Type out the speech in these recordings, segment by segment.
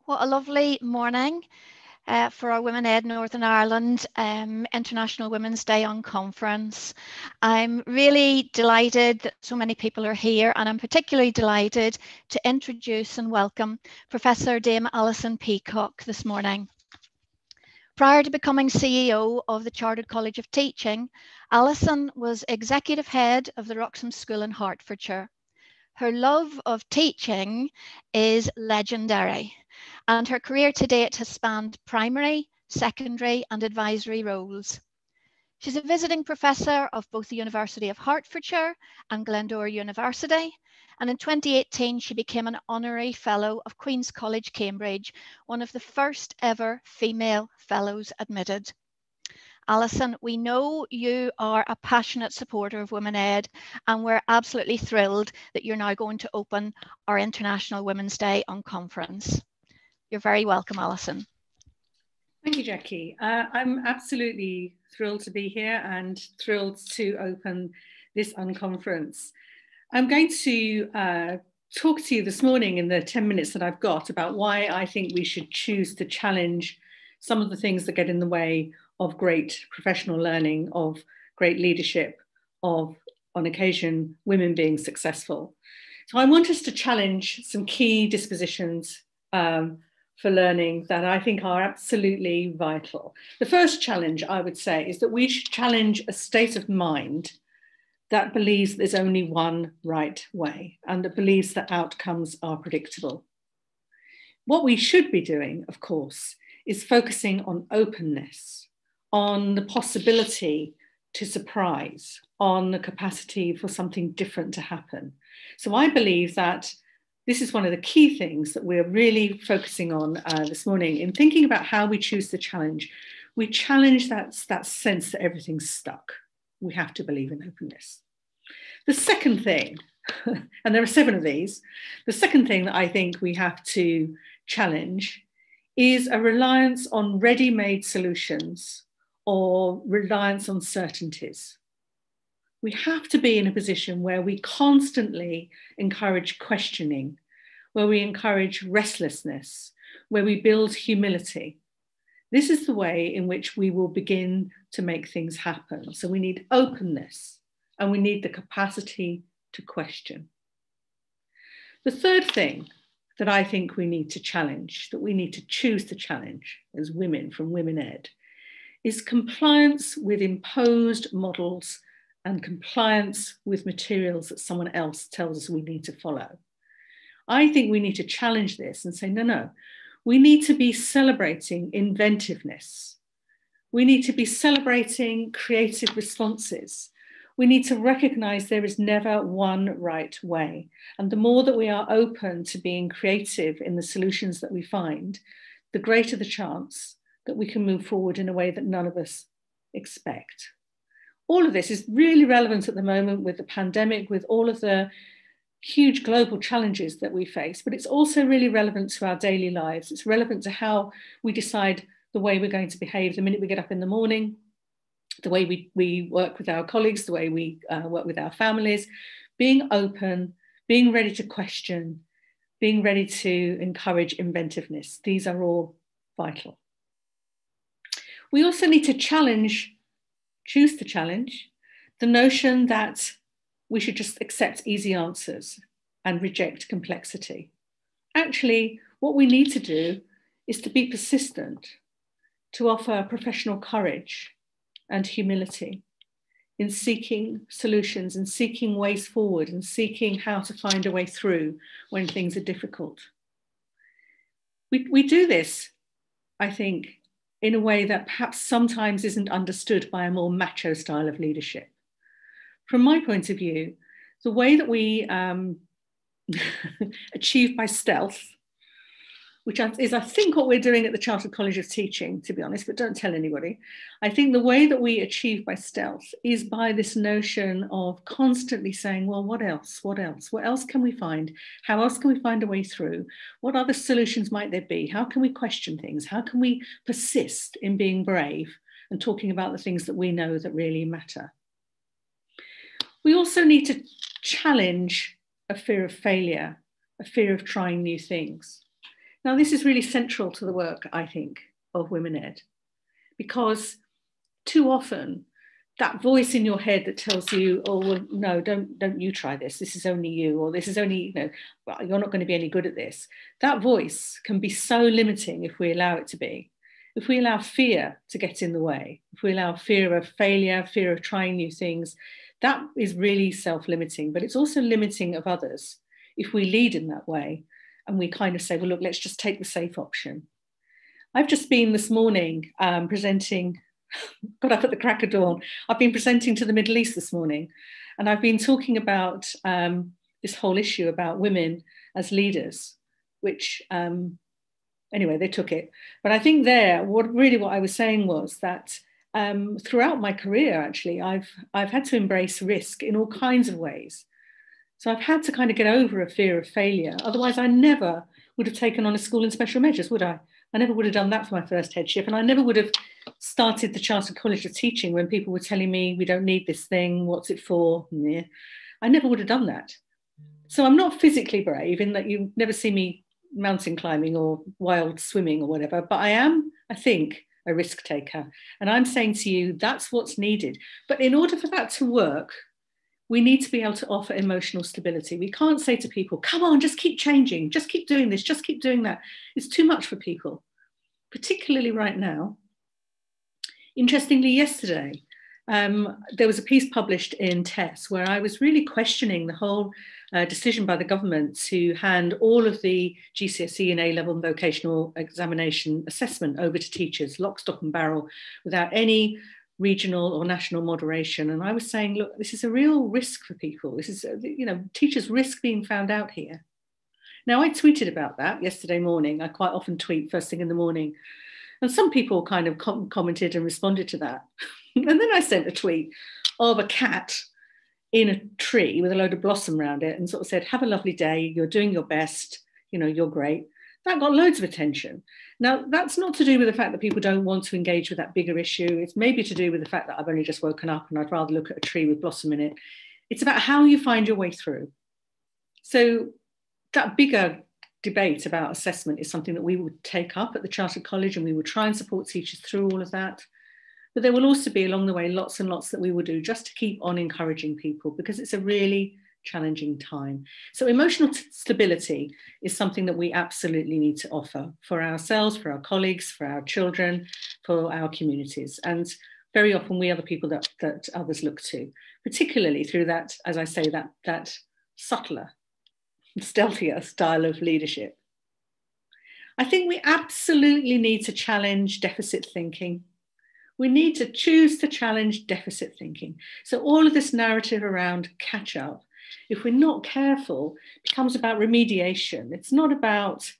What a lovely morning for our Women Ed Northern Ireland International Women's Day on Conference. I'm really delighted that so many people are here, and I'm particularly delighted to introduce and welcome Professor Dame Alison Peacock this morning. Prior to becoming CEO of the Chartered College of Teaching, Alison was Executive Head of the Wroxham School in Hertfordshire. Her love of teaching is legendary, and her career to date has spanned primary, secondary and advisory roles. She's a visiting professor of both the University of Hertfordshire and Glendower University, and in 2018 she became an honorary fellow of Queen's College, Cambridge, one of the first ever female fellows admitted. Alison, we know you are a passionate supporter of Women Ed, and we're absolutely thrilled that you're now going to open our International Women's Day on Conference. You're very welcome, Alison. Thank you, Jackie. I'm absolutely thrilled to be here and thrilled to open this unconference. I'm going to talk to you this morning in the 10 minutes that I've got about why I think we should choose to challenge some of the things that get in the way of great professional learning, of great leadership, of, on occasion, women being successful. So I want us to challenge some key dispositions for learning that I think are absolutely vital. The first challenge, I would say, is that we should challenge a state of mind that believes there's only one right way and that believes that outcomes are predictable. What we should be doing, of course, is focusing on openness, on the possibility to surprise, on the capacity for something different to happen. So I believe that this is one of the key things that we're really focusing on this morning in thinking about how we choose to challenge. We challenge that sense that everything's stuck. We have to believe in openness. The second thing, and there are 7 of these, the second thing that I think we have to challenge is a reliance on ready-made solutions or reliance on certainties. We have to be in a position where we constantly encourage questioning, where we encourage restlessness, where we build humility. This is the way in which we will begin to make things happen. So we need openness and we need the capacity to question. The third thing that I think we need to challenge, that we need to choose to challenge as women from Women Ed, is compliance with imposed models and compliance with materials that someone else tells us we need to follow. I think we need to challenge this and say, no, we need to be celebrating inventiveness. We need to be celebrating creative responses. We need to recognize there is never one right way. And the more that we are open to being creative in the solutions that we find, the greater the chance that we can move forward in a way that none of us expect. All of this is really relevant at the moment with the pandemic, with all of the huge global challenges that we face, but it's also really relevant to our daily lives. It's relevant to how we decide the way we're going to behave the minute we get up in the morning, the way we work with our colleagues, the way we work with our families, being open, being ready to question, being ready to encourage inventiveness. These are all vital. We also need to choose to challenge the notion that we should just accept easy answers and reject complexity. Actually, what we need to do is to be persistent, to offer professional courage and humility in seeking solutions and seeking ways forward and seeking how to find a way through when things are difficult. We do this, I think, in a way that perhaps sometimes isn't understood by a more macho style of leadership. From my point of view, the way that we achieve by stealth, which is, I think, what we're doing at the Chartered College of Teaching, to be honest, but don't tell anybody. I think the way that we achieve by stealth is by this notion of constantly saying, well, what else? What else? What else can we find? How else can we find a way through? What other solutions might there be? How can we question things? How can we persist in being brave and talking about the things that we know that really matter? We also need to challenge a fear of failure, a fear of trying new things. Now, this is really central to the work, I think, of Women Ed, because too often that voice in your head that tells you, oh, well, no, don't you try this. This is only you, or this is only, well, you're not going to be any good at this. That voice can be so limiting if we allow it to be. If we allow fear to get in the way, if we allow fear of failure, fear of trying new things, that is really self-limiting, but it's also limiting of others. If we lead in that way and we kind of say, well, look, let's just take the safe option. I've just been this morning presenting, got up at the crack of dawn. I've been presenting to the Middle East this morning, and I've been talking about this whole issue about women as leaders, which, anyway, they took it. But I think what I was saying was that throughout my career, actually, I've had to embrace risk in all kinds of ways. So I've had to kind of get over a fear of failure. Otherwise, I never would have taken on a school in special measures, would I? I never would have done that for my first headship. And I never would have started the Chartered College of Teaching when people were telling me, we don't need this thing, what's it for? Yeah. I never would have done that. So I'm not physically brave in that you never see me mountain climbing or wild swimming or whatever, but I am, I think, a risk taker. And I'm saying to you, that's what's needed. But in order for that to work, we need to be able to offer emotional stability. We can't say to people, come on, just keep changing, just keep doing this, just keep doing that. It's too much for people, particularly right now. Interestingly, yesterday, there was a piece published in TESS where I was really questioning the whole decision by the government to hand all of the GCSE and A-level and vocational examination assessment over to teachers, lock, stock and barrel, without any regional or national moderation. And I was saying, look, this is a real risk for people. This is, teachers risk being found out here. Now, I tweeted about that yesterday morning. I quite often tweet first thing in the morning. And some people kind of commented and responded to that. And then I sent a tweet of a cat in a tree with a load of blossom around it and sort of said, have a lovely day, you're doing your best, you're great. That got loads of attention. Now, that's not to do with the fact that people don't want to engage with that bigger issue. It's maybe to do with the fact that I've only just woken up and I'd rather look at a tree with blossom in it. It's about how you find your way through. So that bigger debate about assessment is something that we would take up at the Chartered College, and we would try and support teachers through all of that. But there will also be along the way lots and lots that we will do just to keep on encouraging people, because it's a really challenging time. So emotional stability is something that we absolutely need to offer for ourselves, for our colleagues, for our children, for our communities. And very often we are the people that others look to, particularly through that, as I say, that subtler, stealthier style of leadership. I think we absolutely need to challenge deficit thinking. We need to choose to challenge deficit thinking. So all of this narrative around catch up, if we're not careful, becomes about remediation. It's not about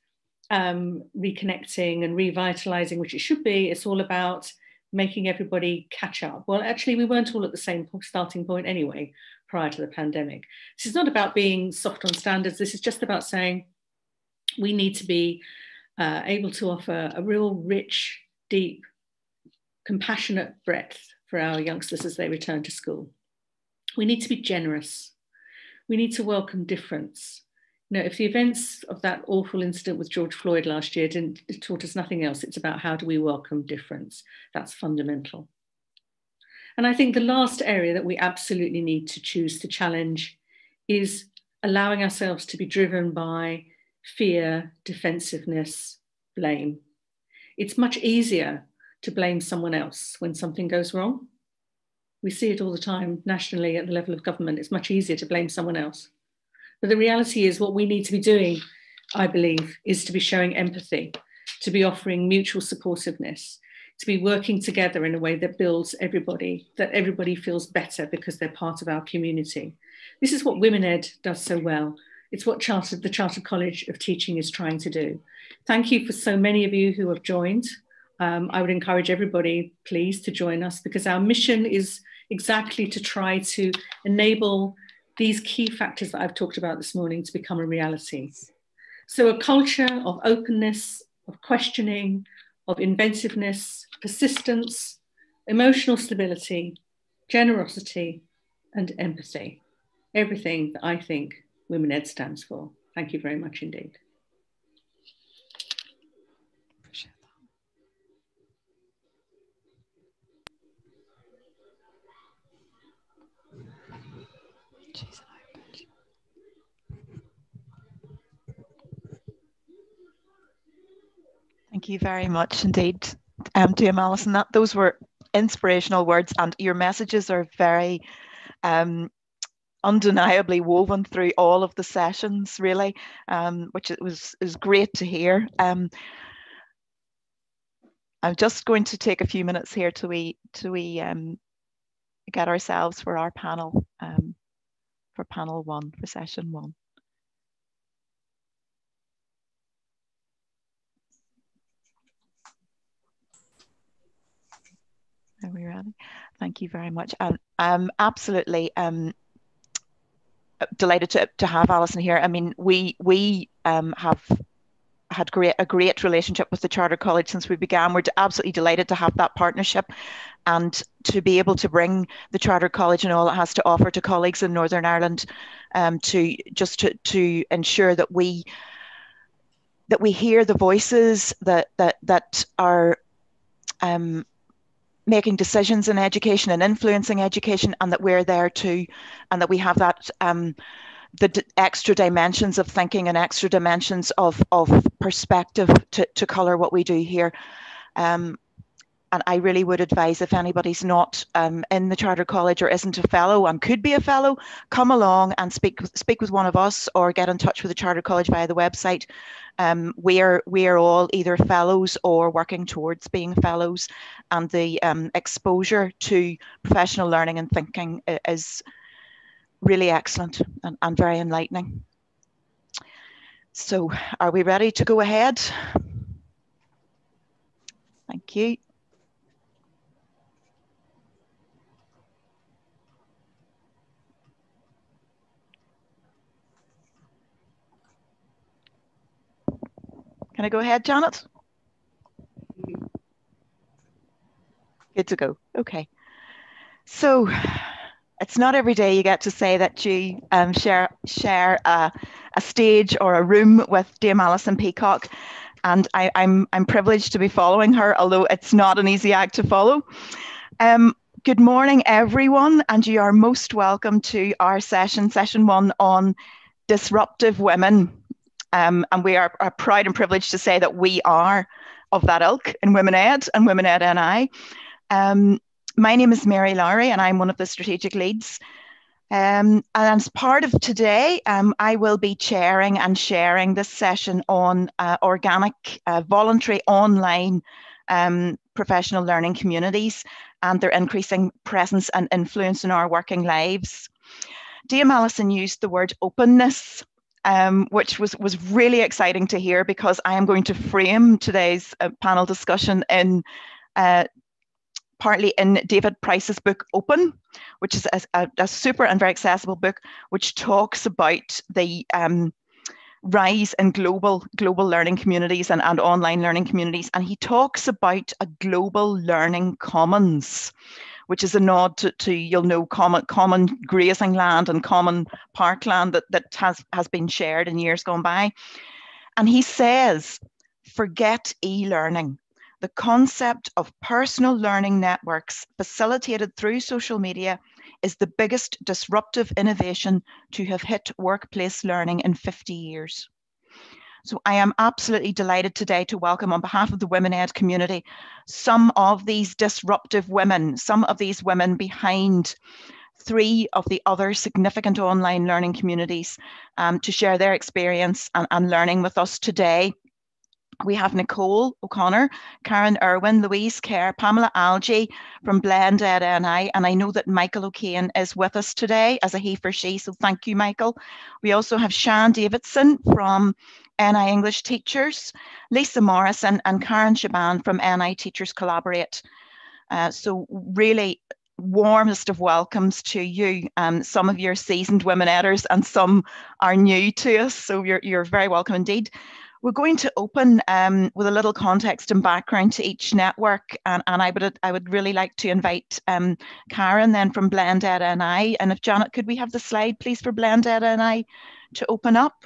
reconnecting and revitalizing, which it should be. It's all about making everybody catch up. Well, actually, we weren't all at the same starting point anyway, prior to the pandemic. This is not about being soft on standards. This is just about saying we need to be able to offer a real rich, deep, compassionate breadth for our youngsters as they return to school. We need to be generous. We need to welcome difference. If the events of that awful incident with George Floyd last year taught us nothing else, it's about how do we welcome difference. That's fundamental. And I think the last area that we absolutely need to choose to challenge is allowing ourselves to be driven by fear, defensiveness, blame. It's much easier to blame someone else when something goes wrong. We see it all the time nationally at the level of government. It's much easier to blame someone else. But the reality is what we need to be doing, I believe, is to be showing empathy, to be offering mutual supportiveness, to be working together in a way that builds everybody, that everybody feels better because they're part of our community. This is what Women Ed does so well. It's what the Chartered College of Teaching is trying to do. Thank you for so many of you who have joined. I would encourage everybody, please, to join us, because our mission is exactly to try to enable these key factors that I've talked about this morning to become a reality. So a culture of openness, of questioning, of inventiveness, persistence, emotional stability, generosity, and empathy. Everything that I think Women Ed stands for. Thank you very much indeed. Thank you very much indeed, Dame Alison. Those were inspirational words, and your messages are very undeniably woven through all of the sessions, really, which it was great to hear. I'm just going to take a few minutes here till we get ourselves for our panel, for panel one, for session one. Are we ready? Thank you very much. I'm absolutely delighted to have Alison here. I mean, we have had a great relationship with the Charter College since we began. We're absolutely delighted to have that partnership and to be able to bring the Charter College and all it has to offer to colleagues in Northern Ireland, to ensure that we hear the voices that are making decisions in education and influencing education, and that we're there too, and that we have that the extra dimensions of thinking and extra dimensions of perspective to colour what we do here. And I really would advise, if anybody's not in the Charter College or isn't a fellow and could be a fellow, come along and speak with one of us, or get in touch with the Charter College via the website. We are all either fellows or working towards being fellows, and the exposure to professional learning and thinking is really excellent and very enlightening. So, are we ready to go ahead? Thank you. Can I go ahead, Janet? Good to go. Okay. So it's not every day you get to say that you share a stage or a room with Dame Alison Peacock, and I'm privileged to be following her, although it's not an easy act to follow. Good morning, everyone, and you are most welcome to our session one on disruptive women. And we are proud and privileged to say that we are of that ilk in Women Ed and Women Ed NI. My name is Mary Lowry, and I'm one of the strategic leads. And as part of today, I will be chairing and sharing this session on organic, voluntary online professional learning communities and their increasing presence and influence in our working lives. Dame Alison used the word openness, which was really exciting to hear, because I am going to frame today's panel discussion in partly in David Price's book Open, which is a super and very accessible book, which talks about the rise in global learning communities and online learning communities. And he talks about a global learning commons, which is a nod to you'll know, common grazing land and common parkland that has been shared in years gone by. And he says, forget e-learning. The concept of personal learning networks facilitated through social media is the biggest disruptive innovation to have hit workplace learning in 50 years. So I am absolutely delighted today to welcome, on behalf of the Women Ed community, some of these disruptive women, some of these women behind 3 of the other significant online learning communities, to share their experience and learning with us today. We have Nicole O'Connor, Karen Irwin, Louise Kerr, Pamela Algie from Blend Ed NI, and I know that Michael O'Kane is with us today as a he for she, so thank you, Michael. We also have Sian Davidson from NI English Teachers, Lisa Morrison and Karen Shaban from NI Teachers Collaborate. So really warmest of welcomes to you. Some of you are seasoned women editors and some are new to us, so you're very welcome indeed. We're going to open with a little context and background to each network, and I would really like to invite Karen then from Blend Ed NI, and if Janet, could we have the slide please for Blend Ed NI to open up?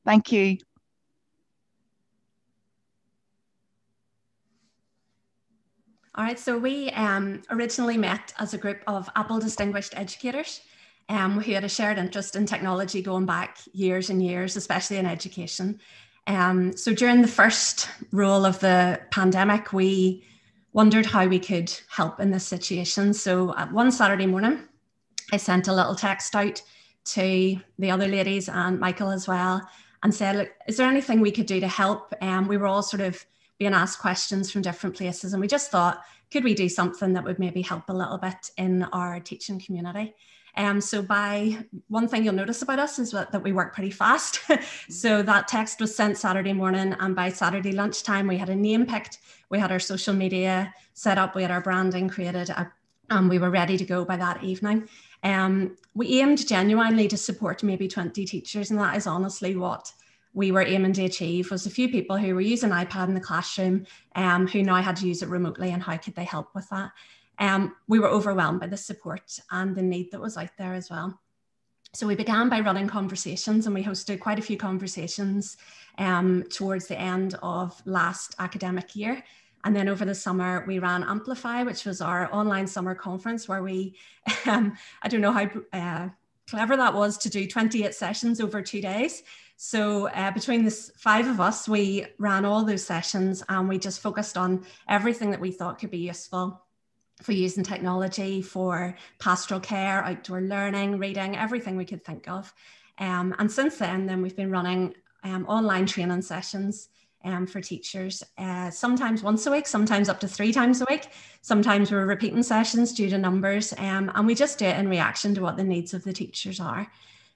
Thank you. All right, so we originally met as a group of Apple Distinguished Educators who had a shared interest in technology going back years and years, especially in education. So during the first roll of the pandemic, we wondered how we could help in this situation. So one Saturday morning, I sent a little text out to the other ladies and Michael as well, and said, look, is there anything we could do to help? We were all sort of being asked questions from different places, and we just thought, could we do something that would maybe help a little bit in our teaching community? So one thing you'll notice about us is that we work pretty fast. So that text was sent Saturday morning, and by Saturday lunchtime, we had a name picked, we had our social media set up, we had our branding created, and we were ready to go by that evening. We aimed genuinely to support maybe 20 teachers, and that is honestly what we were aiming to achieve, was a few people who were using iPad in the classroom, who now had to use it remotely, and how could they help with that. We were overwhelmed by the support and the need that was out there as well. So we began by running conversations, and we hosted quite a few conversations towards the end of last academic year. And then over the summer, we ran Amplify, which was our online summer conference, where we, I don't know how clever that was, to do 28 sessions over 2 days. So between the 5 of us, we ran all those sessions, and we just focused on everything that we thought could be useful for using technology, for pastoral care, outdoor learning, reading, everything we could think of. And since then we've been running online training sessions for teachers, sometimes once a week, sometimes up to 3 times a week. Sometimes we're repeating sessions due to numbers, and we just do it in reaction to what the needs of the teachers are.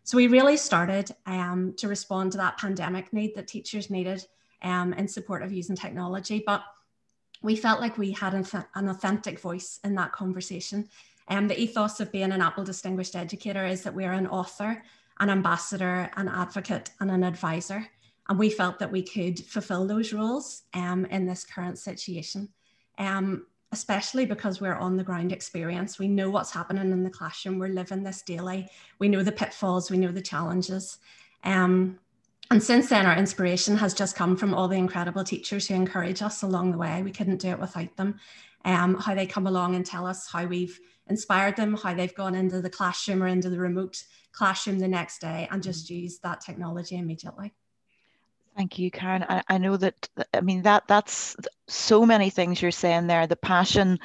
So we really started to respond to that pandemic need that teachers needed in support of using technology. But we felt like we had an authentic voice in that conversation. The ethos of being an Apple Distinguished Educator is that we're an author, an ambassador, an advocate, and an advisor. And we felt that we could fulfill those roles in this current situation, especially because we're on the ground experience. We know what's happening in the classroom. We're living this daily. We know the pitfalls, we know the challenges. And since then, our inspiration has just come from all the incredible teachers who encourage us along the way. We couldn't do it without them. How they come along and tell us how we've inspired them, how they've gone into the classroom or into the remote classroom the next day and just used that technology immediately. Thank you, Karen. I know that, I mean, that's so many things you're saying there, the passion,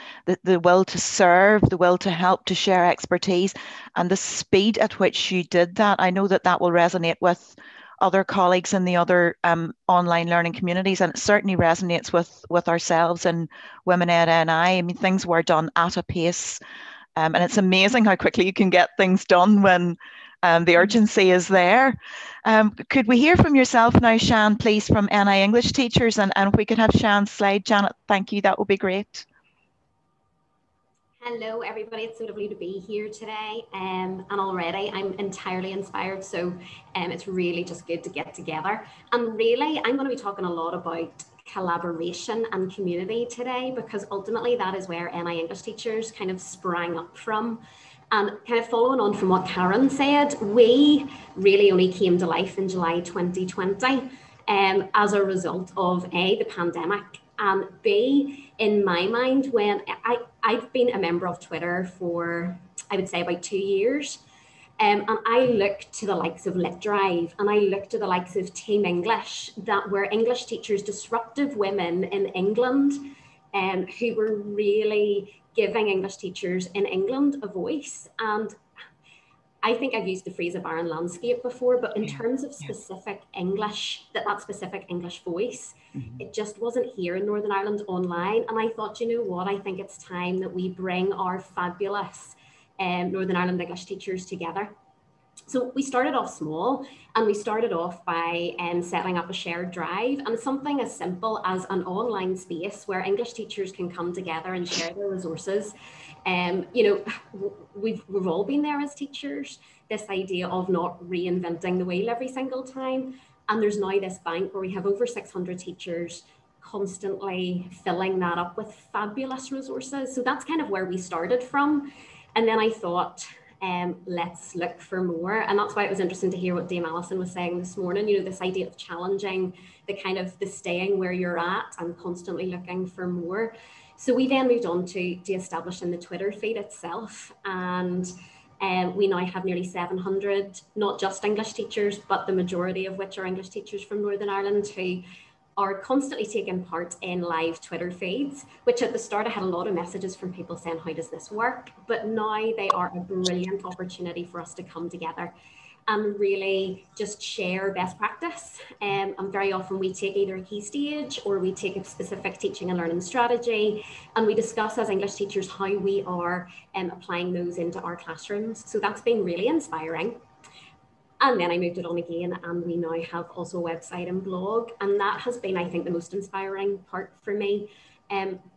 the will to serve, the will to help, to share expertise, and the speed at which you did that. I know that that will resonate with other colleagues in the other online learning communities, and it certainly resonates with ourselves and Women Ed NI. I mean, things were done at a pace, and it's amazing how quickly you can get things done when the urgency is there. Could we hear from yourself now, Shan, please, from NI English teachers, and if we could have Shan's slide, Janet, thank you, that would be great. Hello everybody, it's so lovely to be here today, and already I'm entirely inspired, so it's really just good to get together. And really I'm going to be talking a lot about collaboration and community today, because ultimately that is where NI English teachers kind of sprang up from. And kind of following on from what Karen said, we really only came to life in July 2020 as a result of A, the pandemic, and B, in my mind, when I've been a member of Twitter for, I would say, about 2 years. And I looked to the likes of LitDrive, and I looked to the likes of Team English, that were English teachers, disruptive women in England, who were really giving English teachers in England a voice. And I think I've used the phrase a barren landscape before, but in terms of specific English, that specific English voice, it just wasn't here in Northern Ireland online. And I thought, you know what, I think it's time that we bring our fabulous Northern Ireland English teachers together. So we started off small, and we started off by setting up a shared drive, and something as simple as an online space where English teachers can come together and share their resources. You know, we've all been there as teachers, this idea of not reinventing the wheel every single time. And there's now this bank where we have over 600 teachers constantly filling that up with fabulous resources. So that's kind of where we started from. And then I thought, let's look for more. And that's why it was interesting to hear what Dame Alison was saying this morning, you know, this idea of challenging the staying where you're at and constantly looking for more. So we then moved on to establishing the Twitter feed itself. And We now have nearly 700, not just English teachers, but the majority of which are English teachers from Northern Ireland, who are constantly taking part in live Twitter feeds, which at the start I had a lot of messages from people saying, how does this work? But now they are a brilliant opportunity for us to come together and really just share best practice. And very often we take either a key stage or we take a specific teaching and learning strategy, and we discuss as English teachers how we are applying those into our classrooms. So that's been really inspiring. And then I moved it on again, and we now have also a website and blog. And that has been, I think, the most inspiring part for me,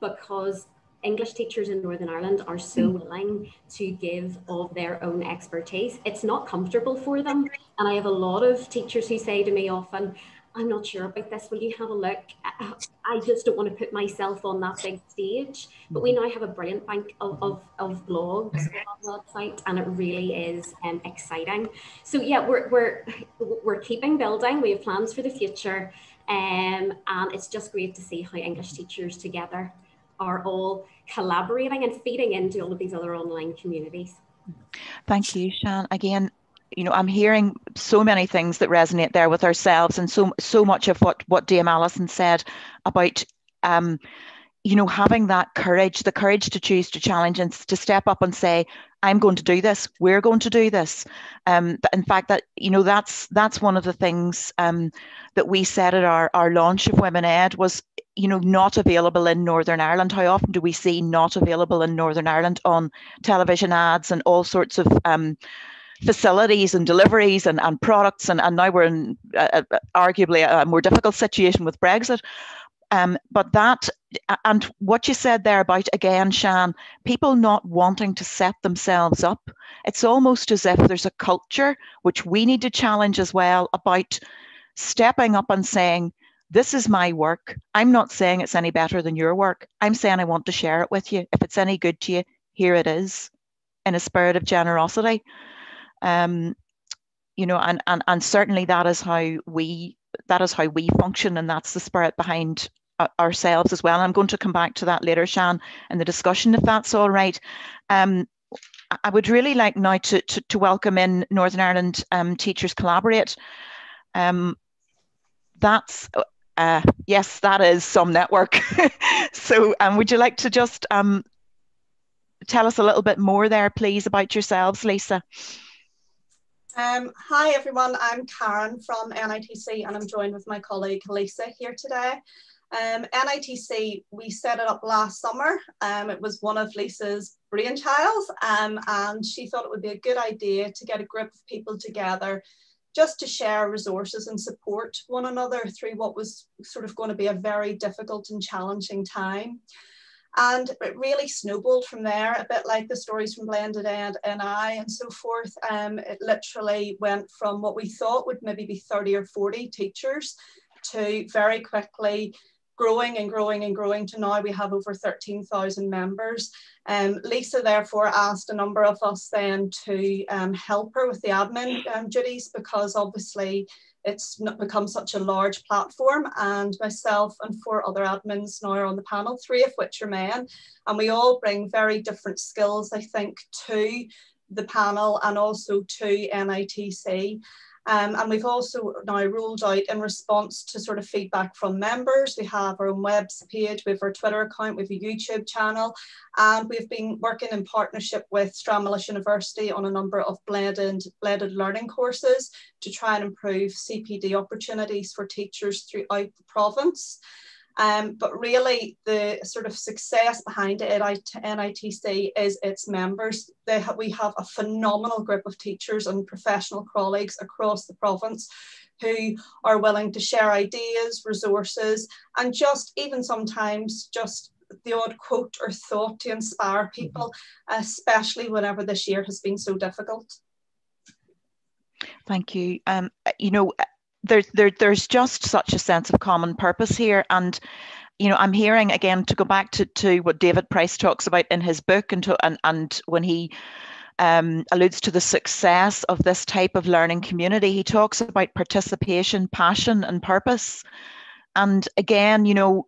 because English teachers in Northern Ireland are so willing to give of their own expertise. It's not comfortable for them. And I have a lot of teachers who say to me often, I'm not sure about this, will you have a look? I just don't want to put myself on that big stage. But we now have a brilliant bank of blogs on our website, and it really is exciting. So yeah, we're keeping building. We have plans for the future, and it's just great to see how English teachers together are all collaborating and feeding into all of these other online communities. Thank you, Sian. Again, you know, I'm hearing so many things that resonate there with ourselves, and so much of what Dame Alison said about, you know, having that courage, the courage to choose to challenge and to step up and say, I'm going to do this, we're going to do this. In fact, that, you know, that's one of the things that we said at our launch of Women Ed was, you know, not available in Northern Ireland. How often do we see not available in Northern Ireland on television ads and all sorts of facilities and deliveries and products, and now we're in arguably a more difficult situation with Brexit. But that, and what you said there about, again, Sian, people not wanting to set themselves up, it's almost as if there's a culture which we need to challenge as well about stepping up and saying, this is my work. I'm not saying it's any better than your work. I'm saying I want to share it with you. If it's any good to you, here it is, in a spirit of generosity. You know, and certainly that is how we function, and that's the spirit behind ourselves as well. And I'm going to come back to that later, Sian, in the discussion, if that's all right. I would really like now to welcome in Northern Ireland Teachers Collaborate. That's yes, that is some network. So would you like to just tell us a little bit more there, please, about yourselves, Lisa? Hi everyone, I'm Karen from NITC, and I'm joined with my colleague Lisa here today. NITC, we set it up last summer. It was one of Lisa's brainchilds, and she thought it would be a good idea to get a group of people together just to share resources and support one another through what was sort of going to be a very difficult and challenging time. And it really snowballed from there, a bit like the stories from Blended Ed and I and so forth. It literally went from what we thought would maybe be 30 or 40 teachers to very quickly growing and growing and growing to now we have over 13,000 members. Lisa therefore asked a number of us then to help her with the admin duties, because obviously it's become such a large platform, and myself and 4 other admins now are on the panel, 3 of which are men, and we all bring very different skills, I think, to the panel and also to NITC. And we've also now rolled out in response to sort of feedback from members. We have our own webs page, we have our Twitter account, we have a YouTube channel, and we've been working in partnership with Stranmillis University on a number of blended learning courses to try and improve CPD opportunities for teachers throughout the province. But really the sort of success behind it at NITC is its members. We have a phenomenal group of teachers and professional colleagues across the province who are willing to share ideas, resources, and just even sometimes just the odd quote or thought to inspire people, especially whenever this year has been so difficult. Thank you. You know, there's just such a sense of common purpose here, and you know, I'm hearing again, to go back to what David Price talks about in his book, and when he alludes to the success of this type of learning community, he talks about participation, passion, and purpose. And again, you know,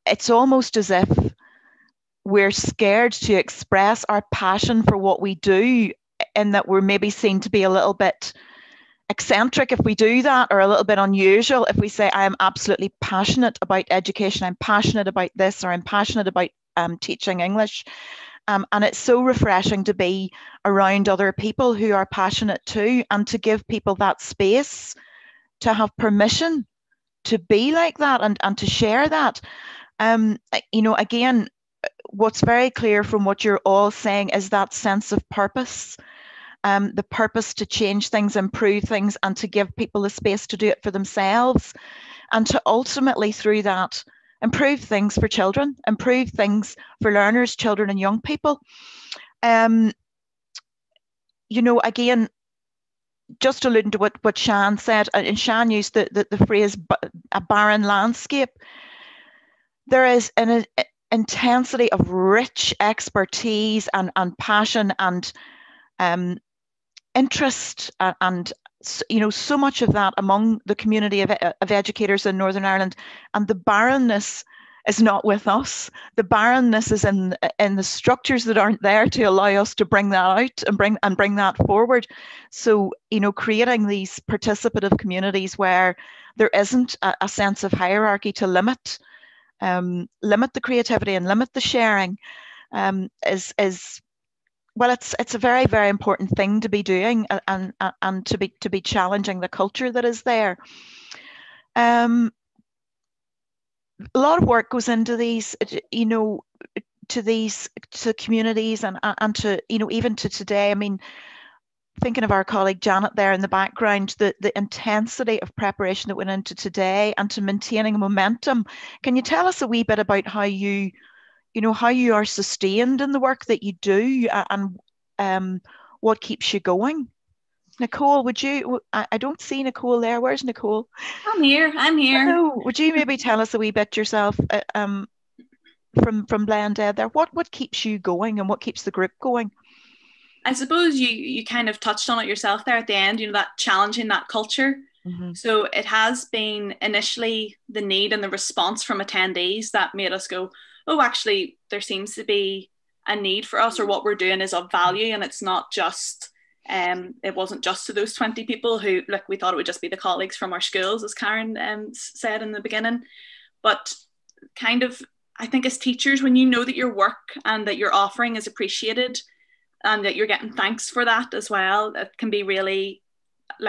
it's almost as if we're scared to express our passion for what we do in that we're maybe seen to be a little bit eccentric if we do that, or a little bit unusual if we say, I am absolutely passionate about education, I'm passionate about this, or I'm passionate about teaching English. And it's so refreshing to be around other people who are passionate too, and to give people that space to have permission to be like that and to share that. Again, what's very clear from what you're all saying is that sense of purpose. The purpose to change things, improve things, and to give people the space to do it for themselves, and to ultimately through that improve things for children, improve things for learners, children and young people. Again, just alluding to what Sian said, and Sian used the phrase a barren landscape. There is an intensity of rich expertise and passion and interest and so much of that among the community of educators in Northern Ireland, and the barrenness is not with us. The barrenness is in the structures that aren't there to allow us to bring that out and bring that forward. So creating these participative communities where there isn't a sense of hierarchy to limit the creativity and limit the sharing is well, it's a very, very important thing to be doing, and to be challenging the culture that is there. A lot of work goes into these, to communities and to even to today. I mean, thinking of our colleague Janet there in the background, the intensity of preparation that went into today and to maintaining momentum. Can you tell us a wee bit about how you are sustained in the work that you do, and what keeps you going? Nicole, I don't see Nicole there. Where's Nicole? I'm here. Hello. Would you maybe tell us a wee bit yourself from Blended there? What keeps you going and what keeps the group going? I suppose you kind of touched on it yourself there at the end, that challenging that culture. Mm-hmm. So it has been initially the need and the response from attendees that made us go, oh, actually, there seems to be a need for us, or what we're doing is of value. And it's not just, it wasn't just to those 20 people who, we thought it would just be the colleagues from our schools, as Karen said in the beginning. But kind of, I think as teachers, when you know that your work and that your offering is appreciated and that you're getting thanks for that as well, it can be really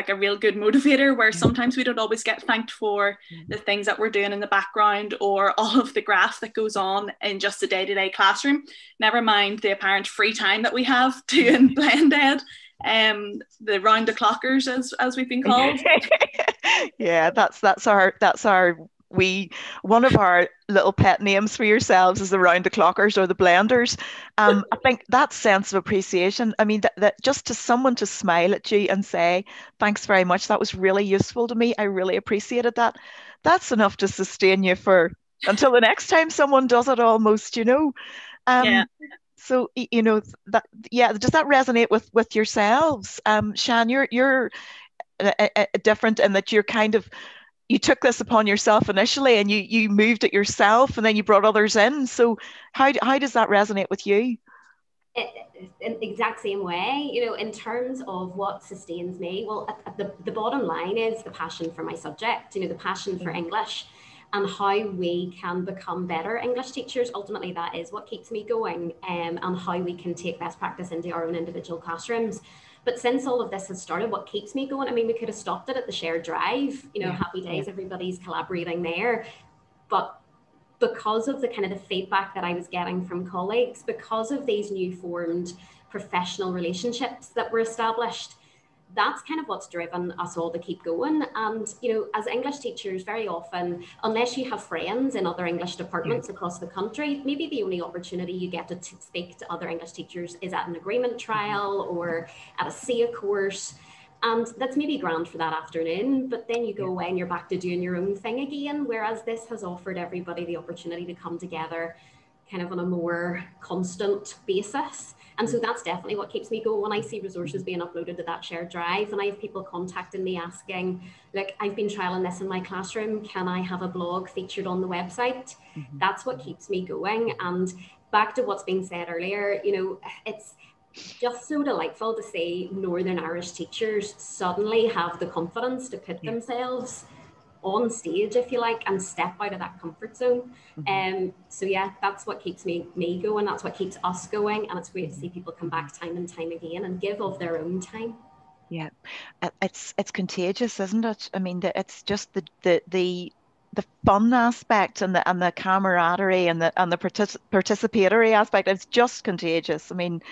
a real good motivator, where sometimes we don't always get thanked for the things that we're doing in the background, or all of the graft that goes on in just the day-to-day classroom, never mind the apparent free time that we have doing Blended, the round the clockers as we've been called. Yeah, that's our one of our little pet names for yourselves is the round the clockers or the blenders. I think that sense of appreciation, I mean, that just to someone to smile at you and say, thanks very much, that was really useful to me, I really appreciated that. That's enough to sustain you until the next time someone does it, almost, Yeah. So, does that resonate with yourselves? Sian, you're different in that you're kind of, you took this upon yourself initially and you moved it yourself and then you brought others in. So how does that resonate with you? In the exact same way, in terms of what sustains me, well, the bottom line is the passion for my subject, the passion for English and how we can become better English teachers. Ultimately, that is what keeps me going, and how we can take best practice into our own individual classrooms. But since all of this has started, what keeps me going? I mean, we could have stopped it at the shared drive, happy days, everybody's collaborating there. But because of the kind of the feedback that I was getting from colleagues, because of these new formed professional relationships that were established, that's kind of what's driven us all to keep going. And, as English teachers, very often, unless you have friends in other English departments across the country, maybe the only opportunity you get to speak to other English teachers is at an agreement trial or at a SEA course. And that's maybe grand for that afternoon, but then you go away and you're back to doing your own thing again. Whereas this has offered everybody the opportunity to come together kind of on a more constant basis. And so that's definitely what keeps me going. When I see resources being uploaded to that shared drive and I have people contacting me asking, look, I've been trialing this in my classroom, can I have a blog featured on the website? That's what keeps me going. And back to what's being said earlier, just so delightful to see Northern Irish teachers suddenly have the confidence to put themselves on stage, if you like, and step out of that comfort zone. So yeah, that's what keeps me going. That's what keeps us going, and it's great to see people come back time and time again and give of their own time. Yeah, it's contagious, isn't it? I mean, it's just the fun aspect and the camaraderie and the participatory aspect. It's just contagious. I mean,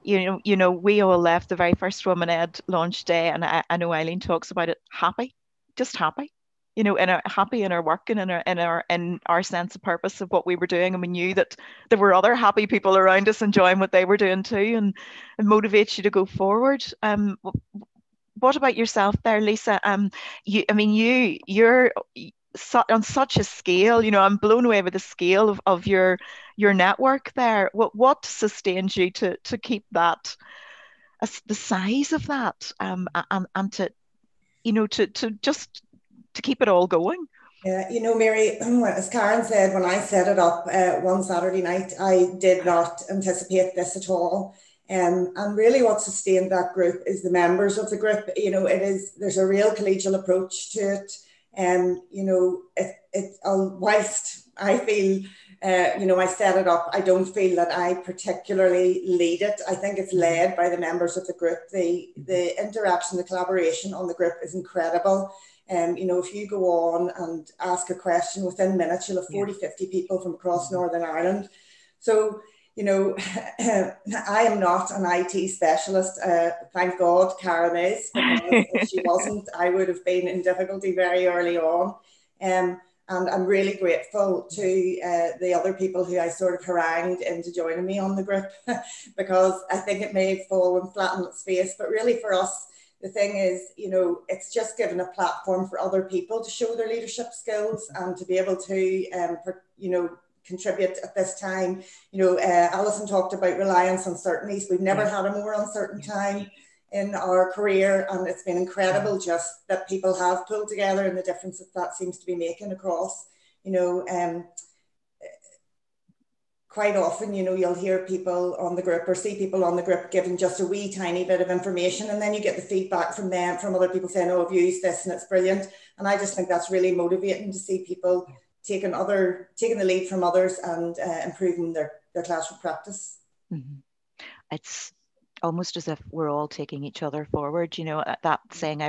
you know, we all left the very first Women Ed launch day, and I know Eileen talks about it. Just happy. You know, happy in our work and in our sense of purpose of what we were doing, and we knew that there were other happy people around us enjoying what they were doing too, and it motivates you to go forward. What about yourself there, Lisa? You're on such a scale. You know, I'm blown away with the scale of your network there. What sustains you to keep that, the size of that, and to, you know, to just to keep it all going? Yeah, you know, Mary, as Karen said, when I set it up one Saturday night, I did not anticipate this at all. And really what sustained that group is the members of the group. You know, there's a real collegial approach to it. And, you know, whilst I feel, you know, I set it up, I don't feel that I particularly lead it. I think it's led by the members of the group. The interaction, the collaboration on the group is incredible. You know, if you go on and ask a question, within minutes, you'll have 40, 50 people from across Northern Ireland. So, you know, I am not an IT specialist. Thank God Karen is, because if she wasn't, I would have been in difficulty very early on. And I'm really grateful to the other people who I sort of harangued into joining me on the group, because I think it may have fallen flat on its face. But really for us, the thing is, you know, it's just given a platform for other people to show their leadership skills and to be able to, you know, contribute at this time. You know, Alison talked about reliance on certainties. We've never had a more uncertain time in our career, and it's been incredible just that people have pulled together and the difference that seems to be making across, you know. Quite often, you know, you'll hear people on the group or see people on the group giving just a wee tiny bit of information, and then you get the feedback from them, from other people saying, oh, I've used this and it's brilliant. And I just think that's really motivating to see people taking the lead from others and improving their classroom practice. Mm-hmm. It's almost as if we're all taking each other forward, you know, that saying,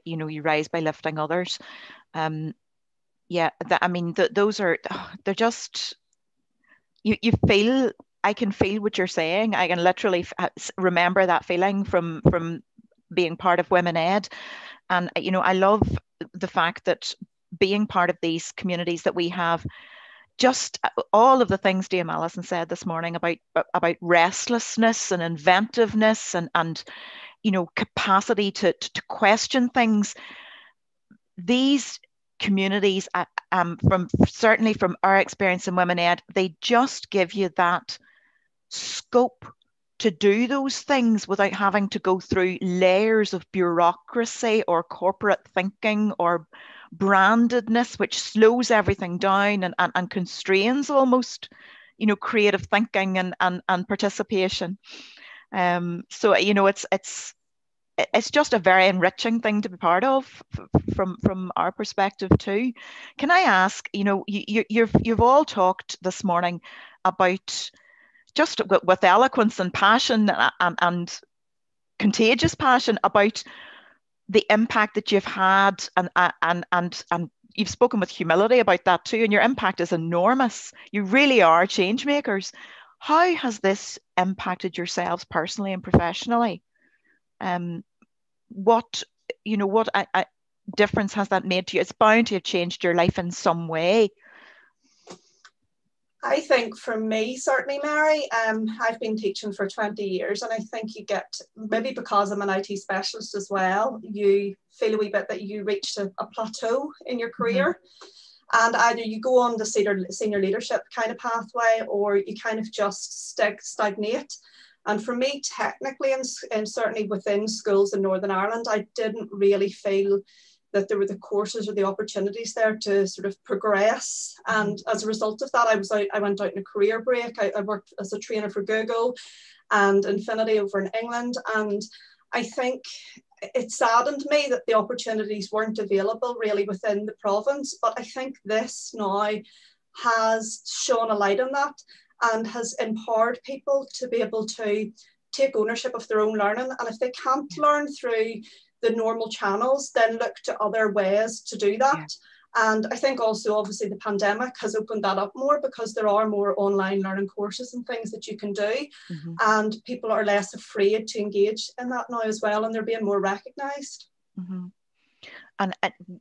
you rise by lifting others. Those are, they're just, you feel, I can feel what you're saying. I can literally remember that feeling from being part of Women Ed. And, you know, I love the fact that being part of these communities that we have, just all of the things Dame Alison said this morning about restlessness and inventiveness and you know, capacity to question things. These communities, certainly from our experience in Women Ed, they just give you that scope to do those things without having to go through layers of bureaucracy or corporate thinking or brandedness, which slows everything down and constrains almost, you know, creative thinking and participation. So, you know, it's just a very enriching thing to be part of from our perspective too. Can I ask, you know, you've all talked this morning about, just with eloquence and passion and contagious passion, about the impact that you've had, and you've spoken with humility about that too, and your impact is enormous. You really are change makers. How has this impacted yourselves personally and professionally? What difference has that made to you? It's bound to have changed your life in some way. I think for me, certainly, Mary, I've been teaching for 20 years, and I think you get, maybe because I'm an IT specialist as well, you feel a wee bit that you reached a plateau in your career. Mm-hmm. And either you go on the senior leadership kind of pathway, or you kind of just stagnate. And for me, technically, and certainly within schools in Northern Ireland, I didn't really feel that there were the courses or the opportunities there to sort of progress. And as a result of that, I went out in a career break. I worked as a trainer for Google and Infinity over in England. And I think it saddened me that the opportunities weren't available really within the province. But I think this now has shone a light on that and has empowered people to be able to take ownership of their own learning. And if they can't learn through the normal channels, then look to other ways to do that. Yeah. And I think also, obviously, the pandemic has opened that up more because there are more online learning courses and things that you can do. And people are less afraid to engage in that now as well, and they're being more recognised. And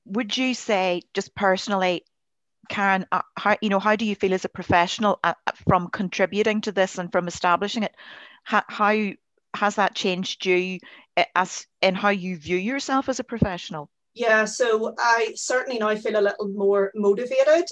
would you say, just personally, Karen, how do you feel as a professional from contributing to this and from establishing it? How has that changed you as in how you view yourself as a professional? Yeah, so I certainly now feel a little more motivated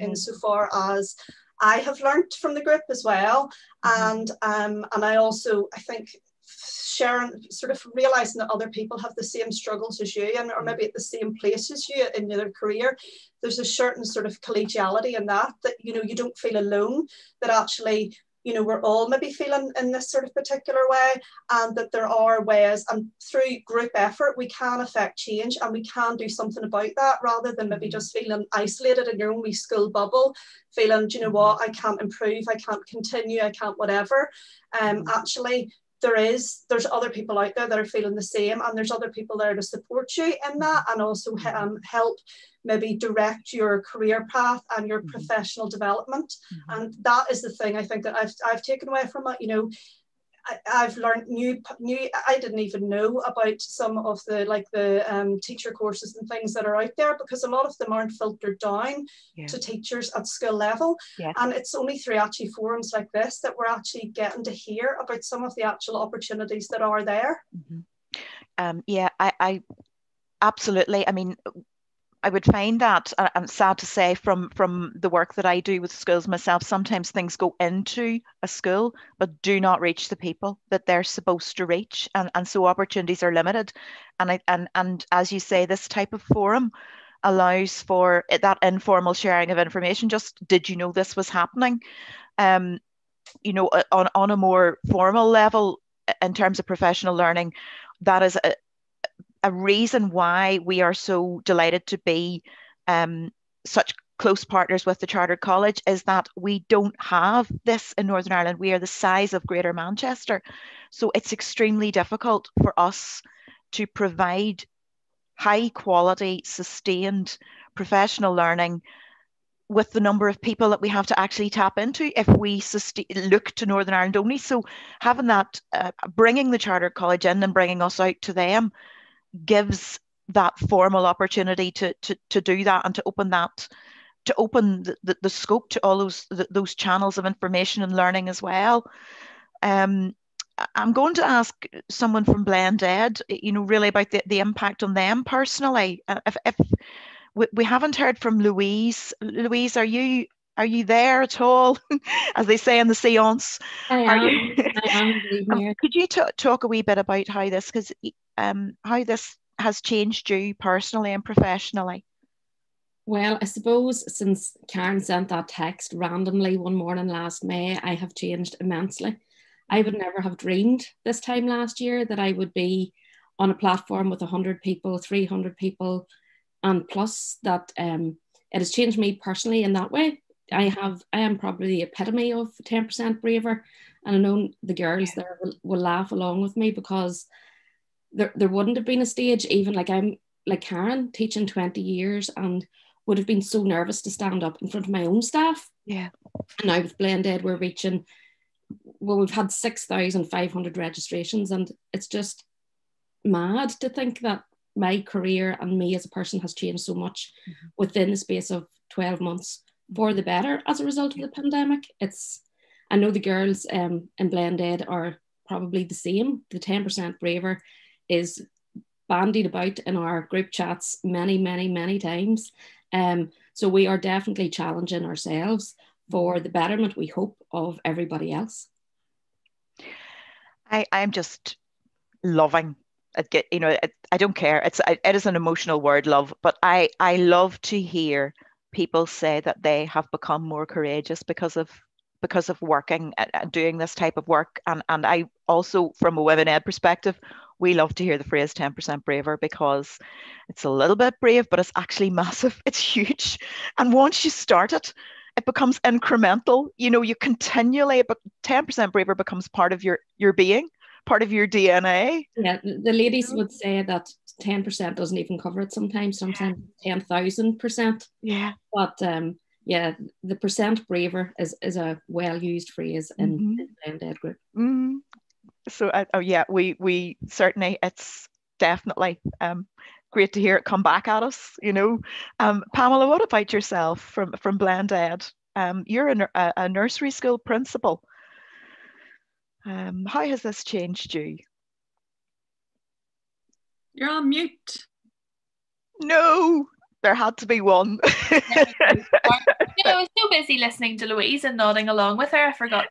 insofar as I have learnt from the group as well. And I also, I think, sharing, sort of realising that other people have the same struggles as you and or maybe at the same place as you in their career. There's a certain sort of collegiality in that you know, you don't feel alone, that actually, you know, we're all maybe feeling in this sort of particular way, and that there are ways, and through group effort we can affect change and we can do something about that, rather than maybe just feeling isolated in your own wee school bubble, feeling, do you know what, I can't improve, I can't continue, I can't whatever. Actually, there's other people out there that are feeling the same, and there's other people there to support you in that, and also help maybe direct your career path and your professional development. And that is the thing I think that I've taken away from it. You know, I've learned new. I didn't even know about some of the teacher courses and things that are out there, because a lot of them aren't filtered down to teachers at school level. And it's only through actually forums like this that we're actually getting to hear about some of the actual opportunities that are there. I absolutely. I mean, I would find that, I'm sad to say, from the work that I do with schools myself, sometimes things go into a school but do not reach the people that they're supposed to reach, and so opportunities are limited. And as you say, this type of forum allows for that informal sharing of information. Just, did you know this was happening? You know, on a more formal level, in terms of professional learning, that is a reason why we are so delighted to be such close partners with the Chartered College, is that we don't have this in Northern Ireland. We are the size of Greater Manchester. So it's extremely difficult for us to provide high quality, sustained professional learning with the number of people that we have to actually tap into if we look to Northern Ireland only. So having that, bringing the Chartered College in and bringing us out to them, gives that formal opportunity to do that, and to open the scope to all those channels of information and learning as well. I'm going to ask someone from Blend Ed, you know, really about the impact on them personally. If we haven't heard from Louise. Louise, are you there at all? As they say in the seance. I am. Could you talk a wee bit about how this has changed you personally and professionally? Well, I suppose since Karen sent that text randomly one morning last May, I have changed immensely. I would never have dreamed this time last year that I would be on a platform with 100 people, 300 people, and plus that it has changed me personally in that way. I am probably the epitome of 10% braver, and I know the girls there will laugh along with me, because there wouldn't have been a stage, even I'm like Karen, teaching 20 years, and would have been so nervous to stand up in front of my own staff. And now with Blend Ed, we're reaching, well, we've had 6,500 registrations, and it's just mad to think that my career and me as a person has changed so much within the space of 12 months for the better as a result of the pandemic. I know the girls in Blend Ed are probably the same. The 10% braver is bandied about in our group chats many times. So we are definitely challenging ourselves for the betterment, we hope, of everybody else. I'm just loving I don't care. It is an emotional word, love, but I love to hear people say that they have become more courageous because of working and doing this type of work. And I also, from a women ed perspective, we love to hear the phrase 10% braver, because it's a little bit brave, but it's actually massive. It's huge. And once you start it, it becomes incremental. You continually, but 10% braver becomes part of your being, part of your DNA. Yeah, the ladies would say that 10% doesn't even cover it sometimes 10,000%. Yeah. But yeah, the percent braver is a well-used phrase in the Blend Ed group. Mm-hmm. So yeah, we certainly, it's definitely great to hear it come back at us. Pamela, what about yourself from Blend Ed? You're a nursery school principal. How has this changed you? You're on mute. No, there had to be one. I was so busy listening to Louise and nodding along with her, I forgot.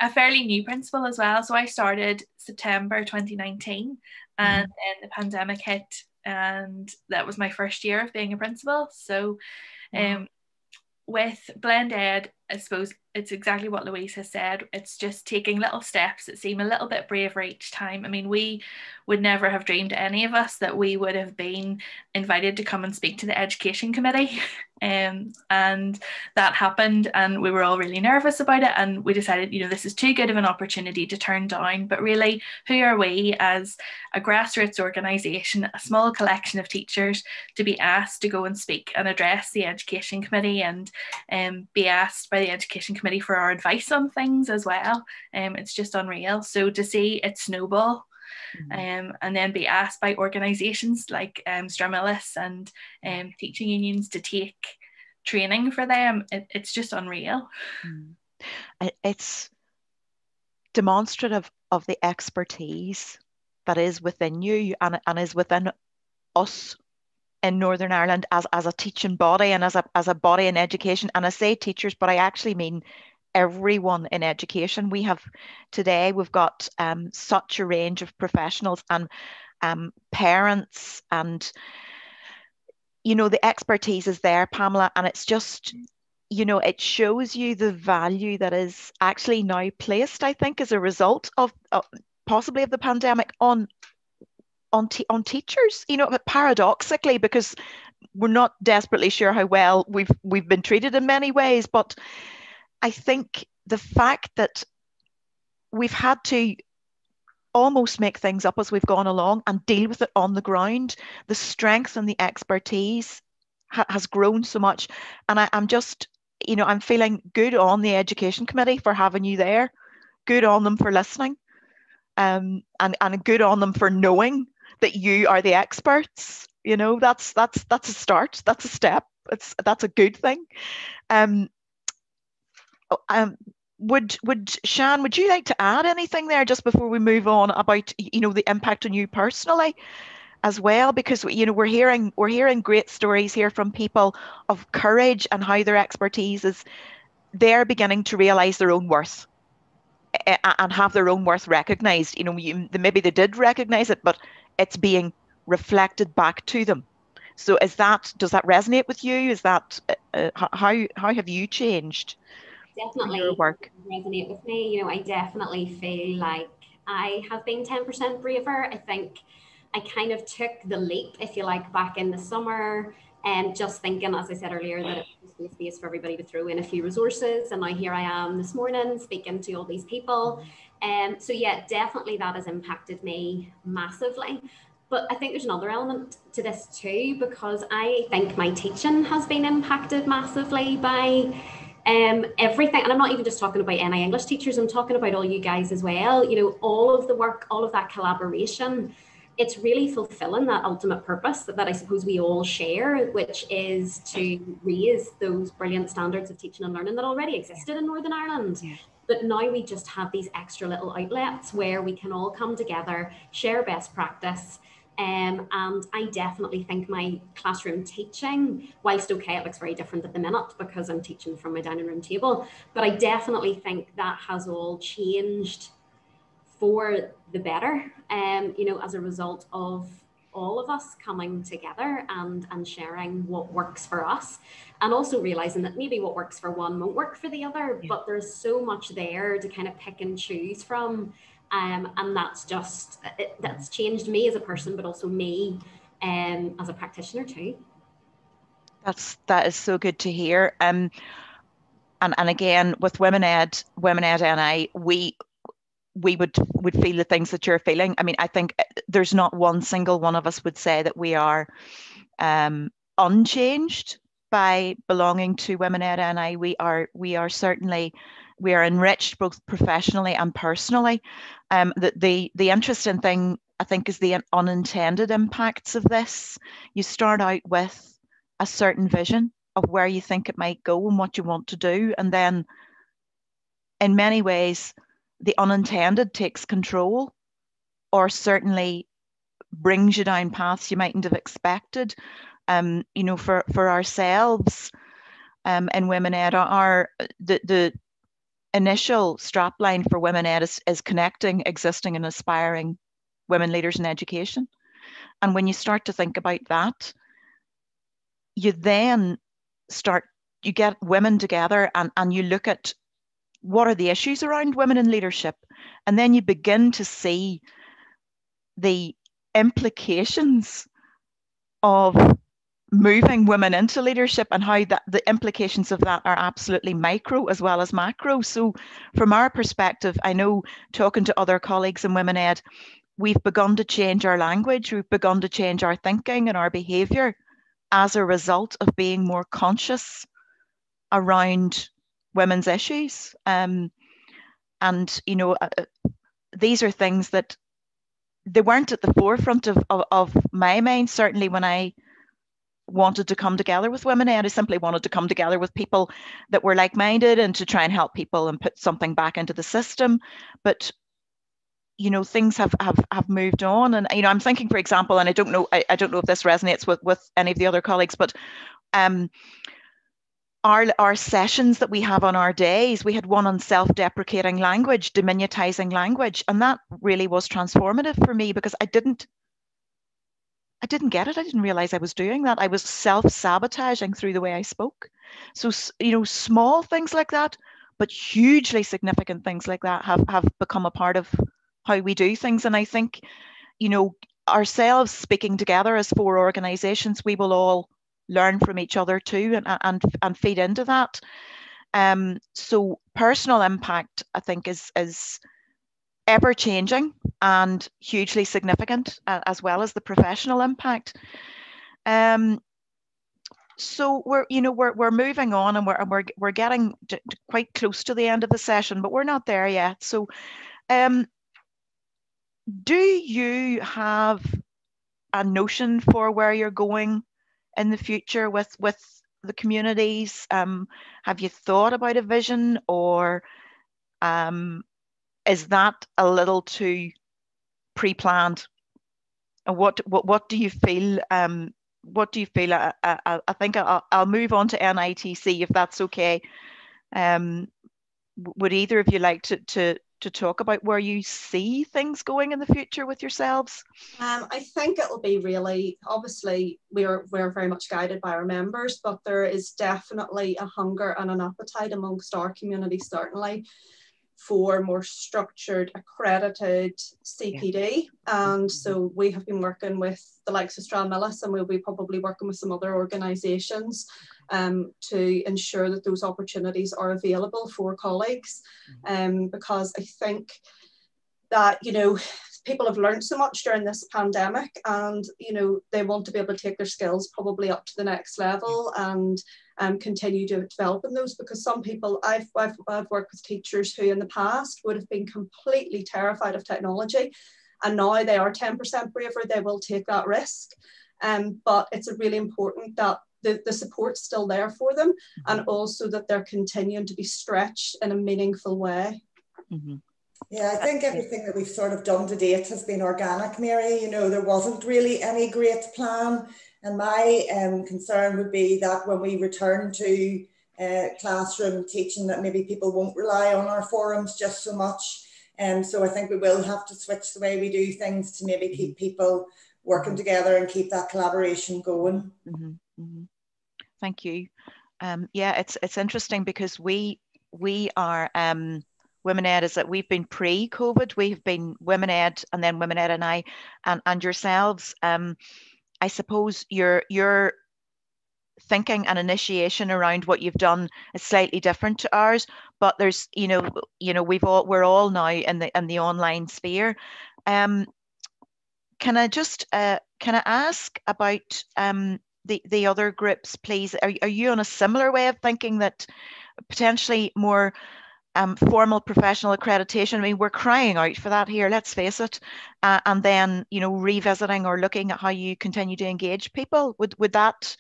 A fairly new principal as well. So I started September 2019, and then the pandemic hit, and that was my first year of being a principal. So with Blend Ed, I suppose it's exactly what Louise has said. It's just taking little steps that seem a little bit braver each time. I mean, we would never have dreamed, any of us, that we would have been invited to come and speak to the education committee. And that happened, and we were all really nervous about it, and we decided, this is too good of an opportunity to turn down. But really, who are we as a grassroots organisation, a small collection of teachers, to be asked to go and speak and address the education committee, and be asked by the education committee for our advice on things as well? It's just unreal. So to see it snowball, and then be asked by organisations like Stramillis and teaching unions to take training for them, it's just unreal. It's demonstrative of the expertise that is within you and is within us in Northern Ireland as a teaching body and as a body in education. And I say teachers, but I actually mean everyone in education. We've got such a range of professionals and parents, and the expertise is there, Pamela, and it's just it shows you the value that is actually now placed, I think, as a result of possibly of the pandemic on teachers, but paradoxically, because we're not desperately sure how well we've been treated in many ways. But I think the fact that we've had to almost make things up as we've gone along and deal with it on the ground, the strength and the expertise has grown so much. And I'm just, I'm feeling good on the education committee for having you there, good on them for listening, and good on them for knowing that you are the experts. That's a start, that's a step, that's a good thing. Sian, would you like to add anything there just before we move on about the impact on you personally as well? Because we're hearing great stories here from people of courage and how their expertise is, they're beginning to realize their own worth and have their own worth recognized. Maybe they did recognize it, but it's being reflected back to them. So does that resonate with you? Is that how have you changed? Definitely your work? Resonate with me. I definitely feel like I have been 10% braver. I think I kind of took the leap, if you like, back in the summer, and just thinking, as I said earlier, that it was a space for everybody to throw in a few resources. And now here I am this morning speaking to all these people. So yeah, definitely that has impacted me massively. But I think there's another element to this too, because I think my teaching has been impacted massively by everything. And I'm not even just talking about NI English teachers, I'm talking about all you guys as well. All of the work, all of that collaboration, it's really fulfilling that ultimate purpose that I suppose we all share, which is to raise those brilliant standards of teaching and learning that already existed in Northern Ireland. Yeah. But now we just have these extra little outlets where we can all come together, share best practice. And I definitely think my classroom teaching, whilst okay, it looks very different at the minute because I'm teaching from my dining room table, but I definitely think that has all changed for the better, you know, as a result of all of us coming together and sharing what works for us, and also realizing that maybe what works for one won't work for the other, but there's so much there to kind of pick and choose from. And that's just, that's changed me as a person, but also me as a practitioner too. That is so good to hear. And again, with Women Ed NI, we would feel the things that you're feeling. I mean, I think there's not one single one of us would say that we are unchanged by belonging to Women Ed NI. We are certainly, we are enriched both professionally and personally. The interesting thing, I think, is the unintended impacts of this. You start out with a certain vision of where you think it might go and what you want to do, and then in many ways the unintended takes control, or certainly brings you down paths you mightn't have expected. You know, for ourselves in Women Ed, the initial strapline for Women Ed is connecting existing and aspiring women leaders in education. And when you start to think about that, you then you get women together and you look at what are the issues around women in leadership, and then you begin to see the implications of moving women into leadership, and how that the implications of that are absolutely micro as well as macro. So from our perspective, I know, talking to other colleagues in Women Ed, we've begun to change our language, we've begun to change our thinking and our behaviour as a result of being more conscious around women's issues. And, you know, these are things that they weren't at the forefront of my mind, certainly when I wanted to come together with Women Ed. I simply wanted to come together with people that were like-minded and to try and help people and put something back into the system. But you know, things have moved on, and you know, I'm thinking, for example, and I don't know if this resonates with any of the other colleagues, but our sessions that we have on our days, we had one on self-deprecating language, diminutizing language, and that really was transformative for me, because I didn't get it. I didn't realize I was doing that. I was self-sabotaging through the way I spoke. So, you know, small things like that, but hugely significant things like that have become a part of how we do things. And I think, you know, ourselves speaking together as 4 organizations, we will all learn from each other too, and feed into that. So personal impact, I think, is ever changing and hugely significant, as well as the professional impact. So we're moving on, and we're getting quite close to the end of the session, but we're not there yet. So do you have a notion for where you're going in the future with the communities? Have you thought about a vision, or is that a little too pre-planned? And what do you feel? What do you feel? I think I'll move on to NITC, if that's okay. Would either of you like to talk about where you see things going in the future with yourselves? I think it'll be really, obviously we're very much guided by our members, but there is definitely a hunger and an appetite amongst our community, certainly, for more structured, accredited CPD. And so we have been working with the likes of Stranmillis, and we'll be probably working with some other organisations to ensure that those opportunities are available for colleagues. Because I think that, you know, people have learned so much during this pandemic, and, you know, they want to be able to take their skills probably up to the next level and continue to develop in those, because some people, I've worked with teachers who in the past would have been completely terrified of technology, and now they are 10% braver, they will take that risk. But it's really important that the support's still there for them, and also that they're continuing to be stretched in a meaningful way. Mm-hmm. Yeah, I think everything that we've sort of done to date has been organic, Mary. You know, there wasn't really any great plan. And my concern would be that when we return to classroom teaching, that maybe people won't rely on our forums just so much. So I think we will have to switch the way we do things to maybe keep people working together and keep that collaboration going. Thank you. Yeah, it's interesting because we are Women Ed is that we've been pre-COVID, we've been Women Ed and then Women Ed NI and yourselves. I suppose your thinking and initiation around what you've done is slightly different to ours, but there's we're all now in the online sphere. Can I ask about the other groups, please? Are you on a similar way of thinking, that potentially more formal professional accreditation? I mean, we're crying out for that here, let's face it. And then, revisiting or looking at how you continue to engage people. Would that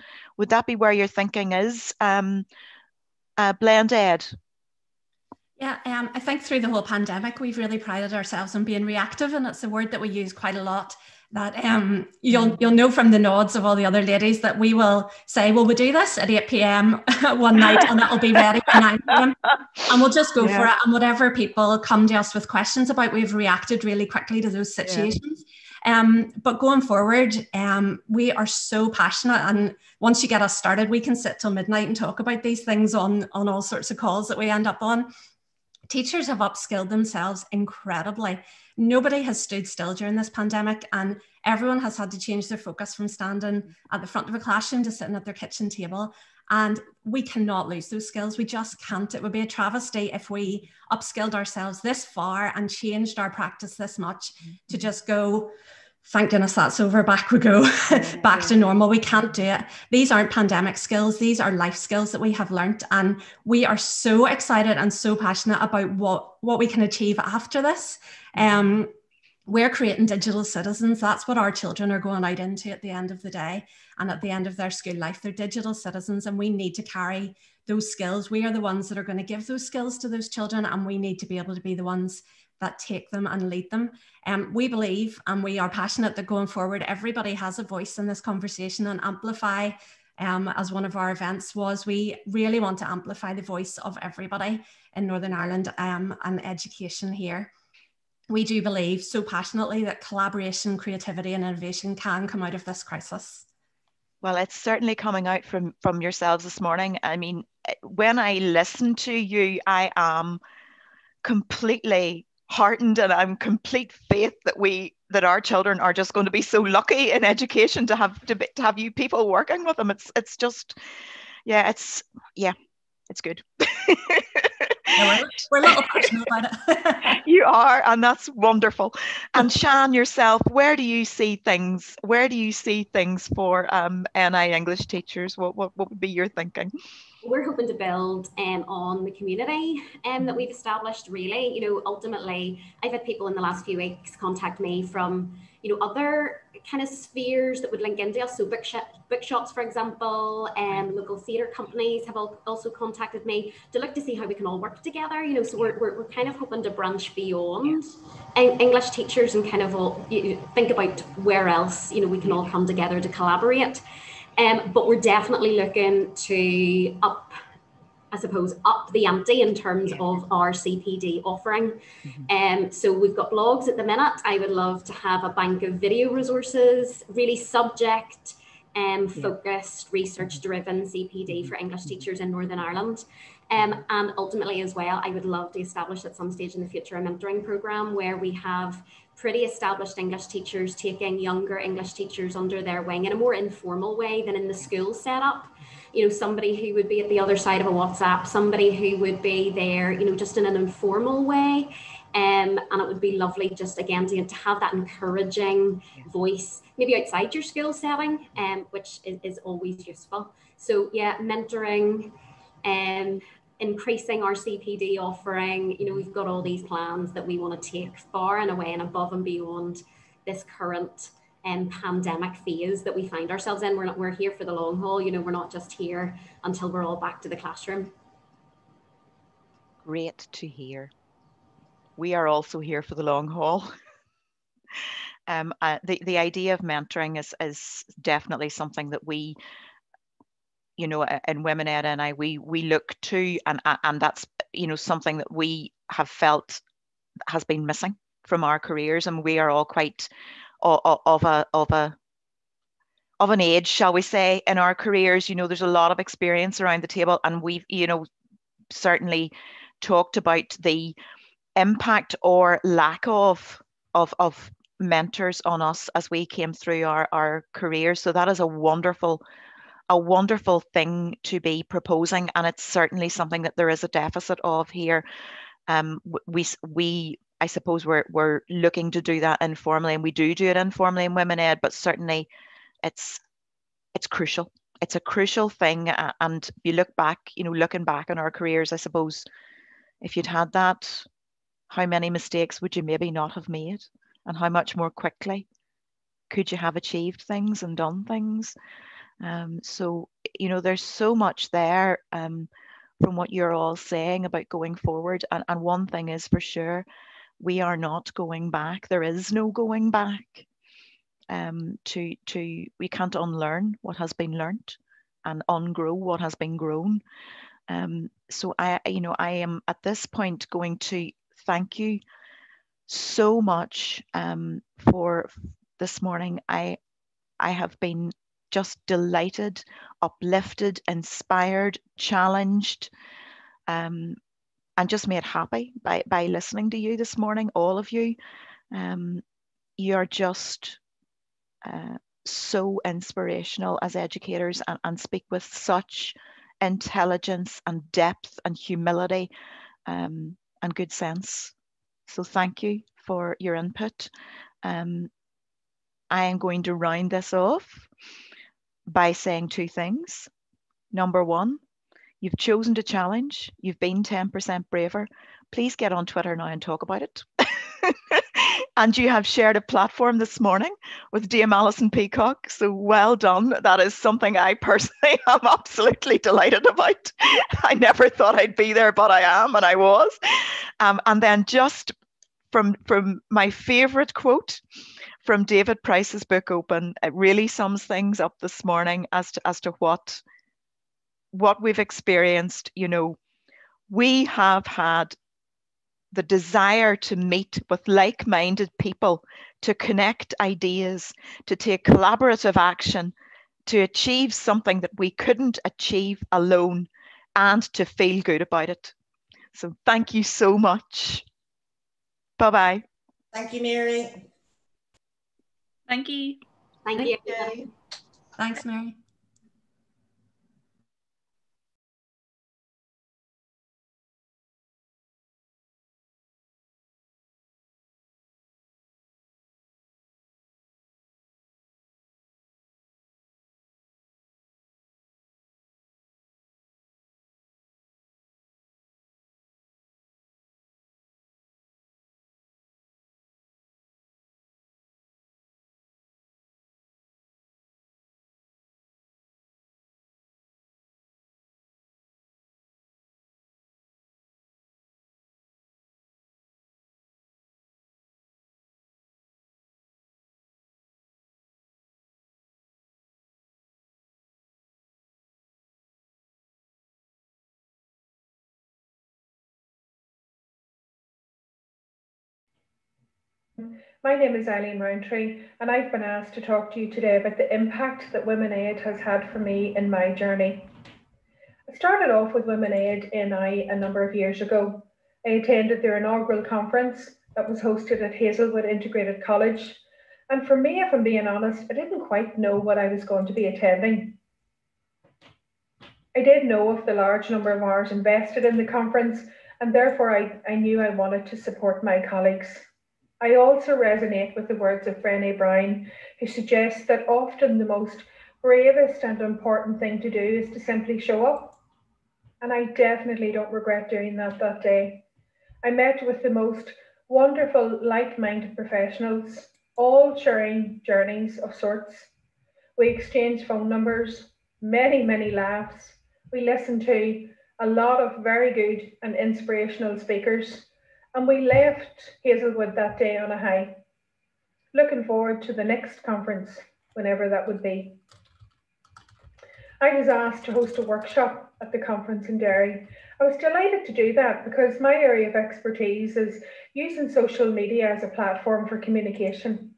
be where your thinking is? Blend Ed? Yeah, I think through the whole pandemic, we've really prided ourselves on being reactive, and it's a word that we use quite a lot. That you'll know from the nods of all the other ladies that we will say, well, we do this at 8 p.m. one night and it'll be ready by 9 p.m. and we'll just go for it. And whatever people come to us with questions about, we've reacted really quickly to those situations. But going forward, we are so passionate, and once you get us started, we can sit till midnight and talk about these things on all sorts of calls that we end up on. Teachers have upskilled themselves incredibly. Nobody has stood still during this pandemic, and everyone has had to change their focus from standing at the front of a classroom to sitting at their kitchen table. And we cannot lose those skills. We just can't. It would be a travesty if we upskilled ourselves this far and changed our practice this much to just go, thank goodness that's over, back we go, back to normal. We can't do it. These aren't pandemic skills. These are life skills that we have learnt. And we are so excited and so passionate about what we can achieve after this. We're creating digital citizens. That's what our children are going out into at the end of the day and at the end of their school life. They're digital citizens, and we need to carry those skills. We are the ones that are going to give those skills to those children, and we need to be able to be the ones that take them and lead them. We believe, and we are passionate, that going forward, everybody has a voice in this conversation, and Amplify, as one of our events was, we really want to amplify the voice of everybody in Northern Ireland and education here. We do believe so passionately that collaboration, creativity and innovation can come out of this crisis. Well, it's certainly coming out from yourselves this morning. I mean, when I listen to you, I am completely heartened, and I'm complete faith that our children are just going to be so lucky in education to have you people working with them. It's just, it's good. We're a little passionate about it. You are, and that's wonderful. And Sian, yourself, where do you see things for NI English teachers? What would be your thinking? We're hoping to build on the community that we've established, really. Ultimately, I've had people in the last few weeks contact me from, other kind of spheres that would link into us. So bookshops, for example, local theatre companies have also contacted me to look to see how we can all work together. So we're kind of hoping to branch beyond English teachers and kind of think about where else, we can all come together to collaborate. But we're definitely looking to up the ante in terms of our CPD offering. So we've got blogs at the minute. I would love to have a bank of video resources, really subject focused, research-driven CPD for English teachers in Northern Ireland. And ultimately as well, I would love to establish at some stage in the future a mentoring programme where we have pretty established English teachers taking younger English teachers under their wing in a more informal way than in the school setup. Somebody who would be at the other side of a WhatsApp, somebody who would be there, just in an informal way. And it would be lovely just again to have that encouraging voice, maybe outside your school setting, which is always useful. So yeah, mentoring, increasing our CPD offering. We've got all these plans that we want to take far and away and above and beyond this current pandemic phase that we find ourselves in. We're here for the long haul. We're not just here until we're all back to the classroom. Great to hear. We are also here for the long haul. The idea of mentoring is definitely something that we, in Women Ed NI, we look to, and that's something that we have felt has been missing from our careers, and we are all quite of an age, shall we say, in our careers. You know, there's a lot of experience around the table, and we've, you know, certainly talked about the impact or lack of mentors on us as we came through our careers. So that is a wonderful thing to be proposing, and it's certainly something that there is a deficit of here. We I suppose we're looking to do that informally, and we do it informally in Women Ed, but certainly it's crucial. It's a crucial thing, and you look back, you know, looking back on our careers, I suppose if you'd had that, how many mistakes would you maybe not have made, and how much more quickly could you have achieved things and done things? So, you know, there's so much there from what you're all saying about going forward, and one thing is for sure, we are not going back. There is no going back. We can't unlearn what has been learnt and ungrow what has been grown. So I am at this point going to thank you so much for this morning. I have been just delighted, uplifted, inspired, challenged, and just made happy by listening to you this morning, all of you. You're just so inspirational as educators, and speak with such intelligence and depth and humility and good sense. So thank you for your input. I am going to round this off by saying two things. Number one, you've chosen to challenge. You've been 10% braver. Please get on Twitter now and talk about it. And you have shared a platform this morning with Dame Alison Peacock. So well done. That is something I personally am absolutely delighted about. I never thought I'd be there, but I am, and I was. And then just from my favorite quote from David Price's book Open, it really sums things up this morning as to what we've experienced. You know, we have had the desire to meet with like-minded people, to connect ideas, to take collaborative action, to achieve something that we couldn't achieve alone, and to feel good about it. So thank you so much. Bye-bye. Thank you, Mary. Thank you. Thank you. Thanks, Mary. My name is Eileen Roundtree, and I've been asked to talk to you today about the impact that Women Aid has had for me in my journey. I started off with Women Aid in a number of years ago. I attended their inaugural conference that was hosted at Hazelwood Integrated College. And for me, if I'm being honest, I didn't quite know what I was going to be attending. I did know of the large number of hours invested in the conference, and therefore I knew I wanted to support my colleagues. I also resonate with the words of Brené Brown, who suggests that often the most bravest and important thing to do is to simply show up. And I definitely don't regret doing that day. I met with the most wonderful, like-minded professionals, all sharing journeys of sorts. We exchanged phone numbers, many laughs. We listened to a lot of very good and inspirational speakers. And we left Hazelwood that day on a high, looking forward to the next conference, whenever that would be. I was asked to host a workshop at the conference in Derry, I was delighted to do that because my area of expertise is using social media as a platform for communication.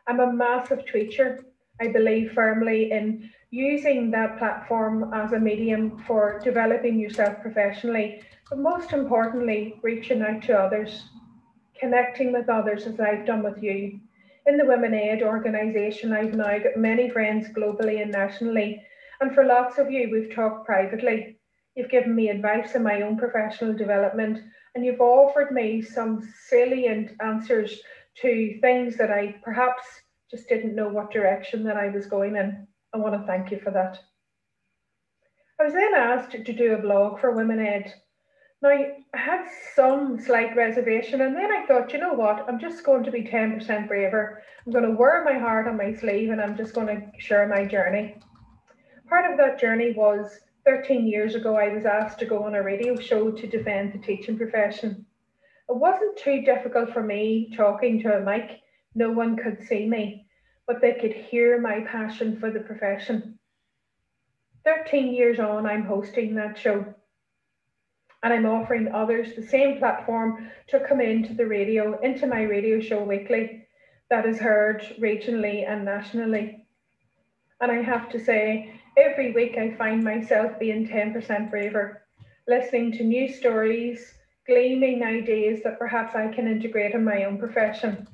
I'm a massive tweeter. I believe firmly in using that platform as a medium for developing yourself professionally, but most importantly, reaching out to others, connecting with others as I've done with you. In the Women Aid organisation, I've now got many friends globally and nationally, and for lots of you, we've talked privately. You've given me advice in my own professional development, and you've offered me some salient answers to things that I perhaps just didn't know what direction that I was going in. I want to thank you for that. I was then asked to do a blog for Women Aid. Now, I had some slight reservation, and then I thought, you know what, I'm just going to be 10% braver. I'm going to wear my heart on my sleeve, and I'm just going to share my journey. Part of that journey was 13 years ago, I was asked to go on a radio show to defend the teaching profession. It wasn't too difficult for me talking to a mic. No one could see me, but they could hear my passion for the profession. 13 years on, I'm hosting that show, and I'm offering others the same platform to come into the radio, into my radio show weekly, that is heard regionally and nationally. And I have to say, every week I find myself being 10% braver, listening to new stories, gleaming ideas that perhaps I can integrate in my own profession.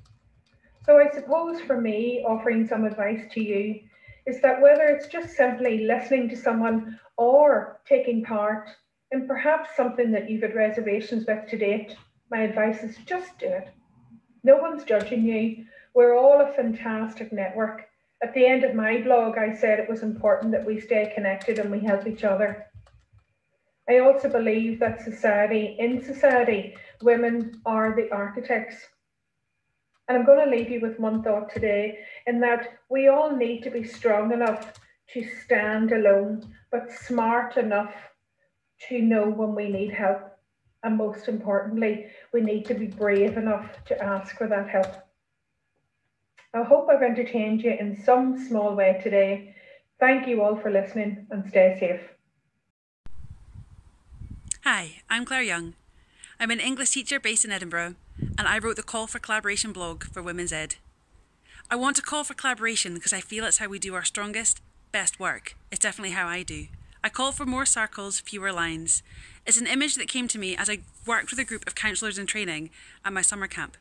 So I suppose for me, offering some advice to you is that whether it's just simply listening to someone or taking part in perhaps something that you've had reservations with to date, my advice is just do it. No one's judging you. We're all a fantastic network. At the end of my blog, I said it was important that we stay connected and we help each other. I also believe that in society, women are the architects. And I'm going to leave you with one thought today, in that we all need to be strong enough to stand alone, but smart enough to know when we need help. And most importantly, we need to be brave enough to ask for that help. I hope I've entertained you in some small way today. Thank you all for listening, and stay safe. Hi, I'm Claire Young. I'm an English teacher based in Edinburgh, and I wrote the Call for Collaboration blog for Women's Ed. I want to call for collaboration because I feel it's how we do our strongest, best work. It's definitely how I do. I call for more circles, fewer lines. It's an image that came to me as I worked with a group of counsellors in training at my summer camp.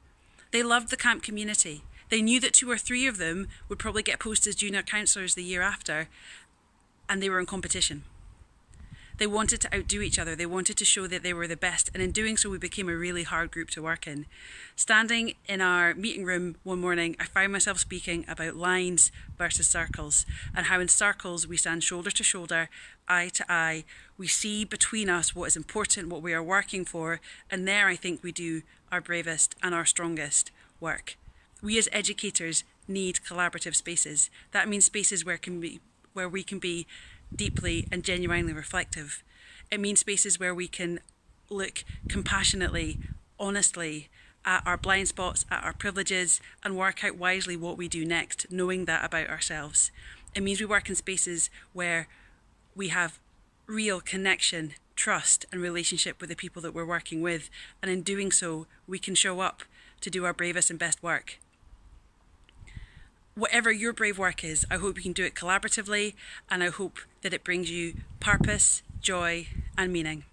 They loved the camp community. They knew that 2 or 3 of them would probably get posted as junior counsellors the year after, and they were in competition. They wanted to outdo each other. They wanted to show that they were the best, and in doing so, we became a really hard group to work in. Standing in our meeting room one morning, I found myself speaking about lines versus circles, and how in circles we stand shoulder to shoulder, eye to eye. We see between us what is important, what we are working for, and there I think we do our bravest and our strongest work. We as educators need collaborative spaces. That means spaces where we can be deeply and genuinely reflective. It means spaces where we can look compassionately, honestly at our blind spots, at our privileges, and work out wisely what we do next, knowing that about ourselves. It means we work in spaces where we have real connection, trust, and relationship with the people that we're working with, and in doing so, we can show up to do our bravest and best work. Whatever your brave work is, I hope you can do it collaboratively, and I hope that it brings you purpose, joy, and meaning.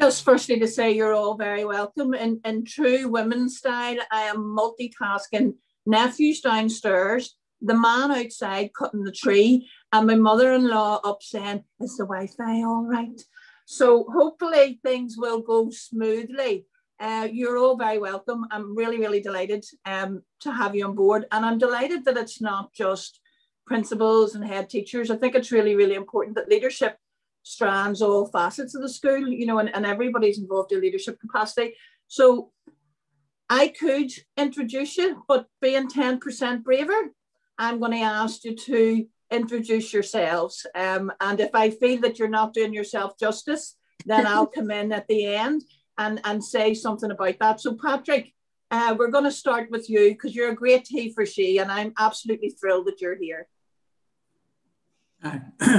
Just firstly to say you're all very welcome. In true women's style, I am multitasking. Nephews downstairs, the man outside cutting the tree, and my mother-in-law up saying, is the Wi-Fi all right? So hopefully things will go smoothly. You're all very welcome. I'm really, really delighted to have you on board. And I'm delighted that it's not just principals and head teachers. I think it's really, really important that leadership strands all facets of the school, you know, and everybody's involved in leadership capacity. So I could introduce you, but being 10% braver, I'm going to ask you to introduce yourselves. And if I feel that you're not doing yourself justice, then I'll come in at the end and say something about that. So Patrick, we're going to start with you because you're a great he for she, and I'm absolutely thrilled that you're here.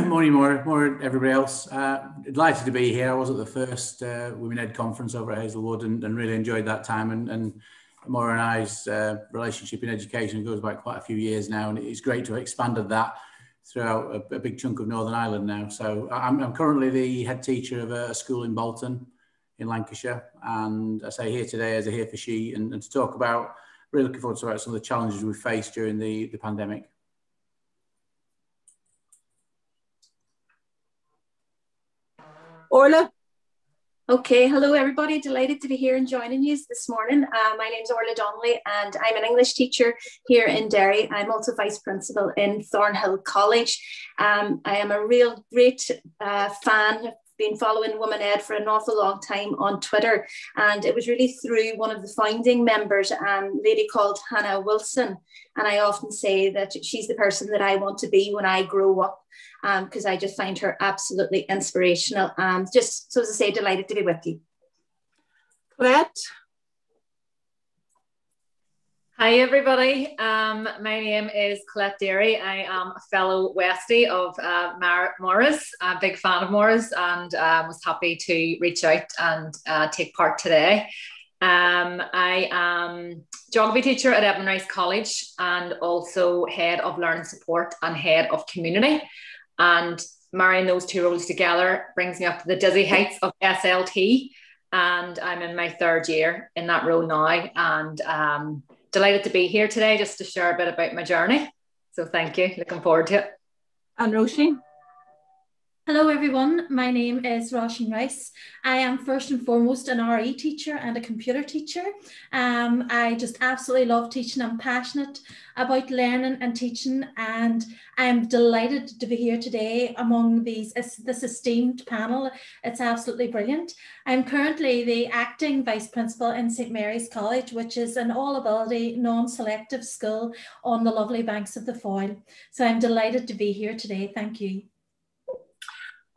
Morning, Maura, everybody else. Delighted to be here. I was at the first Women Ed conference over at Hazelwood and really enjoyed that time. And Maura and I's relationship in education goes back quite a few years now, and it's great to have expanded that throughout a big chunk of Northern Ireland now. So I'm currently the head teacher of a school in Bolton in Lancashire, and I say here today as a here for she, and to talk about, really looking forward to talk about some of the challenges we've faced during the pandemic. Orla. Okay, hello everybody, delighted to be here and joining you this morning. My name is Orla Donnelly and I'm an English teacher here in Derry. I'm also Vice Principal in Thornhill College. I am a real great fan. I've been following Women Ed for an awful long time on Twitter, and it was really through one of the founding members, a lady called Hannah Wilson, and I often say that she's the person that I want to be when I grow up, because I just find her absolutely inspirational. Just so as I say, delighted to be with you. Colette. Hi everybody, my name is Colette Derry. I am a fellow Westie of Maura's, a big fan of Maura's, and was happy to reach out and take part today. I am geography teacher at Edmund Rice College and also head of learning support and head of community. And marrying those two roles together brings me up to the dizzy heights of SLT, and I'm in my third year in that role now, and delighted to be here today just to share a bit about my journey. So thank you, looking forward to it. And Roisin. Hello everyone, my name is Roisin Rice. I am first and foremost an RE teacher and a computer teacher. I just absolutely love teaching. I'm passionate about learning and teaching, and I'm delighted to be here today among this esteemed panel. It's absolutely brilliant. I'm currently the acting Vice Principal in St Mary's College, which is an all-ability, non-selective school on the lovely banks of the Foyle. So I'm delighted to be here today. Thank you.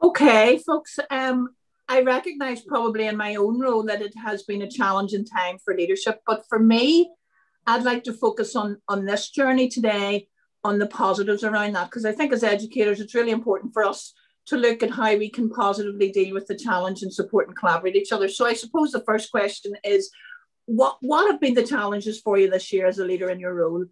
Okay, folks, I recognise probably in my own role that it has been a challenging time for leadership, but for me, I'd like to focus on this journey today, on the positives around that, because I think as educators, it's really important for us to look at how we can positively deal with the challenge and support and collaborate each other. So I suppose the first question is, what have been the challenges for you this year as a leader in your role,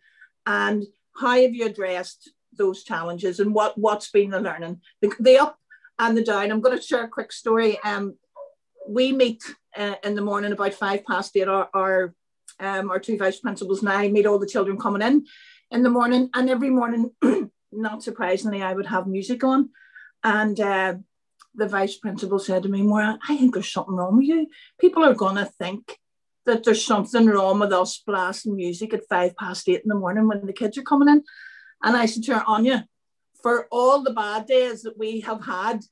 and how have you addressed those challenges, and what's been the learning? The up and the down. I'm going to share a quick story. We meet in the morning about 8:05. Our two vice principals and I meet all the children coming in the morning, and every morning, not surprisingly, I would have music on. And the vice principal said to me, Maura, I think there's something wrong with you. People are going to think that there's something wrong with us blasting music at 8:05 in the morning when the kids are coming in. And I said to her, Anya, for all the bad days that we have had,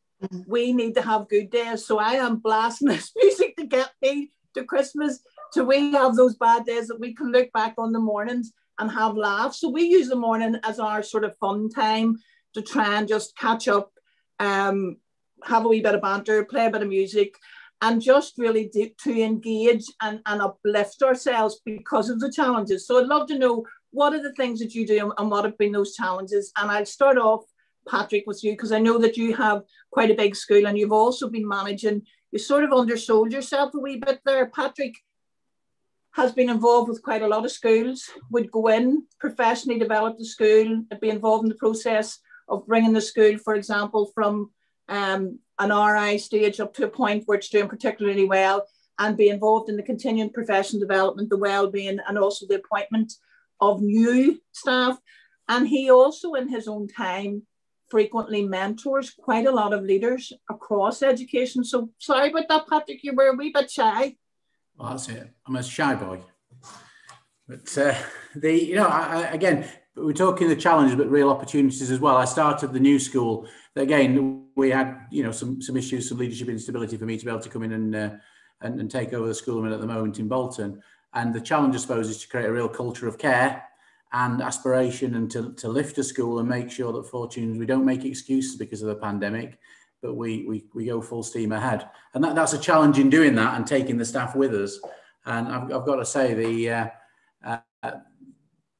we need to have good days. So I am blasting this music to get me to Christmas, till we have those bad days that we can look back on the mornings and have laughs. So we use the morning as our sort of fun time to try and just catch up, have a wee bit of banter, play a bit of music, and just really to engage and uplift ourselves because of the challenges. So I'd love to know, what are the things that you do and what have been those challenges? And I'll start off, Patrick, with you, because I know that you have quite a big school and you've also been managing, you sort of undersold yourself a wee bit there. Patrick has been involved with quite a lot of schools, would go in, professionally develop the school, be involved in the process of bringing the school, for example, from an RI stage up to a point where it's doing particularly well, and be involved in the continuing professional development, the well-being, and also the appointment of new staff. And he also, in his own time, frequently mentors quite a lot of leaders across education. So sorry about that, Patrick, you were a wee bit shy. Well, that's it. I'm a shy boy. But again, we're talking the challenges, but real opportunities as well. I started the new school. Again, we had some issues, some leadership instability for me to be able to come in and take over the school I'm in at the moment in Bolton. And the challenge, I suppose, is to create a real culture of care and aspiration, and to lift a school and make sure that fortunes, we don't make excuses because of the pandemic, but we go full steam ahead. And that's a challenge in doing that and taking the staff with us. And I've got to say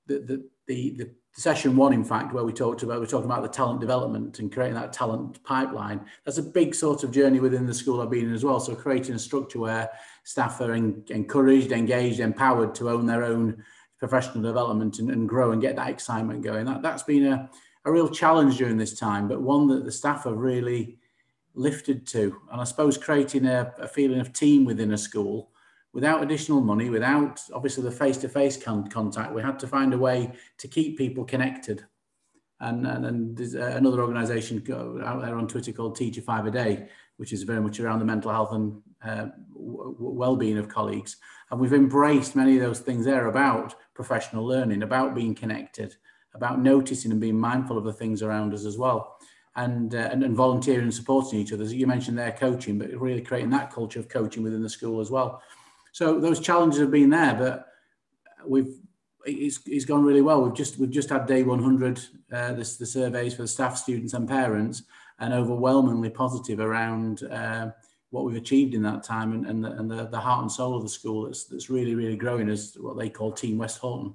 the session one, in fact, where we're talking about the talent development and creating that talent pipeline. That's a big sort of journey within the school I've been in as well. So creating a structure where staff are encouraged, engaged, empowered to own their own professional development and grow and get that excitement going. That's been a real challenge during this time, but one that the staff have really lifted to. And I suppose creating a feeling of team within a school without additional money, without obviously the face-to-face contact, we had to find a way to keep people connected. And there's another organisation out there on Twitter called Teacher 5 a Day, which is very much around the mental health and well-being of colleagues. And we've embraced many of those things there about professional learning, about being connected, about noticing and being mindful of the things around us as well. And volunteering and supporting each other. As you mentioned there, coaching, but really creating that culture of coaching within the school as well. So those challenges have been there, but it's gone really well. We've just had day 100, the surveys for the staff, students and parents, and overwhelmingly positive around what we've achieved in that time and the heart and soul of the school that's really, really growing as what they call Team West Horton.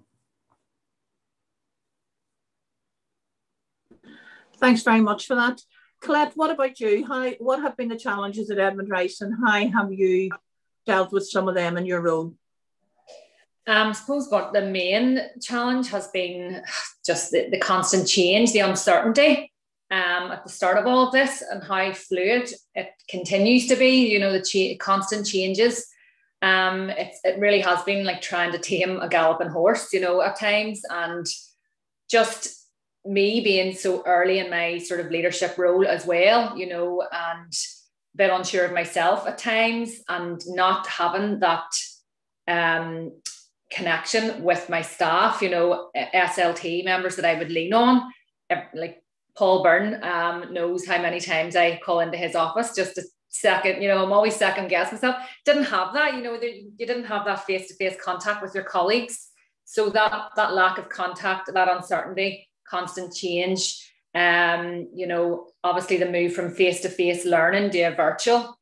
Thanks very much for that. Colette, what about you? What have been the challenges at Edmund Rice and how have you dealt with some of them in your role? I suppose what the main challenge has been just the constant change, the uncertainty at the start of all of this and how fluid it continues to be, you know, the constant changes. It really has been like trying to tame a galloping horse, you know, at times, and just me being so early in my sort of leadership role as well, you know, and a bit unsure of myself at times and not having that connection with my staff, you know, SLT members that I would lean on. Like Paul Byrne knows how many times I call into his office just to second, you know, I'm always second guess myself. Didn't have that, you know, you didn't have that face-to-face contact with your colleagues. So that lack of contact, that uncertainty, constant change, you know, obviously the move from face-to-face learning to a virtual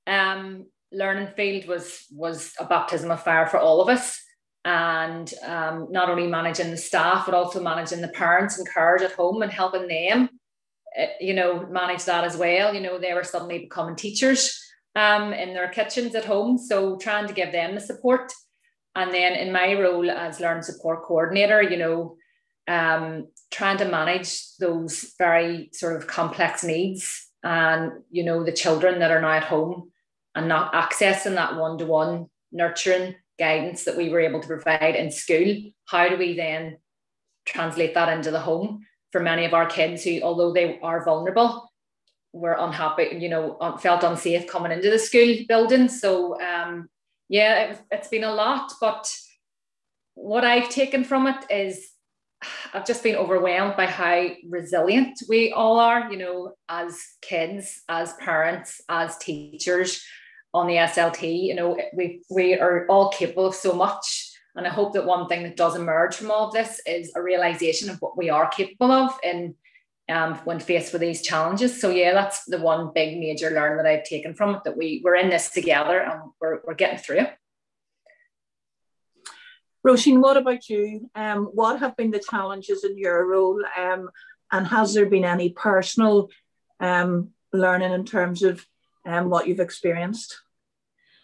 learning field was a baptism of fire for all of us. And not only managing the staff, but also managing the parents and carers at home and helping them, you know, manage that as well. You know, they were suddenly becoming teachers in their kitchens at home. So trying to give them the support. And then in my role as learning support coordinator, you know, trying to manage those very sort of complex needs and, you know, the children that are now at home and not accessing that one-to-one nurturing guidance that we were able to provide in school. How do we then translate that into the home for many of our kids who, although they are vulnerable, were unhappy, you know, felt unsafe coming into the school building. So yeah, it's been a lot, but what I've taken from it is I've just been overwhelmed by how resilient we all are, you know, as kids, as parents, as teachers on the SLT. You know, we are all capable of so much. And I hope that one thing that does emerge from all of this is a realization of what we are capable of in when faced with these challenges. So yeah, that's the one big major learn that I've taken from it, that we're in this together and we're getting through it. Roisin, what about you? What have been the challenges in your role? And has there been any personal learning in terms of what you've experienced?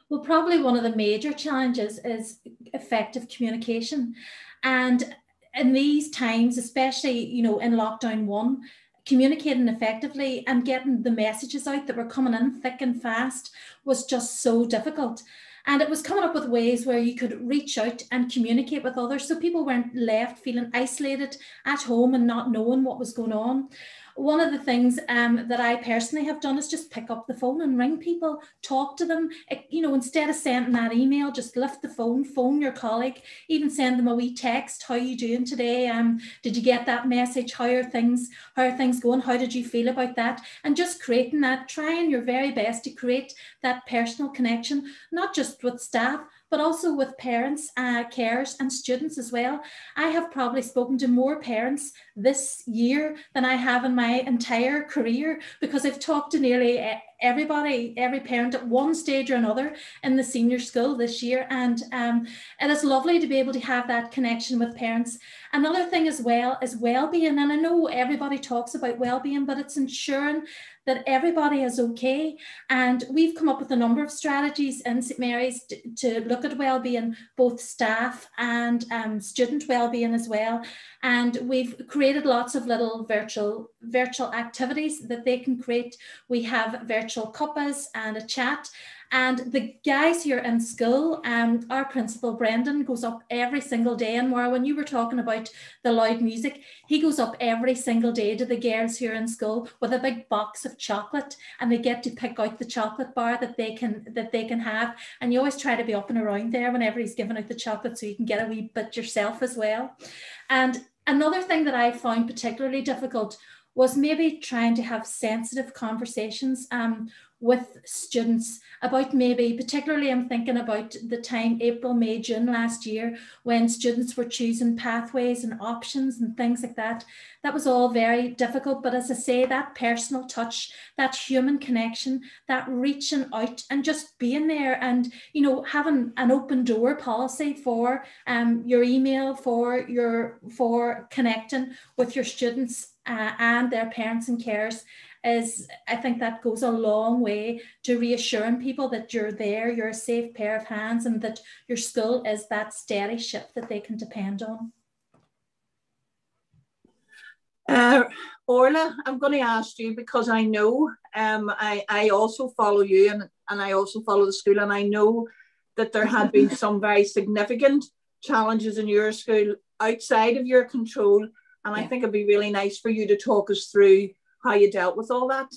Well, probably one of the major challenges is effective communication. And in these times, especially, you know, in lockdown 1, communicating effectively and getting the messages out that were coming in thick and fast was just so difficult. And it was coming up with ways where you could reach out and communicate with others so people weren't left feeling isolated at home and not knowing what was going on. One of the things that I personally have done is just pick up the phone and ring people, talk to them. You know, instead of sending that email, just lift the phone your colleague, even send them a wee text. How are you doing today? Did you get that message? How are things going? How did you feel about that? And just creating that, trying your very best to create that personal connection, not just with staff, but also with parents, carers and students as well. I have probably spoken to more parents this year than I have in my entire career, because I've talked to nearly everybody, every parent at one stage or another in the senior school this year. And it is lovely to be able to have that connection with parents. Another thing as well is well-being. And I know everybody talks about well-being, but it's ensuring that everybody is okay. And we've come up with a number of strategies in St Mary's to look at well-being, both staff and student well-being as well. And we've created lots of little virtual activities that they can create. We have virtual cuppas and a chat. And the guys here in school, our principal, Brendan, goes up every single day. And Maura, when you were talking about the loud music, he goes up every single day to the girls here in school with a big box of chocolate, and they get to pick out the chocolate bar that they can have. And you always try to be up and around there whenever he's giving out the chocolate, so you can get a wee bit yourself as well. And another thing that I found particularly difficult was maybe trying to have sensitive conversations with students about, maybe particularly I'm thinking about the time April, May, June last year, when students were choosing pathways and options and things like that. That was all very difficult, but as I say, that personal touch, that human connection, that reaching out and just being there, and having an open door policy for your email, for connecting with your students and their parents and carers, I think that goes a long way to reassuring people that you're there, you're a safe pair of hands, and that your school is that steady ship that they can depend on. Orla, I'm going to ask you, because I know I also follow you, and I also follow the school, and I know that there have been some very significant challenges in your school outside of your control, and I think it'd be really nice for you to talk us through how you dealt with all that.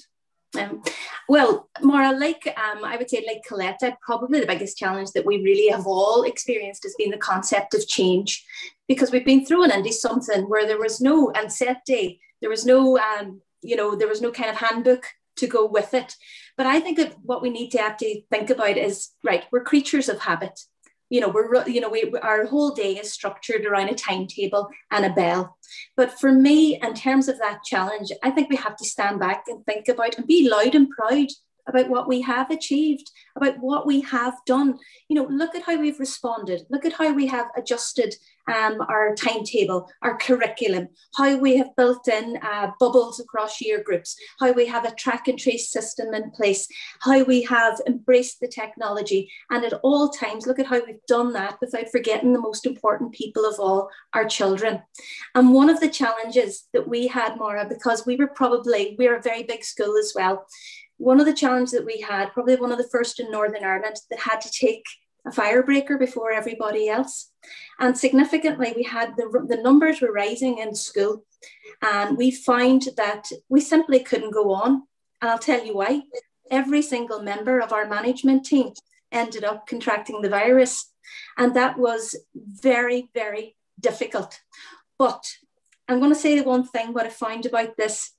Well, Maura, I would say, like Colette, probably the biggest challenge that we really have all experienced has been the concept of change, because we've been thrown into something where there was no set day, there was no, there was no kind of handbook to go with it. But I think that what we need to have to think about is, right, we're creatures of habit. Our whole day is structured around a timetable and a bell. But for me, in terms of that challenge, I think we have to stand back and think about and be loud and proud about what we have achieved, about what we have done. Look at how we've responded. Look at how we have adjusted our timetable, our curriculum, how we have built in bubbles across year groups, how we have a track and trace system in place, how we have embraced the technology. And at all times, look at how we've done that without forgetting the most important people of all, our children. And one of the challenges that we had, Maura, because we're a very big school as well, one of the challenges that we had, probably one of the first in Northern Ireland, that had to take a firebreaker before everybody else. And significantly, we had the numbers were rising in school, and we found that we simply couldn't go on. And I'll tell you why. Every single member of our management team ended up contracting the virus, and that was very, very difficult. But I'm going to say the one thing what I found about this: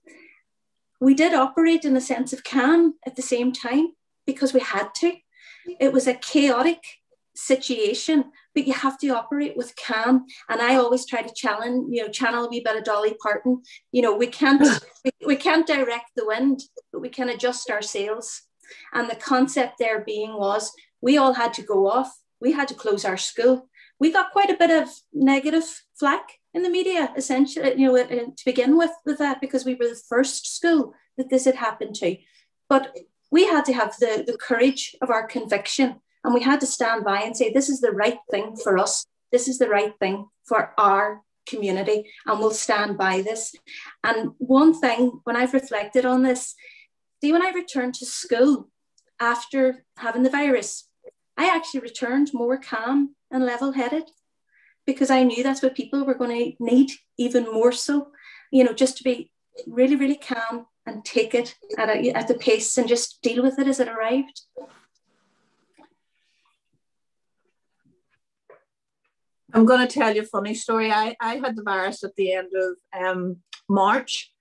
we did operate in a sense of calm at the same time, because we had to. It was a chaotic situation, but you have to operate with calm. And I always try to channel a wee bit of Dolly Parton. We can't direct the wind, but we can adjust our sails. And the concept there being was, we all had to go off. We had to close our school. We got quite a bit of negative flack in the media, essentially, to begin with that, because we were the first school that this had happened to. But we had to have the courage of our conviction, and we had to stand by and say, this is the right thing for us. This is the right thing for our community, and we'll stand by this. And one thing, when I've reflected on this, see, when I returned to school after having the virus, I actually returned more calm and level-headed, because I knew that's what people were going to need even more so, just to be really, really calm and take it at the pace and just deal with it as it arrived. I'm going to tell you a funny story. I had the virus at the end of March,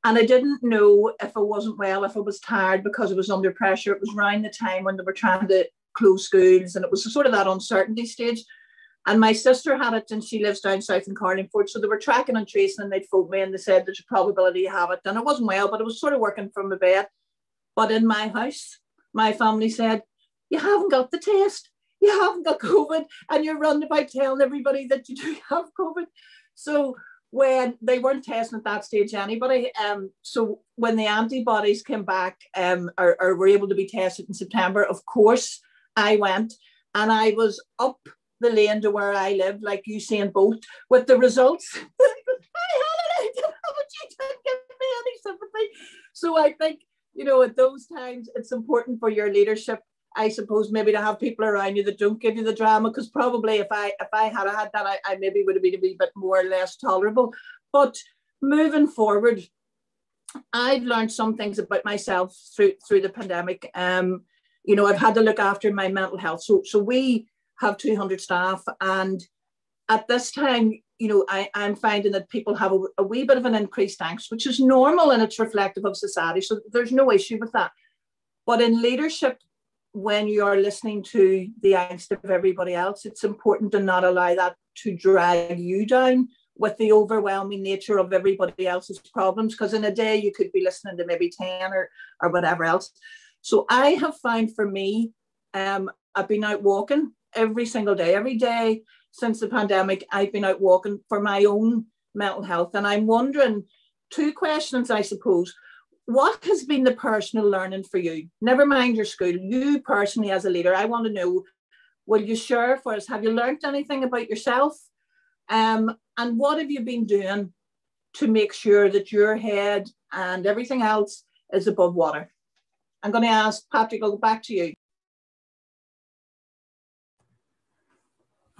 and I didn't know if I wasn't well, if I was tired, because I was under pressure. It was around the time when they were trying to close schools, and it was sort of that uncertainty stage. And my sister had it, and she lives down south in Carlingford. So they were tracking and tracing, and they'd phoned me and they said there's a probability you have it. And I wasn't well, but I was sort of working from my bed. But in my house, my family said, you haven't got the test, you haven't got COVID, and you're running about telling everybody that you do have COVID. So when they weren't testing at that stage anybody, so when the antibodies came back or were able to be tested in September, of course, I went, and I was up the lane to where I live, like Usain Bolt, with the results. I had it, but you didn't give me any sympathy. So I think, you know, at those times, it's important for your leadership, I suppose, maybe to have people around you that don't give you the drama, because probably if I had had that, I maybe would have been a wee bit more or less tolerable. But moving forward, I've learned some things about myself through the pandemic. You know, I've had to look after my mental health. So we have 200 staff, and at this time, you know, I'm finding that people have a wee bit of an increased angst, which is normal and it's reflective of society. So there's no issue with that. But in leadership, when you're listening to the angst of everybody else, it's important to not allow that to drag you down with the overwhelming nature of everybody else's problems. Because in a day, you could be listening to maybe 10 or whatever else. So I have found for me, I've been out walking every single day. Every day since the pandemic, I've been out walking for my own mental health. And I'm wondering, two questions, I suppose. What has been the personal learning for you? Never mind your school, you personally as a leader, I want to know, will you share for us, have you learned anything about yourself? And what have you been doing to make sure that your head and everything else is above water? I'm going to ask Patrick, I'll go back to you.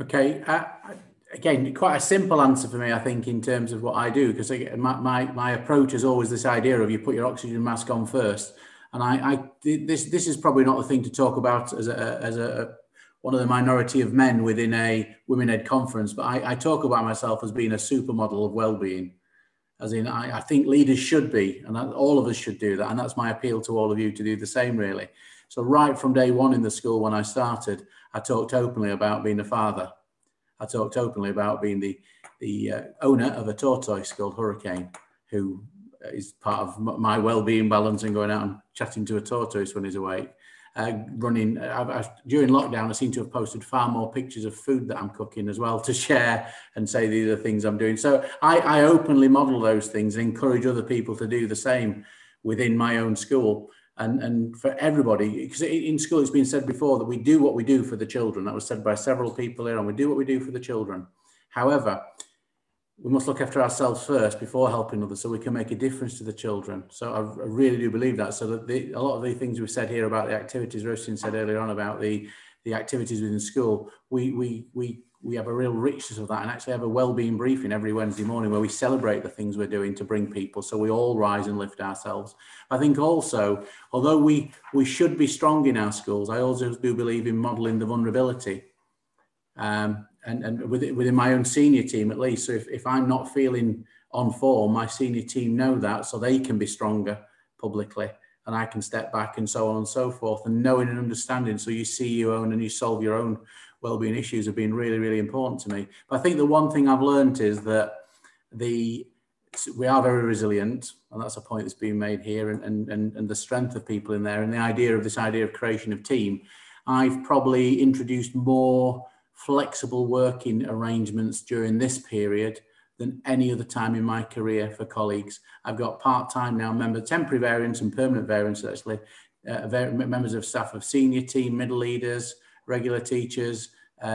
Okay, again, quite a simple answer for me, I think, in terms of what I do, because my approach is always this idea of you put your oxygen mask on first. And this is probably not the thing to talk about as one of the minority of men within a women-led conference, but I talk about myself as being a supermodel of well-being. As in, I think leaders should be, and all of us should do that. And that's my appeal to all of you to do the same, really. So right from day one in the school when I started, I talked openly about being a father. I talked openly about being the owner of a tortoise called Hurricane, who is part of my well-being balance and going out and chatting to a tortoise when he's awake. During lockdown, I seem to have posted far more pictures of food that I'm cooking as well to share and say these are the things I'm doing. So I openly model those things and encourage other people to do the same within my own school. And for everybody, because in school it's been said before that we do what we do for the children. That was said by several people here, and we do what we do for the children. However, we must look after ourselves first before helping others so we can make a difference to the children. So I really do believe that. So that a lot of the things we've said here about the activities, Roisin said earlier on about the activities within school, we have a real richness of that, and actually have a well-being briefing every Wednesday morning where we celebrate the things we're doing to bring people, so we all rise and lift ourselves. I think also, although we should be strong in our schools, I also do believe in modelling the vulnerability. And within my own senior team at least. So if I'm not feeling on form, my senior team know that, so they can be stronger publicly, and I can step back and so on and so forth, and knowing and understanding. So you see your own and you solve your own wellbeing issues have been really, really important to me. But I think the one thing I've learned is that we are very resilient, and that's a point that's been made here, and the strength of people in there, and the idea of creation of team. I've probably introduced more flexible working arrangements during this period than any other time in my career for colleagues. I've got part-time now temporary variants and permanent variants, actually, members of staff of senior team, middle leaders, regular teachers,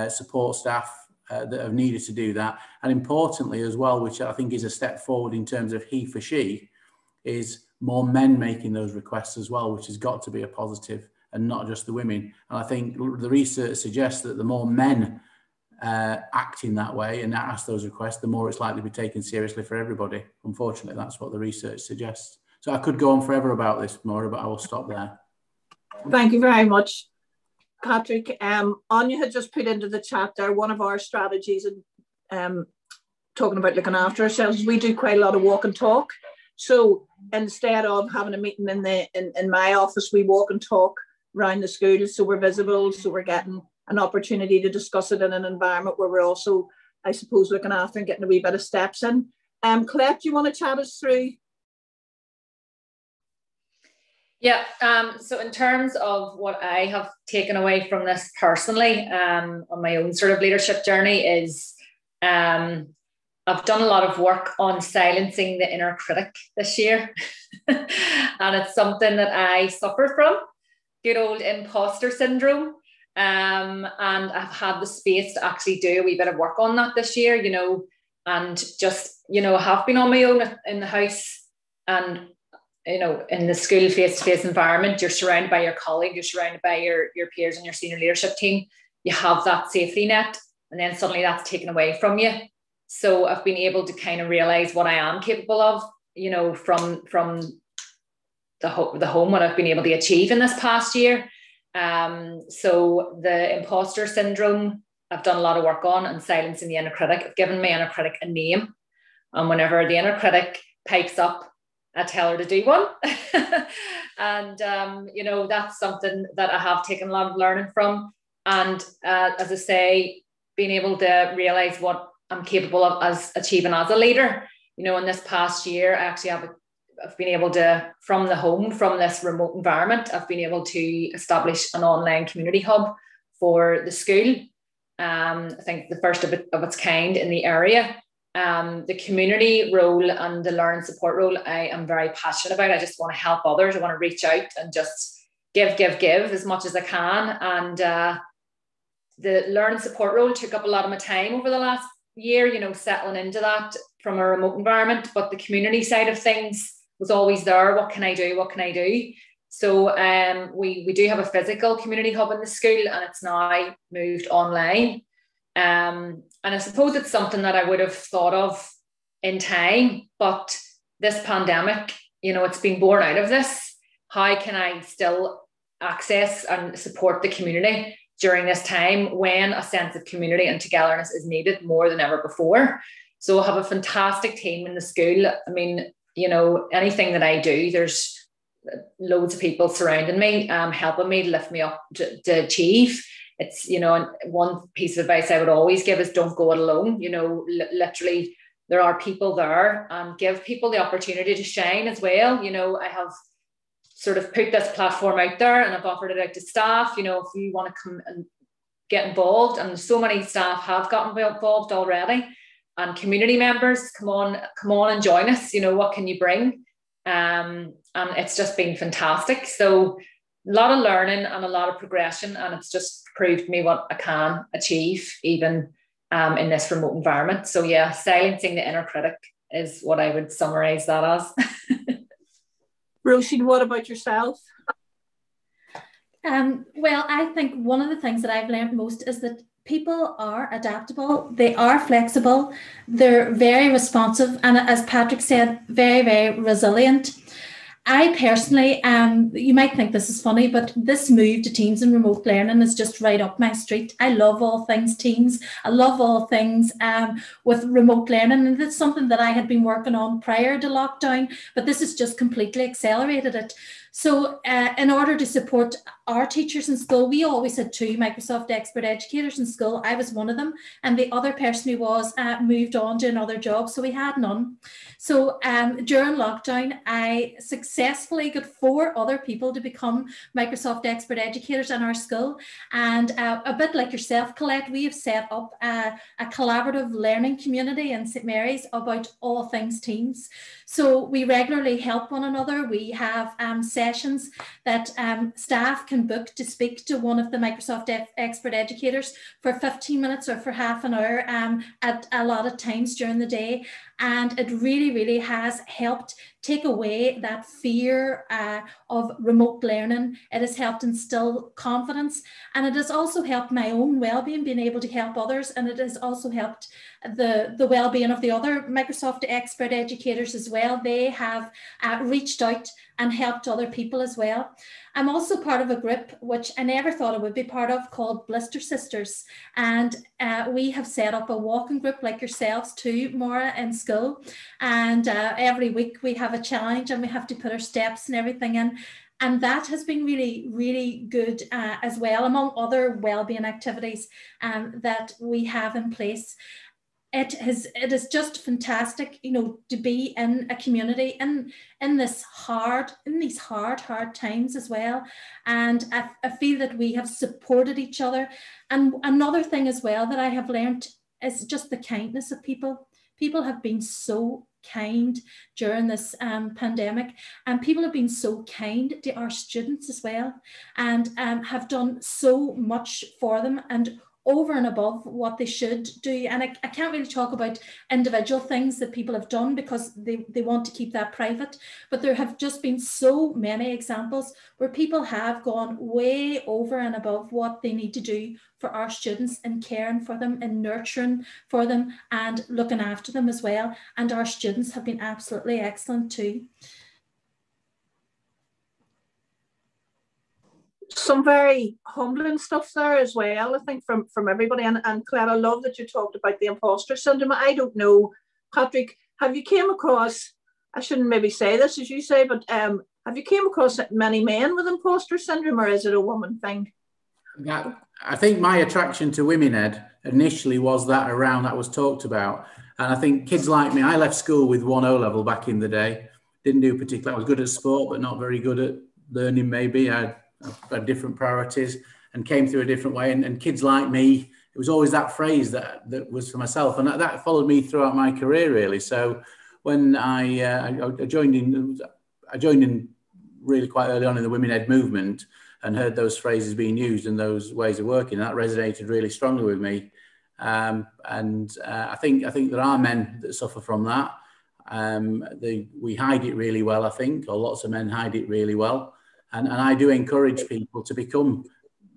support staff that have needed to do that. And importantly as well, which I think is a step forward in terms of he for she, is more men making those requests as well, which has got to be a positive, and not just the women. And I think the research suggests that the more men act in that way and ask those requests, the more it's likely to be taken seriously for everybody. Unfortunately, that's what the research suggests. So I could go on forever about this, Maura, but I will stop there. Thank you very much, Patrick. Anya had just put into the chat there one of our strategies, and talking about looking after ourselves. We do quite a lot of walk and talk. So instead of having a meeting in my office, we walk and talk around the school, so we're visible, so we're getting an opportunity to discuss it in an environment where we're also, I suppose, looking after and getting a wee bit of steps in. Colette, do you want to chat us through? Yeah, so in terms of what I have taken away from this personally, on my own sort of leadership journey is I've done a lot of work on silencing the inner critic this year. And it's something that I suffer from, good old imposter syndrome. And I've had the space to actually do a wee bit of work on that this year, you know, and just, you know, have been on my own in the house and, you know, in the school face-to-face environment. You're surrounded by your colleague, you're surrounded by your peers and your senior leadership team. You have that safety net, and then suddenly that's taken away from you. So I've been able to kind of realize what I am capable of, you know, from the home, what I've been able to achieve in this past year. So the imposter syndrome, I've done a lot of work on, and silencing the inner critic. I've given my inner critic a name. And whenever the inner critic pipes up, I tell her to do one. And, you know, that's something that I have taken a lot of learning from. And as I say, being able to realize what I'm capable of as achieving as a leader. You know, in this past year, I actually I've been able to, from the home, from this remote environment, I've been able to establish an online community hub for the school. I think the first of its kind in the area. The community role and the learn support role, I am very passionate about. I just want to help others. I want to reach out and just give as much as I can. And the learn support role took up a lot of my time over the last year, you know, settling into that from a remote environment. But the community side of things was always there. What can I do? So we do have a physical community hub in the school, and it's now moved online. And I suppose it's something that I would have thought of in time, but this pandemic, you know, it's been born out of this. How can I still access and support the community during this time when a sense of community and togetherness is needed more than ever before? So I have a fantastic team in the school. I mean, you know, anything that I do, there's loads of people surrounding me, helping me to lift me up to achieve. It's, you know, and one piece of advice I would always give is don't go it alone. You know, literally there are people there, and give people the opportunity to shine as well. You know, I have sort of put this platform out there, and I've offered it out to staff. You know, if you want to come and get involved, and so many staff have gotten involved already, and community members, come on and join us. You know, what can you bring? And it's just been fantastic. So a lot of learning and a lot of progression, and it's just proved me what I can achieve even in this remote environment. So yeah, silencing the inner critic is what I would summarize that as. Roisin, what about yourself? Well, I think one of the things that I've learned most is that people are adaptable, they are flexible, they're very responsive, and as Patrick said, very, very resilient. I personally, you might think this is funny, but this move to Teams and remote learning is just right up my street. I love all things Teams. I love all things with remote learning. And it's something that I had been working on prior to lockdown, but this has just completely accelerated it. So in order to support our teachers in school, we always had 2 Microsoft expert educators in school. I was one of them, and the other person who was moved on to another job, so we had none. So during lockdown, I successfully got 4 other people to become Microsoft expert educators in our school. And a bit like yourself, Colette, we have set up a collaborative learning community in St. Mary's about all things Teams. So we regularly help one another. We have sessions that staff can book to speak to one of the Microsoft expert educators for 15 minutes or for half an hour at a lot of times during the day. And it really, really has helped take away that fear of remote learning. It has helped instill confidence, and it has also helped my own well-being, being able to help others, and it has also helped the well-being of the other Microsoft expert educators as well. They have reached out and helped other people as well. I'm also part of a group which I never thought I would be part of, called Blister Sisters, and we have set up a walking group like yourselves too, Maura, in school, and every week we have a challenge and we have to put our steps and everything in. And that has been really, really good as well, among other wellbeing activities that we have in place. it is just fantastic, you know, to be in a community in these hard times as well. And I feel that we have supported each other. And another thing as well that I have learned is just the kindness of people. People have been so kind during this pandemic, and people have been so kind to our students as well, and have done so much for them and over and above what they should do. And I can't really talk about individual things that people have done because they want to keep that private, but there have just been so many examples where people have gone way over and above what they need to do for our students and caring for them and nurturing for them and looking after them as well. And our students have been absolutely excellent too. Some very humbling stuff there as well, I think, from everybody. And Claire, I love that you talked about the imposter syndrome. I don't know, Patrick, have you came across, I shouldn't maybe say this as you say, but have you came across many men with imposter syndrome, or is it a woman thing? Yeah, I think my attraction to Women Ed initially was that was talked about. And I think kids like me, I left school with 1 O-level back in the day. Didn't do particularly, I was good at sport, but not very good at learning maybe. I had different priorities and came through a different way. And kids like me, it was always that phrase that was for myself. And that followed me throughout my career, really. So when I joined in really quite early on in the Women Ed movement and heard those phrases being used and those ways of working, that resonated really strongly with me. I think there are men that suffer from that. We hide it really well, I think, or lots of men hide it really well. And I do encourage people to become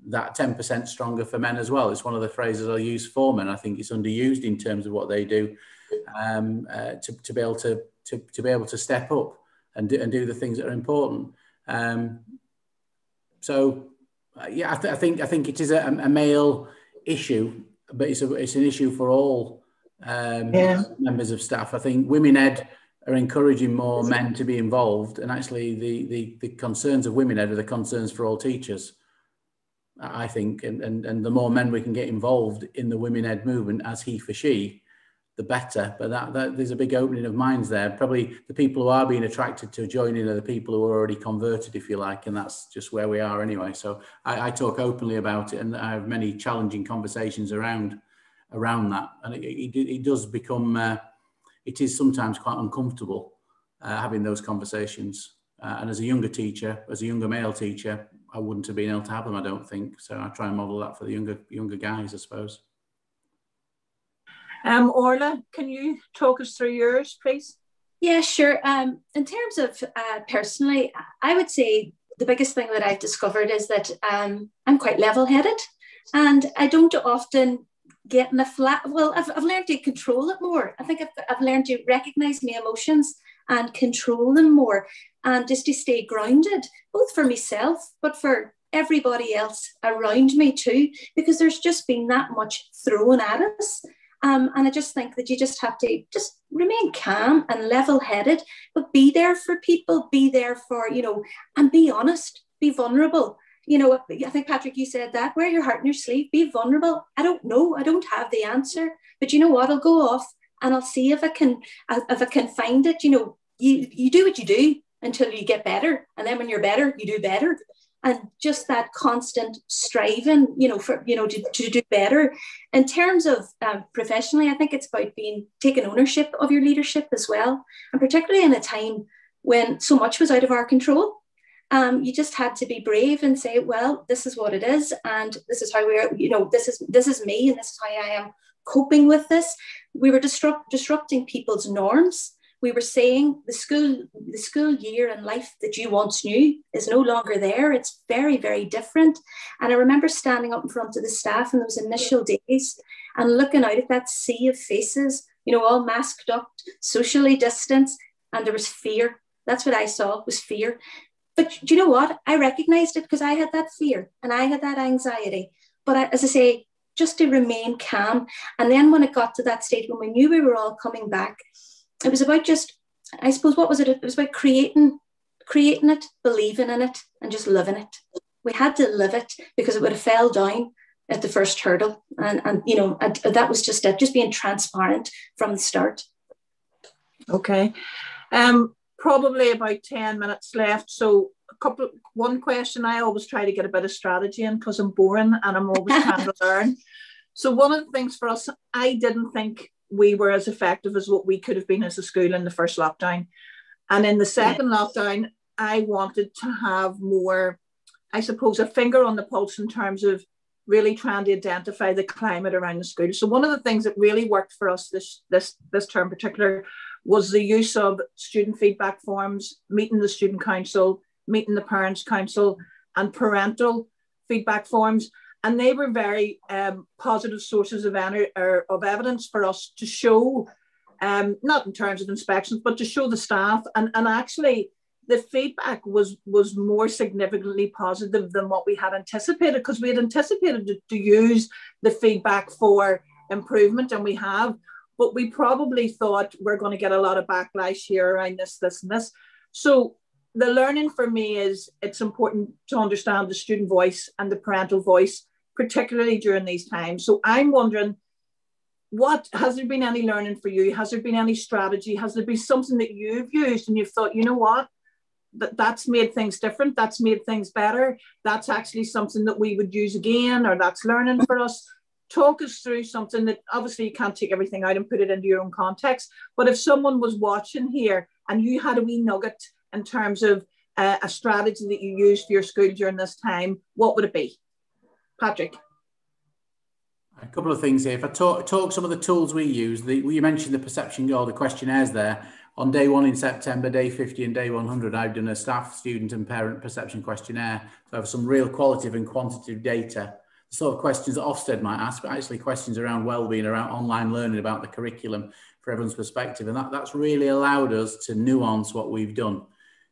that 10% stronger for men as well. It's one of the phrases I use for men. I think it's underused in terms of what they do, to be able to step up and do the things that are important. Yeah, I think it is a male issue, but it's an issue for all members of staff. I think Women Ed are encouraging more men to be involved, and actually the concerns of Women Ed are the concerns for all teachers, I think, and the more men we can get involved in the Women Ed movement as he for she, the better. But that there's a big opening of minds there. Probably the people who are being attracted to joining are the people who are already converted, if you like, and that's just where we are anyway. So I talk openly about it, and I have many challenging conversations around that, and it does become it is sometimes quite uncomfortable having those conversations. And as a younger teacher, as a younger male teacher, I wouldn't have been able to have them, I don't think. So I try and model that for the younger guys, I suppose. Orla, can you talk us through yours, please? Yeah, sure. In terms of personally, I would say the biggest thing that I've discovered is that I'm quite level-headed, and I don't often get in a flat. Well, I've learned to control it more. I think I've learned to recognize my emotions and control them more, and just to stay grounded, both for myself, but for everybody else around me too, because there's just been that much thrown at us. And I just think that you just have to just remain calm and level-headed, but be there for people, be there for, and be honest, be vulnerable. I think, Patrick, you said that, wear your heart on your sleeve, be vulnerable. I don't know, I don't have the answer, but you know what, I'll go off and I'll see if I can find it. You do what you do until you get better. And then when you're better, you do better. And just that constant striving, to do better. In terms of professionally, I think it's about taking ownership of your leadership as well. And particularly in a time when so much was out of our control. You just had to be brave and say, well, this is what it is, and this is how this is me, and this is how I am coping with this. We were disrupting people's norms. We were saying the school year and life that you once knew is no longer there. It's very, very different. And I remember standing up in front of the staff in those initial days and looking out at that sea of faces, all masked up, socially distanced, and there was fear. That's what I saw, was fear. But do you know what? I recognized it because I had that fear and I had that anxiety. But as I say, just to remain calm. And then when it got to that stage, when we knew we were all coming back, it was about I suppose, what was it? It was about creating it, believing in it, and just living it. We had to live it, because it would have fell down at the first hurdle. And you know, that was just it, just being transparent from the start. Okay. Probably about 10 minutes left. So one question, I always try to get a bit of strategy in because I'm boring and I'm always trying to learn. So one of the things for us, I didn't think we were as effective as what we could have been as a school in the first lockdown. And in the second lockdown, I wanted to have more, I suppose, a finger on the pulse in terms of really trying to identify the climate around the school. So one of the things that really worked for us this term in particular was the use of student feedback forms, meeting the student council, meeting the parents' council, and parental feedback forms. And they were very positive sources of evidence for us to show, not in terms of inspections, but to show the staff. And actually, the feedback was more significantly positive than what we had anticipated, because we had anticipated to use the feedback for improvement, and we have. But we probably thought we're going to get a lot of backlash here around this, and this. So the learning for me is it's important to understand the student voice and the parental voice, particularly during these times. So I'm wondering, has there been any learning for you? Has there been any strategy? Has there been something that you've used and you've thought, you know what, that's made things different, that's made things better, that's actually something that we would use again, or that's learning for us? Talk us through something that, obviously you can't take everything out and put it into your own context, but if someone was watching here and you had a wee nugget in terms of a strategy that you used for your school during this time, what would it be? Patrick. A couple of things here. If I talk some of the tools we use, you mentioned the perception goal, the questionnaires there. On day 1 in September, day 50 and day 100, I've done a staff, student and parent perception questionnaire. So I have some real qualitative and quantitative data. The sort of questions that Ofsted might ask, but actually questions around wellbeing, around online learning, about the curriculum for everyone's perspective. And that's really allowed us to nuance what we've done.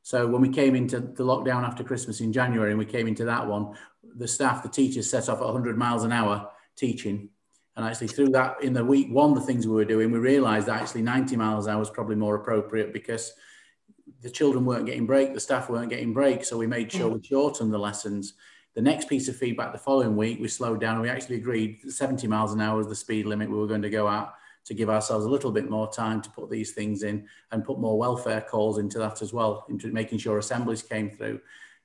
So when we came into the lockdown after Christmas in January, and we came into that one, the staff, the teachers set off at 100 miles an hour teaching. And actually through that, in the week one, the things we were doing, we realised that actually 90 miles an hour was probably more appropriate, because the children weren't getting break, the staff weren't getting break. So we made sure we shortened the lessons. The next piece of feedback the following week, we slowed down, and we actually agreed that 70 miles an hour was the speed limit we were going to go at, to give ourselves a little bit more time to put these things in and put more welfare calls into that as well, into making sure assemblies came through.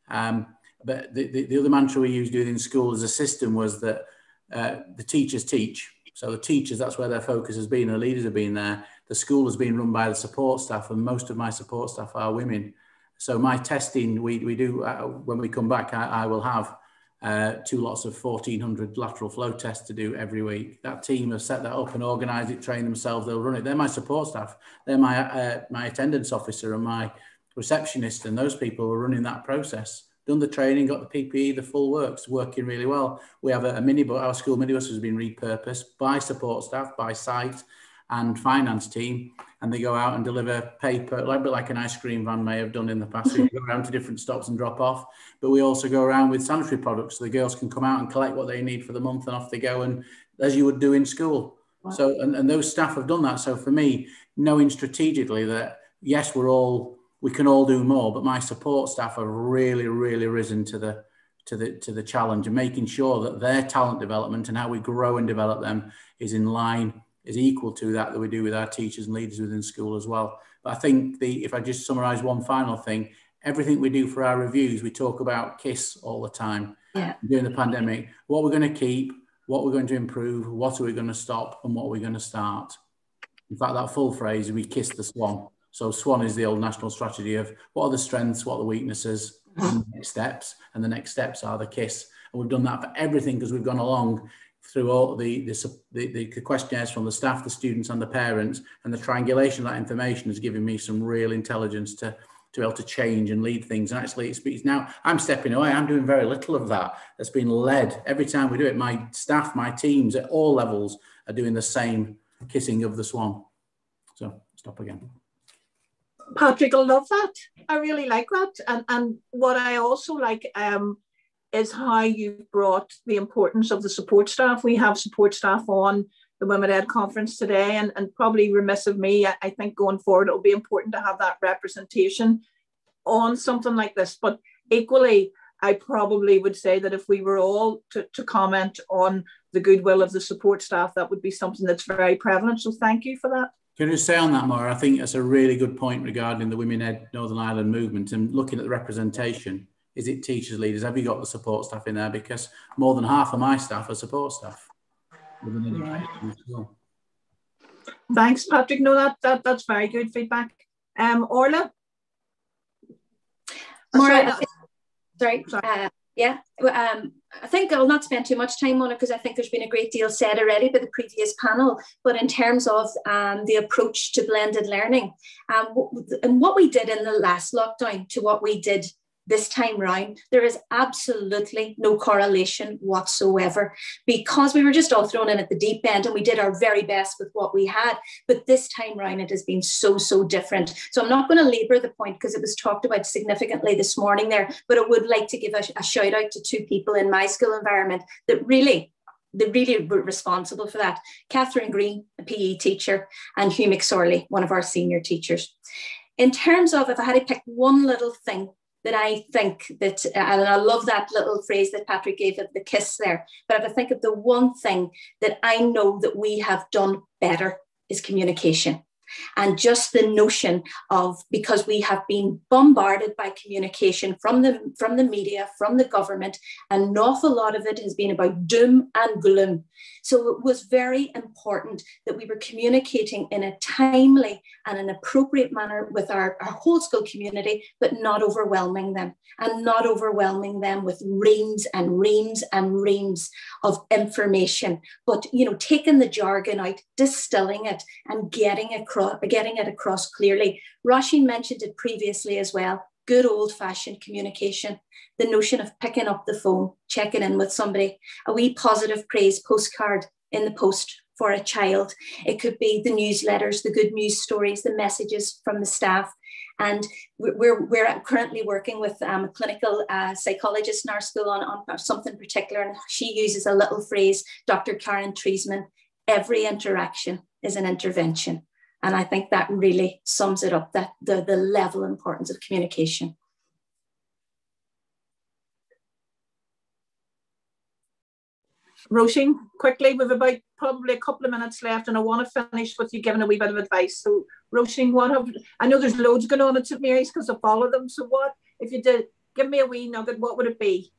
But the other mantra we used in school as a system was that the teachers teach. So the teachers, that's where their focus has been, the leaders have been there. The school has been run by the support staff, and most of my support staff are women. So my testing, we do, when we come back, I will have 2 lots of 1,400 lateral flow tests to do every week. That team have set that up and organised it, trained themselves, they'll run it. They're my support staff. They're my attendance officer and my receptionist, and those people are running that process. Done the training, got the PPE, the full works, working really well. We have a minibus, our school minibus has been repurposed by support staff, by site and finance team, and they go out and deliver paper, a bit like an ice cream van may have done in the past. We go around to different stops and drop off, but we also go around with sanitary products, so the girls can come out and collect what they need for the month, and off they go, and as you would do in school. Wow. So, and those staff have done that. So for me, knowing strategically that, yes, we can all do more, but my support staff have really, really risen to the challenge, and making sure that their talent development and how we grow and develop them is in line, is equal to that we do with our teachers and leaders within school as well. But I think if I just summarise one final thing, everything we do for our reviews, we talk about KISS all the time. Yeah. During the pandemic, what we're going to keep, what we're going to improve, what are we going to stop, and what we're going to start. In fact, that full phrase, we kiss the swan. So SWAN is the old national strategy of what are the strengths, what are the weaknesses, and the next steps. And the next steps are the KISS. And we've done that for everything, because we've gone along through all the questionnaires from the staff, the students and the parents, and the triangulation of that information has given me some real intelligence to be able to change and lead things. And actually it speaks now, I'm stepping away, I'm doing very little of that. That's been led. Every time we do it, my staff, my teams at all levels are doing the same kissing of the swan. So stop again. Patrick, I love that. I really like that. And what I also like is how you brought the importance of the support staff. We have support staff on the Women Ed conference today, and probably remiss of me, I think going forward, it'll be important to have that representation on something like this. But equally, I probably would say that if we were all to comment on the goodwill of the support staff, that would be something that's very prevalent. So thank you for that. Can I just say on that, Maura, I think that's a really good point regarding the Women Ed Northern Ireland movement and looking at the representation. Is it teachers, leaders? Have you got the support staff in there? Because more than half of my staff are support staff within education as well. Thanks, Patrick. No, that's very good feedback. Orla? Maura, sorry. Yeah, I think I'll not spend too much time on it because I think there's been a great deal said already by the previous panel. But in terms of the approach to blended learning, and what we did in the last lockdown to what we did this time round, there is absolutely no correlation whatsoever, because we were just all thrown in at the deep end and we did our very best with what we had. But this time round, it has been so different. So I'm not going to labour the point because it was talked about significantly this morning there, but I would like to give a shout out to two people in my school environment that really were responsible for that. Catherine Green, a PE teacher, and Hugh McSorley, one of our senior teachers. In terms of, if I had to pick one little thing that I think that, and I love that little phrase that Patrick gave of the kiss there, but if I think of the one thing that I know that we have done better is communication. And just the notion of, because we have been bombarded by communication from the media, from the government, an awful lot of it has been about doom and gloom. So it was very important that we were communicating in a timely and an appropriate manner with our whole school community, but not overwhelming them, and not overwhelming them with reams and reams and reams of information, but, you know, taking the jargon out, distilling it and getting it across clearly. Roisin mentioned it previously as well. Good old-fashioned communication, the notion of picking up the phone, checking in with somebody, a wee positive praise postcard in the post for a child. It could be the newsletters, the good news stories, the messages from the staff. And we're currently working with a clinical psychologist in our school on something particular, and she uses a little phrase, Dr. Karen Treisman, every interaction is an intervention. And I think that really sums it up, that the level of importance of communication. Roisin, quickly, we've about probably a couple of minutes left, and I want to finish with you giving a wee bit of advice. So, Roisin, I know there's loads going on at St Mary's because I follow them. So what, if you did, give me a wee nugget, what would it be?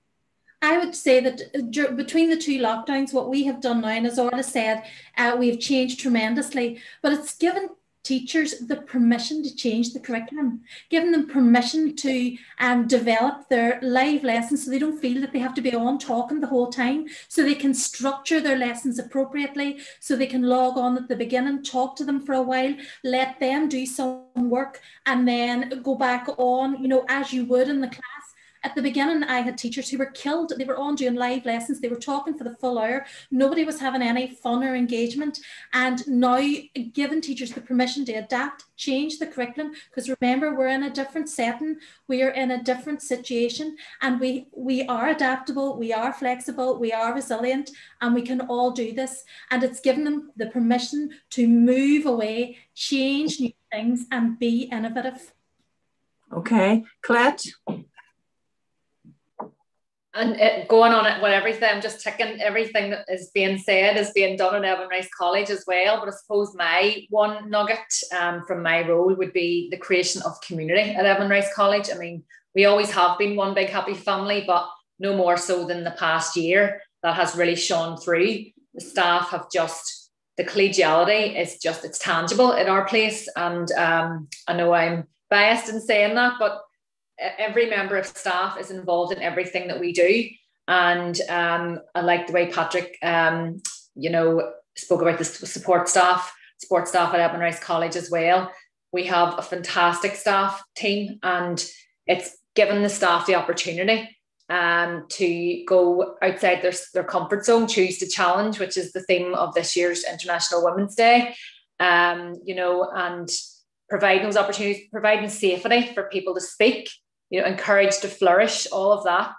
I would say that between the two lockdowns, what we have done now, and as Orla said, we've changed tremendously, but it's given teachers the permission to change the curriculum, giving them permission to develop their live lessons so they don't feel that they have to be on talking the whole time, so they can structure their lessons appropriately, so they can log on at the beginning, talk to them for a while, let them do some work, and then go back on, you know, as you would in the class. At the beginning, I had teachers who were killed. They were on doing live lessons. They were talking for the full hour. Nobody was having any fun or engagement. And now giving teachers the permission to adapt, change the curriculum, because remember, we're in a different setting. We are in a different situation, and we are adaptable, we are flexible, we are resilient, and we can all do this. And it's given them the permission to move away, change new things, and be innovative. Okay, Colette? And going on it with everything, I'm just ticking everything that is being said is being done at Evan Rice College as well. But I suppose my one nugget from my role would be the creation of community at Evan Rice College. I mean, we always have been one big happy family, but no more so than the past year. That has really shone through. The staff have just, the collegiality is just, it's tangible at our place. And I know I'm biased in saying that, but every member of staff is involved in everything that we do. And I like the way Patrick, you know, spoke about the support staff at Evan Rice College as well. We have a fantastic staff team, and it's given the staff the opportunity to go outside their comfort zone, choose to challenge, which is the theme of this year's International Women's Day, you know, and providing those opportunities, providing safety for people to speak, you know, encouraged to flourish, all of that.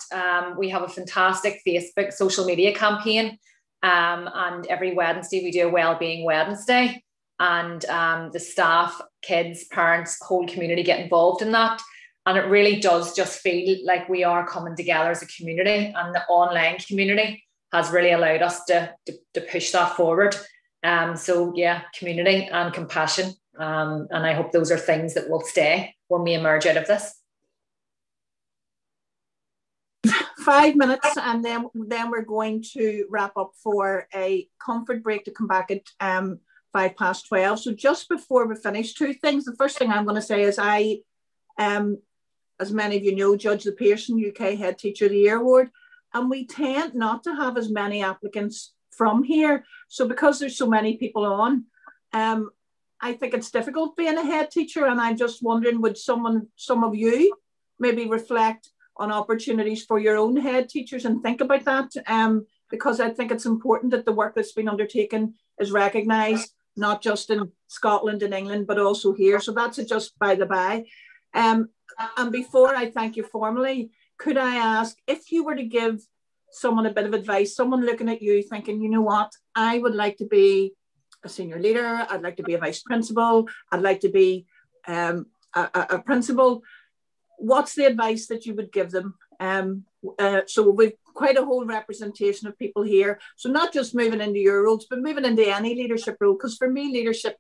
We have a fantastic Facebook social media campaign, and every Wednesday we do a Wellbeing Wednesday, and the staff, kids, parents, whole community get involved in that. And it really does just feel like we are coming together as a community, and the online community has really allowed us to push that forward. So yeah, community and compassion. And I hope those are things that will stay when we emerge out of this. 5 minutes, and then we're going to wrap up for a comfort break to come back at 12:05. So just before we finish, two things. The first thing I'm going to say is I, as many of you know, judge the Pearson UK Head Teacher of the Year Award, and we tend not to have as many applicants from here. So because there's so many people on, I think it's difficult being a head teacher, and I'm just wondering, would some of you maybe reflect on opportunities for your own head teachers and think about that, because I think it's important that the work that's been undertaken is recognised, not just in Scotland and England, but also here. So that's it, just by the by. And before I thank you formally, could I ask, if you were to give someone a bit of advice, someone looking at you thinking, you know what, I would like to be a senior leader, I'd like to be a vice principal, I'd like to be a principal, what's the advice that you would give them? So we've quite a whole representation of people here. So not just moving into your roles, but moving into any leadership role, because for me, leadership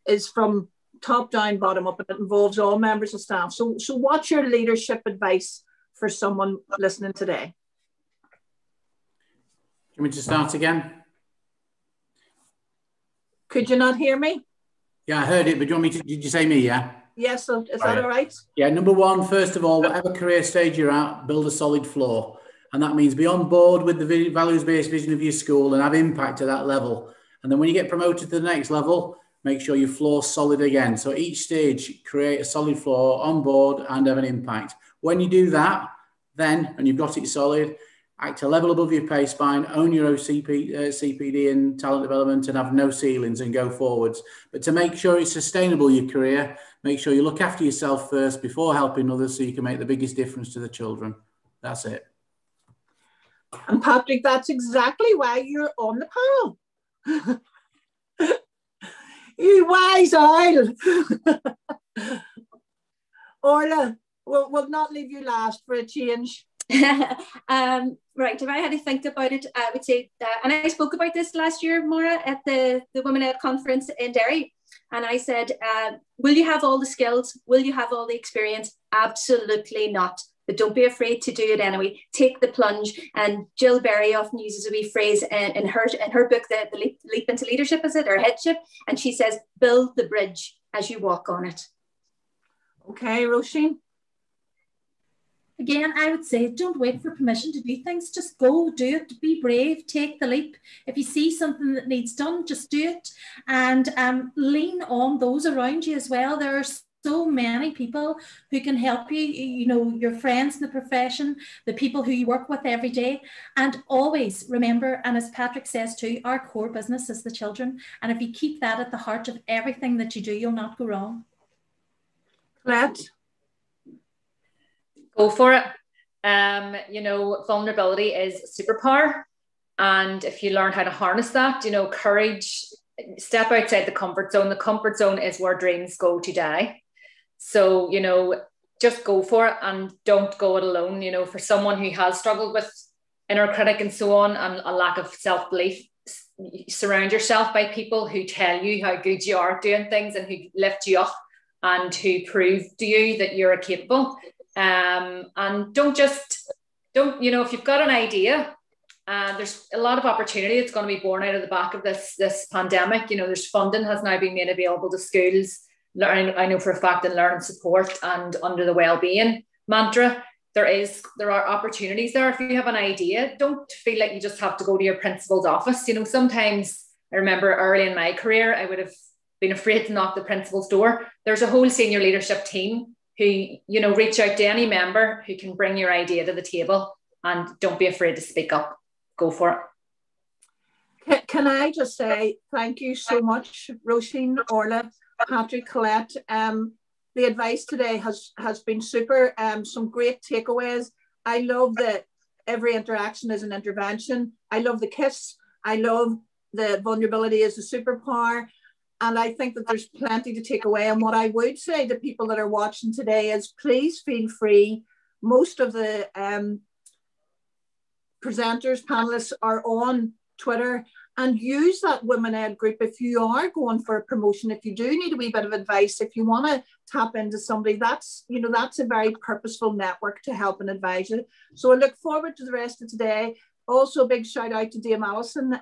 is from top down, bottom up, and it involves all members of staff. So what's your leadership advice for someone listening today? Can we just start again? Could you not hear me? Yeah, I heard it, but do you want me to, did you say me, yeah? Yes, so is that all right? Yeah, number one, first of all, whatever career stage you're at, build a solid floor. And that means be on board with the values-based vision of your school and have impact at that level. And then when you get promoted to the next level, make sure your floor's solid again. So each stage, create a solid floor, on board, and have an impact. When you do that, then, and you've got it solid, act a level above your pay spine, own your own CPD and talent development, and have no ceilings and go forwards. But to make sure it's sustainable, your career, make sure you look after yourself first before helping others so you can make the biggest difference to the children. That's it. And Patrick, that's exactly why you're on the panel. You wise owl. Orla, we'll not leave you last for a change. Right, if I had to think about it, I would say that, and I spoke about this last year, Maura, at the Women Ed conference in Derry, and I said, will you have all the skills? Will you have all the experience? Absolutely not. But don't be afraid to do it anyway. Take the plunge. And Jill Berry often uses a wee phrase in her book, the Leap into Leadership, is it, or Headship? And she says, build the bridge as you walk on it. Okay, Roisin? Again, I would say don't wait for permission to do things. Just go, do it, be brave, take the leap. If you see something that needs done, just do it. And lean on those around you as well. There are so many people who can help you, you know, your friends in the profession, the people who you work with every day. And always remember, and as Patrick says too, our core business is the children. And if you keep that at the heart of everything that you do, you'll not go wrong. Colette? Go for it. You know, vulnerability is superpower. And if you learn how to harness that, you know, courage, step outside the comfort zone. The comfort zone is where dreams go to die. So, you know, just go for it and don't go it alone. You know, for someone who has struggled with inner critic and so on, and a lack of self-belief, surround yourself by people who tell you how good you are doing things and who lift you up and who prove to you that you're capable. And don't, you know, if you've got an idea, there's a lot of opportunity that's going to be born out of the back of this pandemic. You know, there's funding has now been made available to schools. I know for a fact in learning support and under the wellbeing mantra, there are opportunities there. If you have an idea, don't feel like you just have to go to your principal's office. You know, sometimes I remember early in my career, I would have been afraid to knock the principal's door. There's a whole senior leadership team who, you know, reach out to any member who can bring your idea to the table, and don't be afraid to speak up. Go for it. Can I just say thank you so much, Roisin, Orla, Patrick, Colette. The advice today has been super. Some great takeaways. I love that every interaction is an intervention. I love the kiss. I love the vulnerability as a superpower. And I think that there's plenty to take away. And what I would say to people that are watching today is please feel free. Most of the presenters, panelists are on Twitter, and use that Women Ed group if you are going for a promotion, if you do need a wee bit of advice, if you want to tap into somebody, that's a very purposeful network to help and advise you. So I look forward to the rest of today. Also, a big shout out to Dame Alison.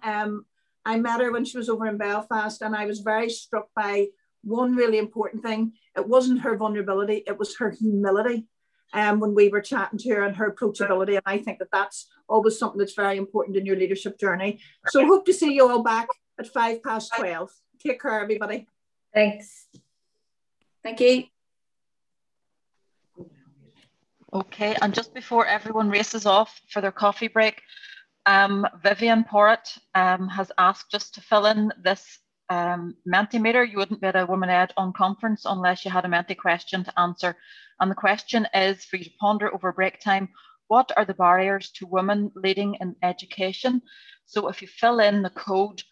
I met her when she was over in Belfast, and I was very struck by one really important thing. It wasn't her vulnerability, it was her humility. When we were chatting to her, and her approachability. And I think that that's always something that's very important in your leadership journey. So hope to see you all back at 12:05. Take care, everybody. Thanks. Thank you. Okay, and just before everyone races off for their coffee break, Vivian Porritt has asked just to fill in this Mentimeter. You wouldn't be at a Women Ed on conference unless you had a Menti question to answer. And the question is for you to ponder over break time: what are the barriers to women leading in education? So if you fill in the code,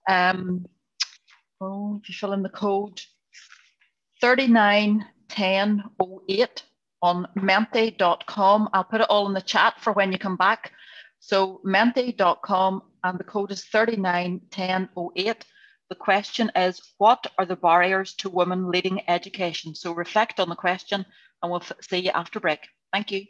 391008 on menti.com. I'll put it all in the chat for when you come back. So menti.com, and the code is 391008. The question is, what are the barriers to women leading education? So reflect on the question, and we'll see you after break. Thank you.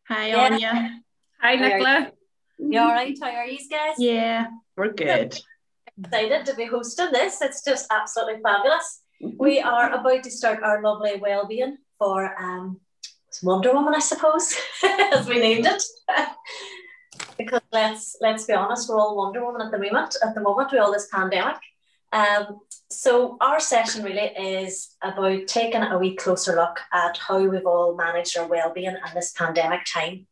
Hi, Anya. Hi, Nicola. You all right? How are you guys? Yeah, we're good. Excited to be hosting this. It's just absolutely fabulous. We are about to start our lovely well-being for Wonder Woman, I suppose, as we named it. Because let's be honest, we're all Wonder Woman at the moment with all this pandemic. So our session really is about taking a wee closer look at how we've all managed our well-being in this pandemic time.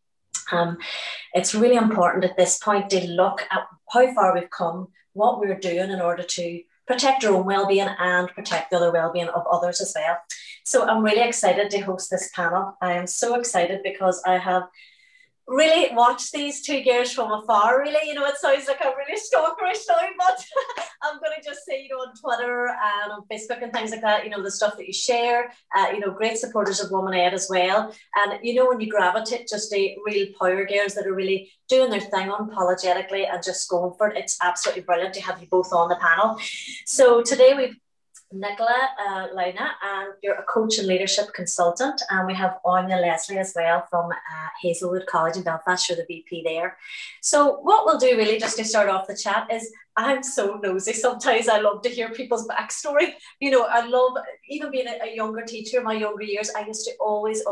It's really important at this point to look at how far we've come, what we're doing in order to protect our own well-being and protect the other well-being of others as well. So I'm really excited to host this panel. I am so excited because I have really watched these two girls from afar, really. You know, it sounds like I'm really stalkerish now, but I'm going to just say, you know, on Twitter and on Facebook and things like that, you know, the stuff that you share, you know, great supporters of Woman Ed as well. And, you know, when you gravitate just to real power girls that are really doing their thing unapologetically and just going for it, it's absolutely brilliant to have you both on the panel. So today we've Nicola Launa, and you're a coach and leadership consultant, and we have Anya Leslie as well from Hazelwood College in Belfast. You're the VP there. So what we'll do really just to start off the chat is, I'm so nosy sometimes. I love to hear people's backstory. You know, I love, even being a younger teacher in my younger years, I used to always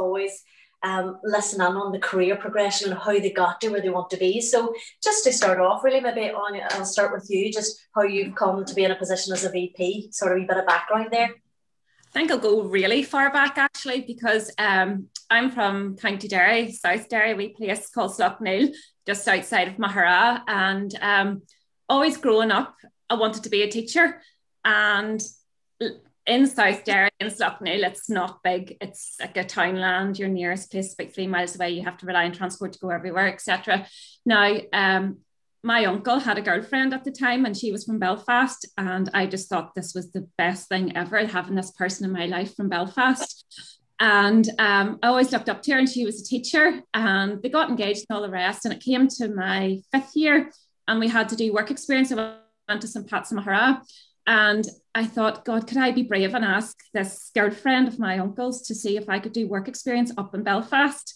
listen in on the career progression and how they got to where they want to be. So just to start off, really, maybe Anya, I'll start with you, just how you've come to be in a position as a VP, sort of a bit of background there. I think I'll go really far back actually, because I'm from County Derry, South Derry, a wee place called Slough-Neil, just outside of Mahara, and always growing up, I wanted to be a teacher. And in South Derry, in Slough-Neil, it's not big. It's like a townland. Your nearest place is about 3 miles away. You have to rely on transport to go everywhere, etc. Now, my uncle had a girlfriend at the time, and she was from Belfast. And I just thought this was the best thing ever, having this person in my life from Belfast. And I always looked up to her, and she was a teacher. And they got engaged and all the rest. And it came to my 5th year, and we had to do work experience. I went to St. Pat's in Mahara. And I thought, God, could I be brave and ask this girlfriend of my uncle's to see if I could do work experience up in Belfast?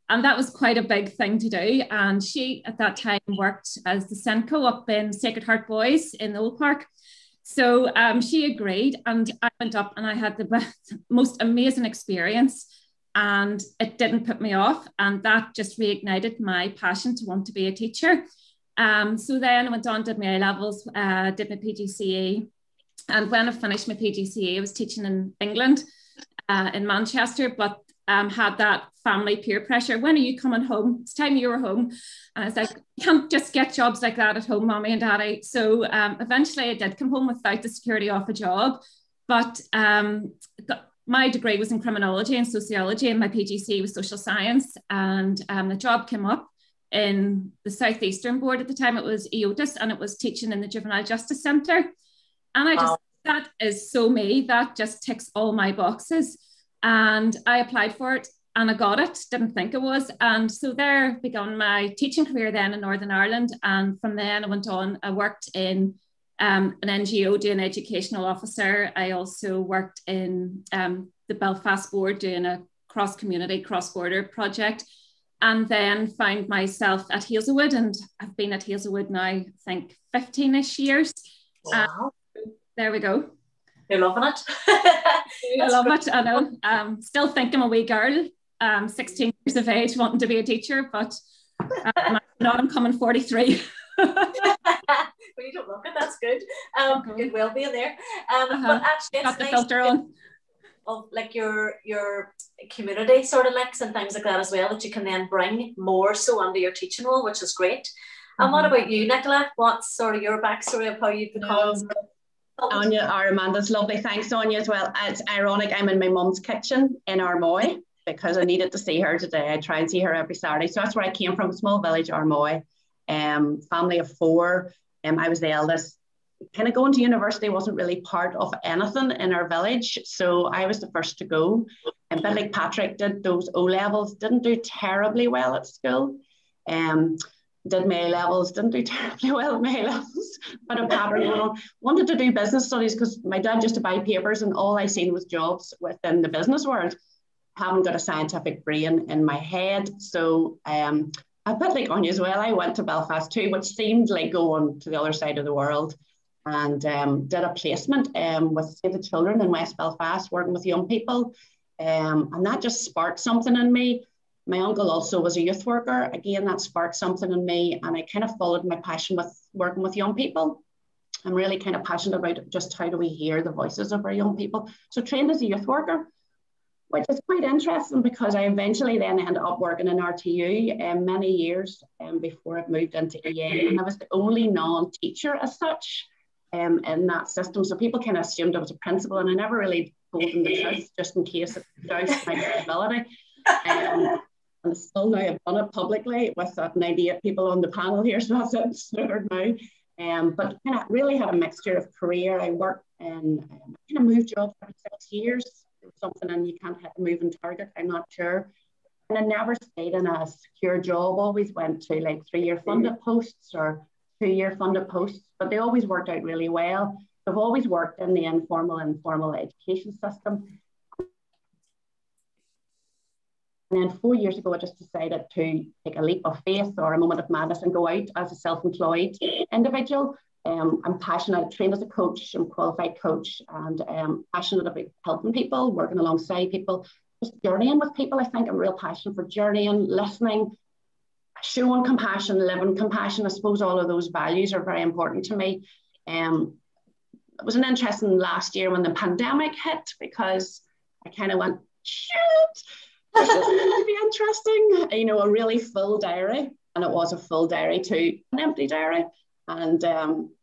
And that was quite a big thing to do. And she, at that time, worked as the Senko up in Sacred Heart Boys in the Old Park. So she agreed, and I went up and I had the most amazing experience, and it didn't put me off. And that just reignited my passion to want to be a teacher. So then I went on, did my A-levels, did my PGCE. And when I finished my PGCE, I was teaching in England, in Manchester, but had that family peer pressure. When are you coming home? It's time you were home. And I was like, you can't just get jobs like that at home, mommy and daddy. So eventually I did come home without the security of a job. But my degree was in criminology and sociology, and my PGCE was social science. And the job came up in the Southeastern Board at the time. It was EOTIS, and it was teaching in the Juvenile Justice Centre. And I just, that is so me, that just ticks all my boxes. And I applied for it and I got it, didn't think it was. And so there began my teaching career then in Northern Ireland. And from then I went on, I worked in an NGO doing educational officer. I also worked in the Belfast Board doing a cross-community, cross-border project. And then found myself at Hazelwood, and I've been at Hazelwood now, I think 15-ish years. Wow. There we go. You're loving it. I love it, I know. Still think I'm a wee girl, 16 years of age, wanting to be a teacher, but I'm coming 43. Well, you don't look it, that's good. Good well-being there. But actually, it's got the nice filter on. Of like your community sort of links and things like that as well, that you can then bring more so under your teaching role, which is great. And what about you, Nicola? What's sort of your backstory of how you've become? Anya, or Amanda's lovely. Thanks, Anya, as well. It's ironic, I'm in my mum's kitchen in Armoy because I needed to see her today. I try and see her every Saturday. So that's where I came from, a small village, Armoy. Family of 4. I was the eldest. Kind of going to university wasn't really part of anything in our village. So I was the first to go. And a bit like Patrick did those O-levels, didn't do terribly well at school. Did my A-levels, didn't do terribly well at my A-levels, but a pattern going on. Wanted to do business studies because my dad used to buy papers and all I seen was jobs within the business world. haven't got a scientific brain in my head. So a bit like Anya as well, I went to Belfast too, which seemed like going to the other side of the world, and did a placement with Save the Children in West Belfast, working with young people. And that just sparked something in me. My uncle also was a youth worker. Again, that sparked something in me, and I kind of followed my passion with working with young people. I'm really kind of passionate about just how do we hear the voices of our young people. So trained as a youth worker, which is quite interesting because I eventually then ended up working in RTU many years before I moved into EA, and I was the only non-teacher as such in that system. So people kind of assumed I was a principal, and I never really told them the truth just in case it doused my credibility. And still now I've done it publicly with 98 people on the panel here, so that's it sort now. But kind of really had a mixture of career. I worked in, kind of moved jobs every 6 years. Something, and you can't hit a moving target, I'm not sure. And I never stayed in a secure job, always went to like 3-year funded posts or 2-year funded posts, but they always worked out really well. I've always worked in the informal and formal education system. And then 4 years ago, I just decided to take a leap of faith or a moment of madness and go out as a self-employed individual. I'm passionate, trained as a coach, I'm a qualified coach, and passionate about helping people, working alongside people, just journeying with people. I think I'm real passionate for journeying, listening, showing compassion, living compassion. I suppose all of those values are very important to me. It was an interesting last year when the pandemic hit, because I kind of went, shit, this is going to be interesting. You know, a really full diary, and it was a full diary to an empty diary. And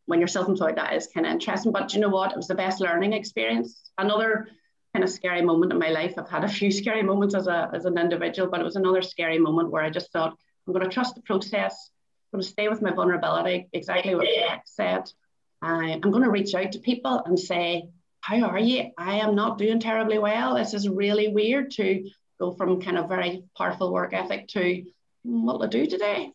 when you're self-employed, that is kind of interesting. But you know what? It was the best learning experience. Another kind of scary moment in my life. I've had a few scary moments as an individual, but it was another scary moment where I just thought, I'm going to trust the process. I'm going to stay with my vulnerability, exactly what Jack said. I'm going to reach out to people and say, how are you? I am not doing terribly well. This is really weird to go from kind of very powerful work ethic to what will I do today?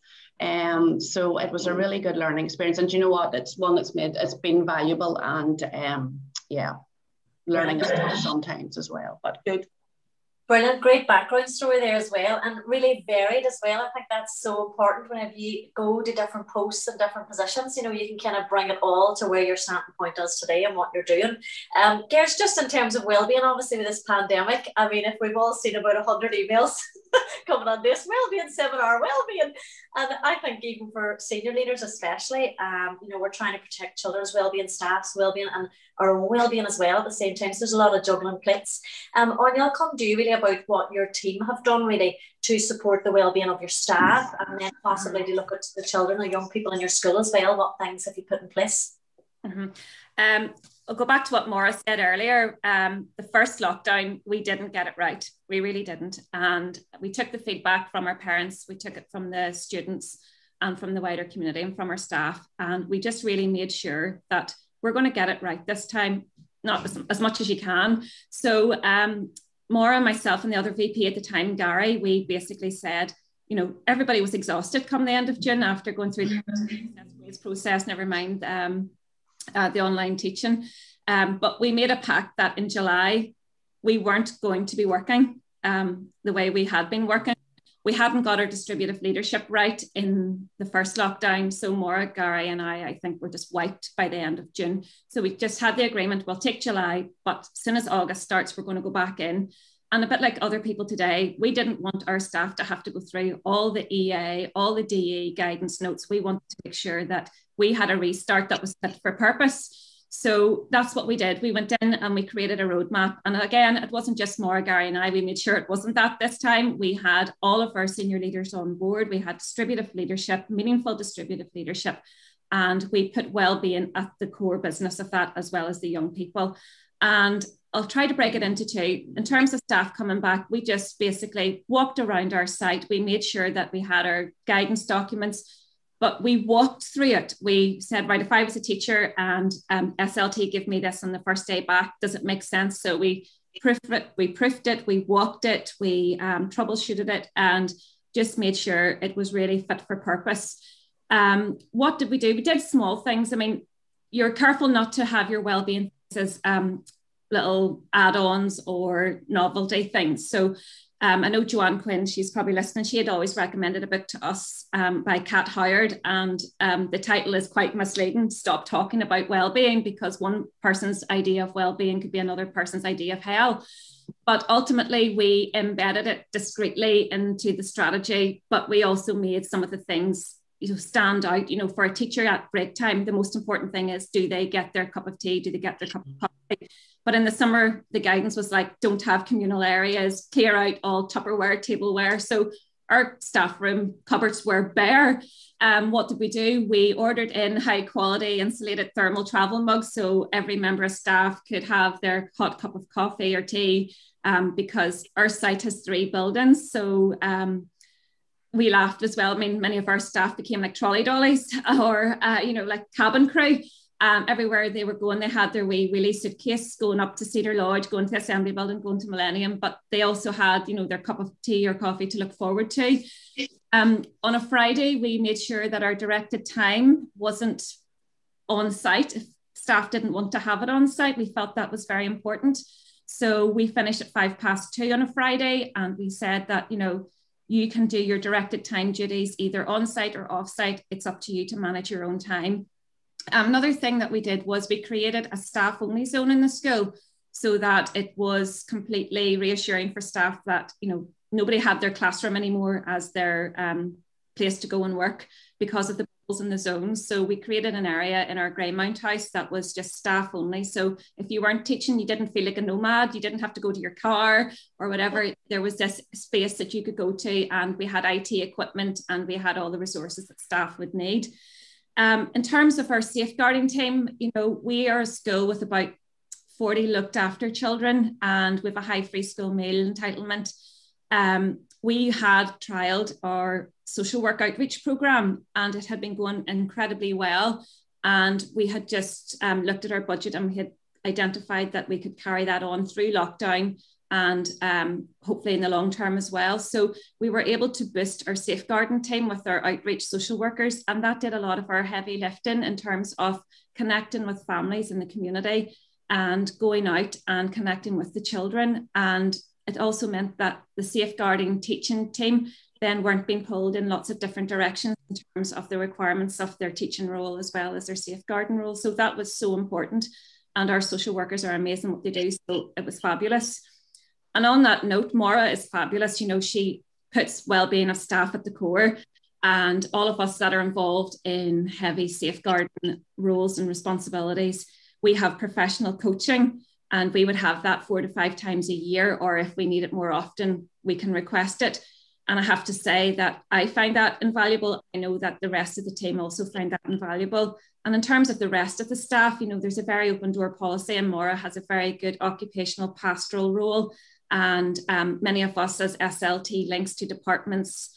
So it was a really good learning experience, and you know what, it's one that's it's been valuable, and yeah, learning is tough sometimes as well, but good. Brilliant, great background story there as well, and really varied as well. I think that's so important whenever you go to different posts and different positions. You know, you can kind of bring it all to where your starting point is today and what you're doing. Gers, just in terms of wellbeing, obviously with this pandemic, I mean, if we've all seen about 100 emails coming on this wellbeing seminar, wellbeing, and I think even for senior leaders especially, you know, we're trying to protect children's wellbeing, staff's wellbeing, and our own wellbeing as well at the same time. So there's a lot of juggling plates. Anya, I'll come to you really about what your team have done really to support the wellbeing of your staff, and then possibly to look at the children or young people in your school as well. What things have you put in place? I'll go back to what Maura said earlier. The first lockdown, we didn't get it right. We really didn't. And we took the feedback from our parents, we took it from the students and from the wider community and from our staff. And we just really made sure that we're going to get it right this time, not as much as you can. So Maura, myself and the other VP at the time, Gary, we basically said, you know, everybody was exhausted come the end of June after going through the process, never mind the online teaching. But we made a pact that in July, we weren't going to be working the way we had been working. We hadn't got our distributive leadership right in the first lockdown. So Maura, Gary and I think we're just wiped by the end of June. So we just had the agreement, we'll take July, but as soon as August starts, we're going to go back in. And a bit like other people today, we didn't want our staff to have to go through all the EA, all the DE guidance notes. We wanted to make sure that we had a restart that was fit for purpose. So that's what we did. We went in and we created a roadmap. And again, it wasn't just Maura, Gary and I. We made sure it wasn't that this time. We had all of our senior leaders on board. We had distributive leadership, meaningful distributive leadership. And we put well-being at the core business of that, as well as the young people. And I'll try to break it into two. In terms of staff coming back, we just basically walked around our site. We made sure that we had our guidance documents, but we walked through it. We said, right, if I was a teacher and SLT give me this on the first day back, does it make sense? So we proofed it, we walked it, we troubleshooted it, and just made sure it was really fit for purpose. What did we do? We did small things. I mean, you're careful not to have your wellbeing as little add-ons or novelty things. So I know Joanne Quinn, she's probably listening, she had always recommended a book to us by Kat Howard, and the title is quite misleading, Stop Talking About Wellbeing, because one person's idea of wellbeing could be another person's idea of hell. But ultimately we embedded it discreetly into the strategy, but we also made some of the things stand out. For a teacher at break time, the most important thing is, do they get their cup of tea? Do they get their cup of coffee? But in the summer, the guidance was like, don't have communal areas, clear out all Tupperware, tableware. So our staff room cupboards were bare. What did we do? We ordered in high quality insulated thermal travel mugs, so every member of staff could have their hot cup of coffee or tea, because our site has 3 buildings. So we laughed as well. I mean, many of our staff became like trolley dollies or, like cabin crew. Everywhere they were going, they had their wee wheelie suitcase going up to Cedar Lodge, going to the Assembly Building, going to Millennium, but they also had, their cup of tea or coffee to look forward to. On a Friday, we made sure that our directed time wasn't on site. If staff didn't want to have it on site, we felt that was very important. So we finished at 2:05 on a Friday, and we said that, you can do your directed time duties either on site or off site. It's up to you to manage your own time. Another thing that we did was we created a staff only zone in the school, so that it was completely reassuring for staff that, nobody had their classroom anymore as their place to go and work because of the bubbles in the zones. So we created an area in our Greymount house that was just staff only. So if you weren't teaching, you didn't feel like a nomad, you didn't have to go to your car or whatever. There was this space that you could go to, and we had IT equipment and we had all the resources that staff would need. In terms of our safeguarding team, we are a school with about 40 looked after children, and with a high free school meal entitlement. We had trialled our social work outreach programme, and it had been going incredibly well. And we had just looked at our budget, and we had identified that we could carry that on through lockdown and hopefully in the long term as well. So we were able to boost our safeguarding team with our outreach social workers, and that did a lot of our heavy lifting in terms of connecting with families in the community and going out and connecting with the children. And it also meant that the safeguarding teaching team then weren't being pulled in lots of different directions in terms of the requirements of their teaching role as well as their safeguarding role. So that was so important. And our social workers are amazing what they do. So it was fabulous. And on that note, Maura is fabulous. She puts well-being of staff at the core, and all of us that are involved in heavy safeguarding roles and responsibilities, we have professional coaching, and we would have that 4 to 5 times a year, or if we need it more often, we can request it. And I have to say that I find that invaluable. I know that the rest of the team also find that invaluable. And in terms of the rest of the staff, there's a very open door policy, and Maura has a very good occupational pastoral role. And many of us as SLT links to departments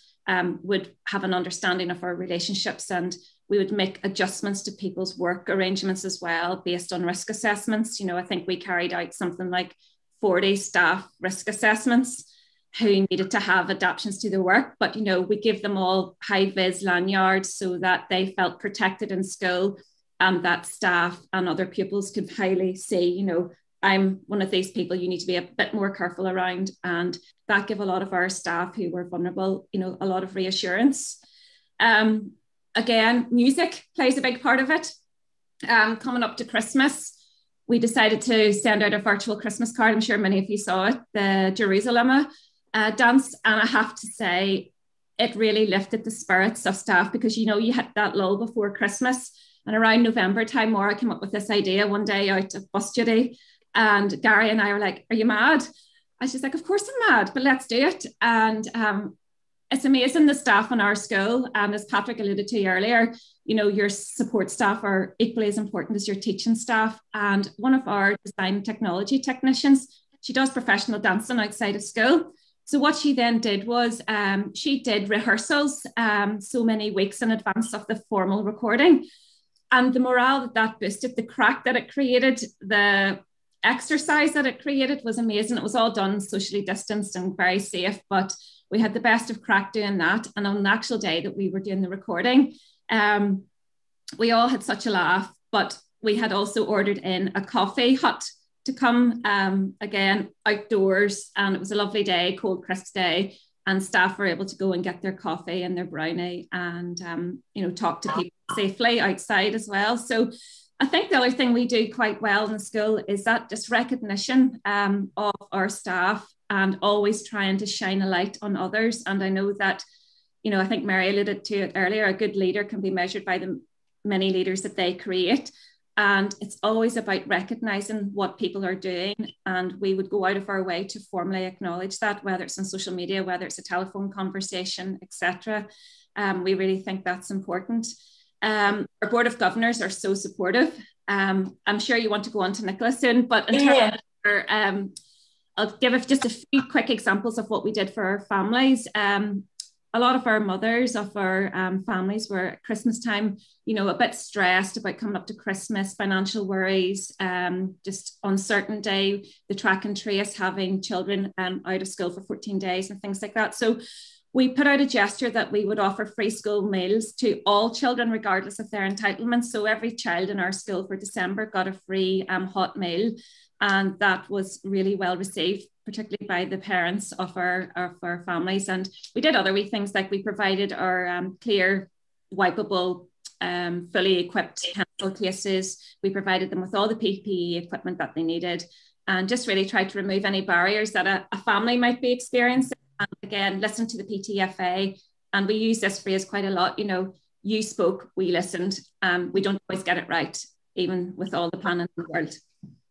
would have an understanding of our relationships, and we would make adjustments to people's work arrangements as well based on risk assessments. I think we carried out something like 40 staff risk assessments who needed to have adaptations to their work, but we give them all high-vis lanyards so that they felt protected in school, and that staff and other pupils could highly see, I'm one of these people you need to be a bit more careful around, and that gave a lot of our staff who were vulnerable, a lot of reassurance. Again, music plays a big part of it. Coming up to Christmas, we decided to send out a virtual Christmas card. I'm sure many of you saw it, the Jerusalem dance, and I have to say it really lifted the spirits of staff, because you hit that lull before Christmas, and around November time, Maura came up with this idea one day out of bus duty. And Gary and I were like, are you mad? And she's like, of course I'm mad, but let's do it. And it's amazing, the staff in our school. And as Patrick alluded to earlier, your support staff are equally as important as your teaching staff. And one of our design technology technicians, she does professional dancing outside of school. So what she then did was she did rehearsals so many weeks in advance of the formal recording. And the morale that boosted, the crack that it created, the exercise that it created was amazing. It was all done socially distanced and very safe, but we had the best of crack doing that. And on the actual day that we were doing the recording, we all had such a laugh, but we had also ordered in a coffee hut to come again outdoors, and it was a lovely day, cold, crisp day, and staff were able to go and get their coffee and their brownie and you know, talk to people safely outside as well. So I think the other thing we do quite well in the school is that just recognition of our staff and always trying to shine a light on others. And I know that, you know, I think Mary alluded to it earlier, a good leader can be measured by the many leaders that they create. And it's always about recognizing what people are doing. And we would go out of our way to formally acknowledge that, whether it's on social media, whether it's a telephone conversation, etc. We really think that's important. Our Board of Governors are so supportive. I'm sure you want to go on to Nicola soon, but in terms of I'll give just a few quick examples of what we did for our families. A lot of our mothers of our families were at Christmas time, you know, a bit stressed about coming up to Christmas, financial worries, just uncertainty, the track and trace, having children out of school for 14 days and things like that. So we put out a gesture that we would offer free school meals to all children, regardless of their entitlements. So every child in our school for December got a free hot meal. And that was really well received, particularly by the parents of our families. And we did other wee things, like we provided our clear, wipeable, fully equipped pencil cases. We provided them with all the PPE equipment that they needed, and just really tried to remove any barriers that a family might be experiencing. And again, listen to the PTFA. And we use this phrase quite a lot, you know, you spoke, we listened. We don't always get it right, even with all the planning in the world.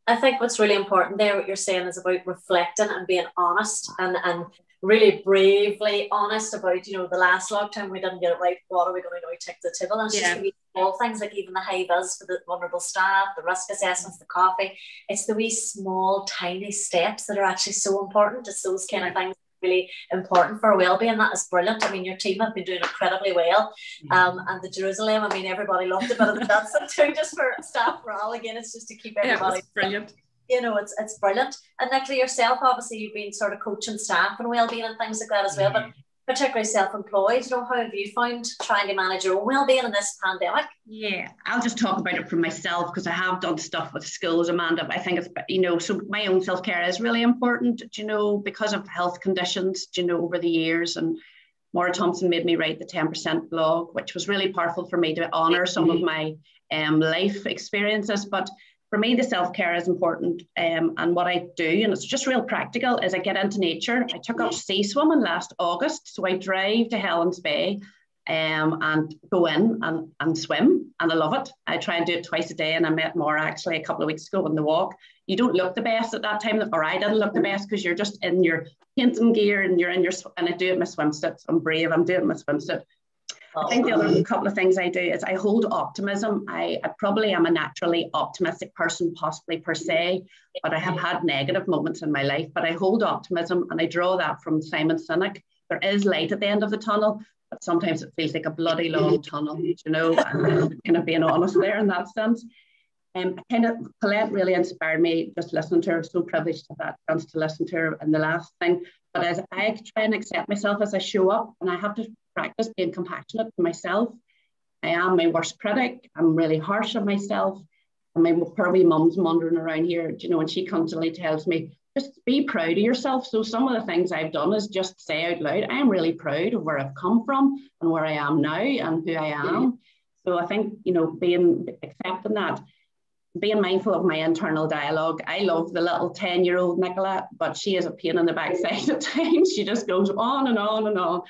I think what's really important there, what you're saying, is about reflecting and being honest and really bravely honest about, you know, the last lockdown we didn't get it right. What are we going to now take to the table? And it's just the wee small things, like even the high vis for the vulnerable staff, the risk assessments, the coffee. It's the wee small, tiny steps that are actually so important. It's those kind of things really important for our well-being. That is brilliant. I mean, your team have been doing incredibly well. And the Jerusalem, I mean, everybody loved a bit of the dancing too, just for staff morale. Again, it's just to keep everybody brilliant. You know, it's brilliant. And Nicola, yourself, obviously you've been sort of coaching staff and well-being and things like that as well, but particularly self-employed, you know, how have you found trying to manage your own well-being in this pandemic? Yeah, I'll just talk about it for myself, because I have done stuff with schools, Amanda. I think it's, you know, so my own self-care is really important, you know, because of health conditions, you know, over the years. And Maura Thompson made me write the 10% blog, which was really powerful for me to honour some of my life experiences. But for me, the self-care is important. And what I do, and it's just real practical, is I get into nature. I took up sea swimming last August. So I drive to Helens Bay and go in and swim. And I love it. I try and do it twice a day. And I met Maura actually a couple of weeks ago on the walk. You don't look the best at that time, or I didn't look the best, because you're just in your painting gear and you're in your, and I do it in my swimsuit. I'm brave, I'm doing it in my swimsuit. I think the other couple of things I do is I hold optimism. I probably am a naturally optimistic person, possibly per se, but I have had negative moments in my life. But I hold optimism, and I draw that from Simon Sinek. There is light at the end of the tunnel, but sometimes it feels like a bloody long tunnel, you know, and kind of being honest there in that sense. Colette really inspired me just listening to her. So privileged to have that chance to listen to her in the last thing. But as I try and accept myself as I show up, and I have to practice being compassionate to myself. I am my worst critic. I'm really harsh on myself. And my poor wee mum's wandering around here, you know, and she constantly tells me, just be proud of yourself. So some of the things I've done is just say out loud, I am really proud of where I've come from and where I am now and who I am. So I think, you know, accepting that, being mindful of my internal dialogue. I love the little 10-year-old Nicola, but she is a pain in the backside at times. She just goes on and on and on.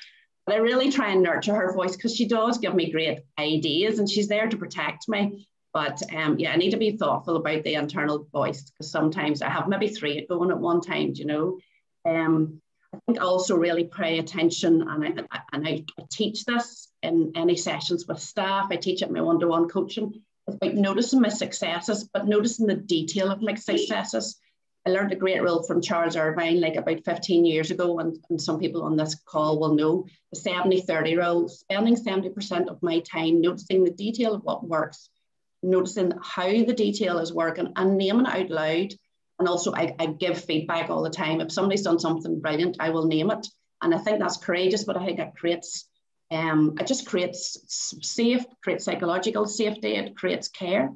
But I really try and nurture her voice, because she does give me great ideas and she's there to protect me. But yeah, I need to be thoughtful about the internal voice, because sometimes I have maybe 3 going at one time, you know. I think also really pay attention, and I teach this in any sessions with staff. I teach it in my one-to-one coaching. It's about noticing my successes, but noticing the detail of my successes. I learned a great rule from Charles Irvine, like about 15 years ago, and some people on this call will know the 70-30 rule, spending 70% of my time noticing the detail of what works, noticing how the detail is working and naming it out loud. And also I give feedback all the time. If somebody's done something brilliant, I will name it. And I think that's courageous, but I think it creates, it just creates psychological safety, it creates care.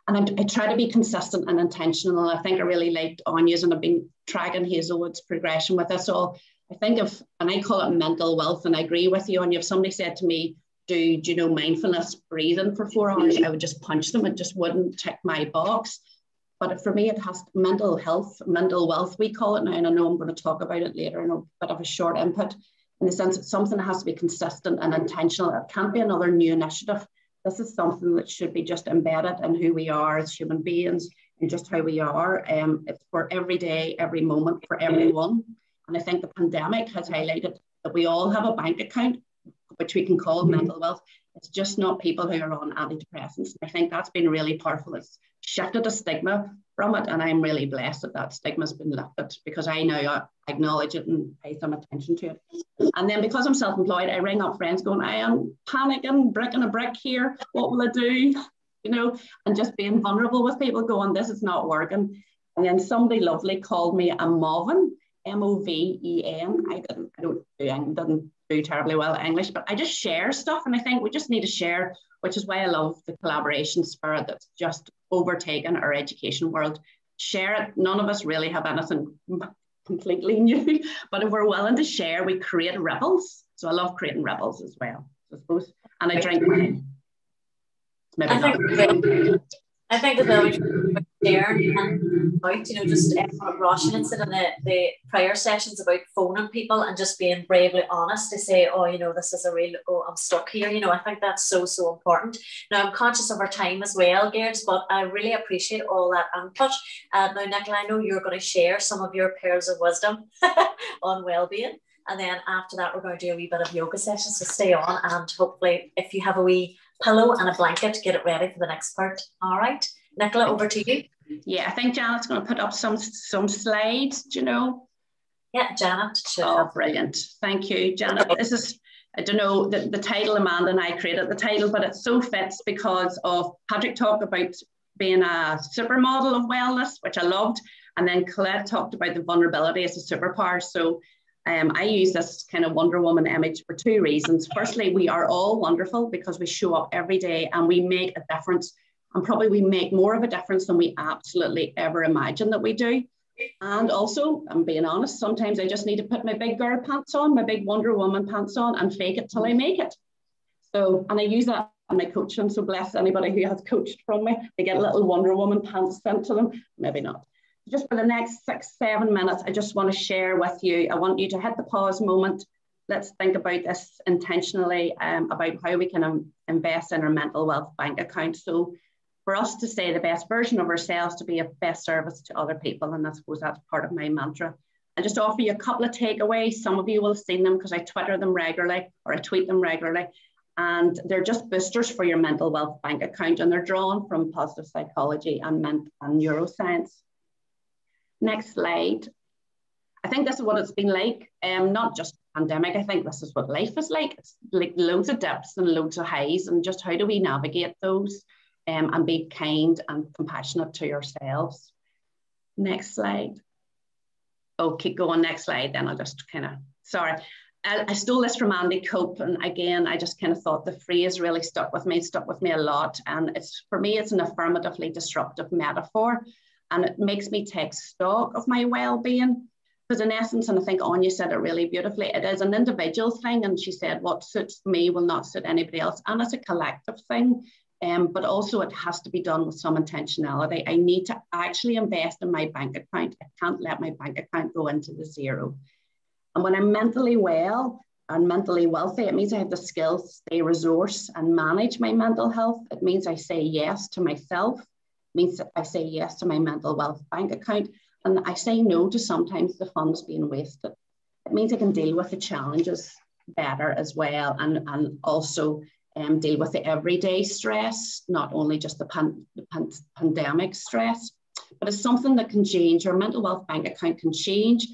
And I try to be consistent and intentional. I think I really liked Anya's, and I've been tracking Hazelwood's progression with us all. I think of, and I call it mental wealth, and I agree with you, Anya. If somebody said to me, do you know mindfulness breathing for 4 hours, I would just punch them. It just wouldn't tick my box. But for me, it has mental health, mental wealth, we call it now. And I know I'm going to talk about it later in a bit of a short input, in the sense that something has to be consistent and intentional. It can't be another new initiative. This is something that should be just embedded in who we are as human beings and just how we are. It's for every day, every moment, for everyone. And I think the pandemic has highlighted that we all have a bank account, which we can call mental wealth. It's just not people who are on antidepressants. I think that's been really powerful. It's shifted the stigma from it, and I'm really blessed that that stigma has been lifted, because I now acknowledge it and pay some attention to it. And then because I'm self-employed, I ring up friends going, I am panicking, breaking a brick here. What will I do? You know, and just being vulnerable with people going, this is not working. And then somebody lovely called me a Moven, M-O-V-E-N. I didn't do terribly well at English, but I just share stuff. And I think we just need to share, which is why I love the collaboration spirit that's just overtaken our education world. Share it. None of us really have anything completely new, but if we're willing to share, we create ripples. So I love creating ripples as well, I suppose. And I drink wine. Maybe I think that we should share and about, you know, just what Roshan said in the prior sessions about phoning people and just being bravely honest to say, oh, you know, this is a real, oh, I'm stuck here. You know, I think that's so, so important. Now, I'm conscious of our time as well, Gers, but I really appreciate all that input. Now, Nicola, I know you're going to share some of your pearls of wisdom on well-being. And then after that, we're going to do a wee bit of yoga session. So stay on, and hopefully if you have a wee pillow and a blanket, get it ready for the next part. All right, Nicola, over to you. Yeah, I think Janet's going to put up some slides, do you know? Yeah, Janet. Oh, brilliant. Thank you, Janet. This is, I don't know, the title, Amanda and I created the title, but it so fits because of Patrick talked about being a supermodel of wellness, which I loved. And then Colette talked about the vulnerability as a superpower. So I use this kind of Wonder Woman image for 2 reasons. Firstly, we are all wonderful because we show up every day and we make a difference. And probably we make more of a difference than we absolutely ever imagine that we do. And also, I'm being honest, sometimes I just need to put my big girl pants on, my big Wonder Woman pants on, and fake it till I make it. So, and I use that in my coaching. So bless anybody who has coached from me. They get little Wonder Woman pants sent to them. Maybe not. Just for the next 6-7 minutes, I just want to share with you. I want you to hit the pause moment. Let's think about this intentionally, about how we can invest in our mental wealth bank account. So for us to stay the best version of ourselves, to be of best service to other people. And I suppose that's part of my mantra. I just offer you a couple of takeaways. Some of you will have seen them because I Twitter them regularly, or I tweet them regularly. And they're just boosters for your mental wealth bank account. And they're drawn from positive psychology and neuroscience. Next slide. I think this is what it's been like, not just pandemic. I think this is what life is like. It's like loads of dips and loads of highs, and just how do we navigate those and be kind and compassionate to yourselves. Next slide. Oh, keep going, next slide, then I'll just kind of, sorry. I stole this from Andy Cope, and again, I just kind of thought the phrase really stuck with me a lot. And it's, for me, it's an affirmatively disruptive metaphor. And it makes me take stock of my well-being. Because in essence, and I think Anya said it really beautifully, it is an individual thing. And she said, what suits me will not suit anybody else. And it's a collective thing. But also it has to be done with some intentionality. I need to actually invest in my bank account. I can't let my bank account go into the zero. And when I'm mentally well and mentally wealthy, it means I have the skills to stay resource and manage my mental health. It means I say yes to myself. Means that I say yes to my mental wealth bank account, and I say no to sometimes the funds being wasted. It means I can deal with the challenges better as well, and also deal with the everyday stress, not only just the pandemic stress, but it's something that can change. Your mental wealth bank account can change.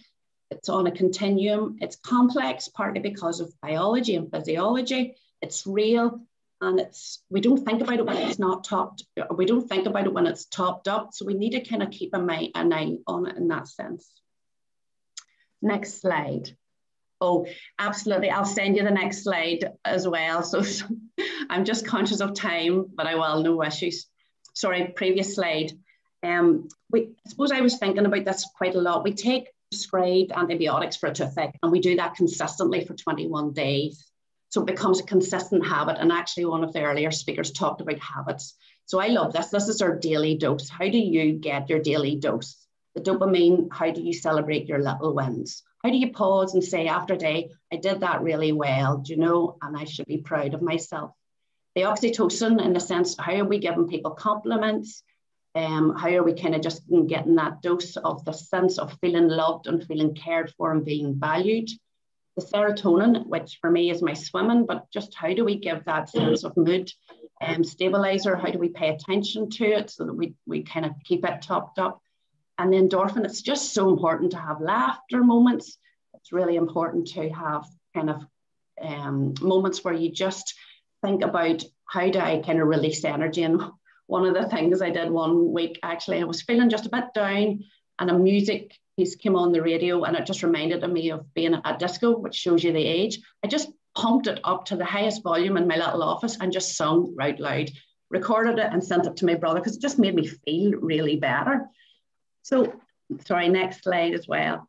It's on a continuum. It's complex, partly because of biology and physiology. It's real. And we don't think about it when it's not topped. We don't think about it when it's topped up. So we need to kind of keep an eye on it in that sense. Next slide. Oh, absolutely. I'll send you the next slide as well. So I'm just conscious of time, but I will, no issues. sorry, previous slide. I suppose I was thinking about this quite a lot. We take prescribed antibiotics for a toothache, and we do that consistently for 21 days. So it becomes a consistent habit. And actually one of the earlier speakers talked about habits. So I love this. This is our daily dose. How do you get your daily dose? The dopamine, how do you celebrate your little wins? How do you pause and say after a day, I did that really well, do you know, and I should be proud of myself. The oxytocin, in the sense, how are we giving people compliments? How are we kind of just getting that dose of the sense of feeling loved and feeling cared for and being valued? The serotonin, which for me is my swimming, but just how do we give that sense of mood stabilizer? How do we pay attention to it so that we kind of keep it topped up? And the endorphin, it's just so important to have laughter moments. It's really important to have kind of moments where you just think about how do I kind of release energy. And one of the things I did one week, actually, I was feeling just a bit down, and a music piece came on the radio, and it just reminded me of being at disco, which shows you the age. I just pumped it up to the highest volume in my little office and just sung out loud, recorded it and sent it to my brother because it just made me feel really better. So, sorry, next slide as well.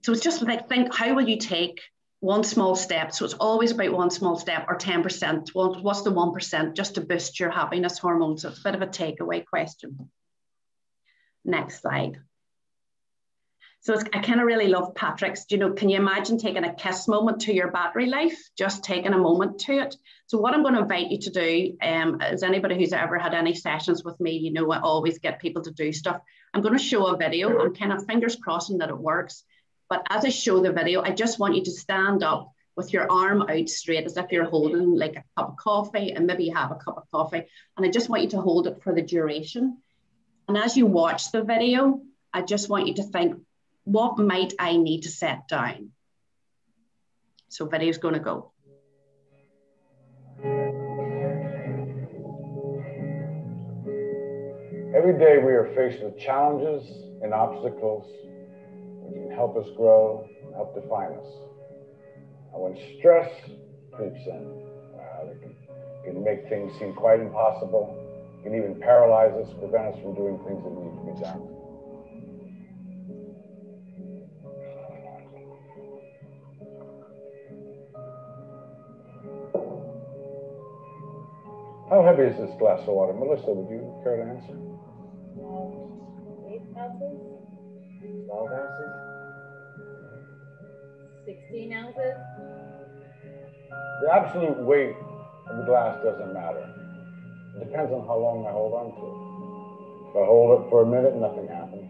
So it's just like, think, how will you take one small step? So it's always about one small step or 10%. Well, what's the 1% just to boost your happiness hormones? So it's a bit of a takeaway question. Next slide. So I kind of really love Patrick's. You know, can you imagine taking a kiss moment to your battery life? Just taking a moment to it. So what I'm going to invite you to do, is anybody who's ever had any sessions with me, you know, I always get people to do stuff. I'm going to show a video. I'm kind of fingers crossing that it works. But as I show the video, I just want you to stand up with your arm out straight as if you're holding like a cup of coffee, and maybe you have a cup of coffee. And I just want you to hold it for the duration. And as you watch the video, I just want you to think, what might I need to set down? So video's going to go. Every day we are faced with challenges and obstacles which can help us grow and help define us. And when stress creeps in, it can make things seem quite impossible. It can even paralyze us, prevent us from doing things that need to be done. How heavy is this glass of water? Melissa, would you care to answer? 8 ounces. 12 ounces. 16 ounces. The absolute weight of the glass doesn't matter. It depends on how long I hold on to it. If I hold it for a minute, nothing happens.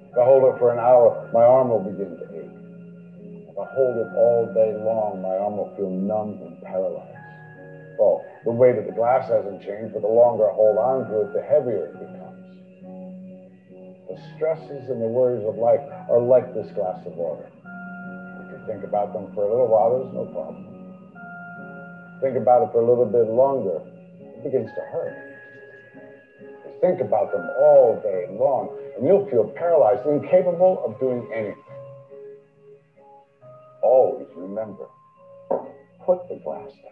If I hold it for an hour, my arm will begin to ache. If I hold it all day long, my arm will feel numb and paralyzed. Well, the weight of the glass hasn't changed, but the longer I hold on to it, the heavier it becomes. The stresses and the worries of life are like this glass of water. If you think about them for a little while, there's no problem. Think about it for a little bit longer, it begins to hurt. You think about them all day long, and you'll feel paralyzed, incapable of doing anything. Always remember, put the glass down.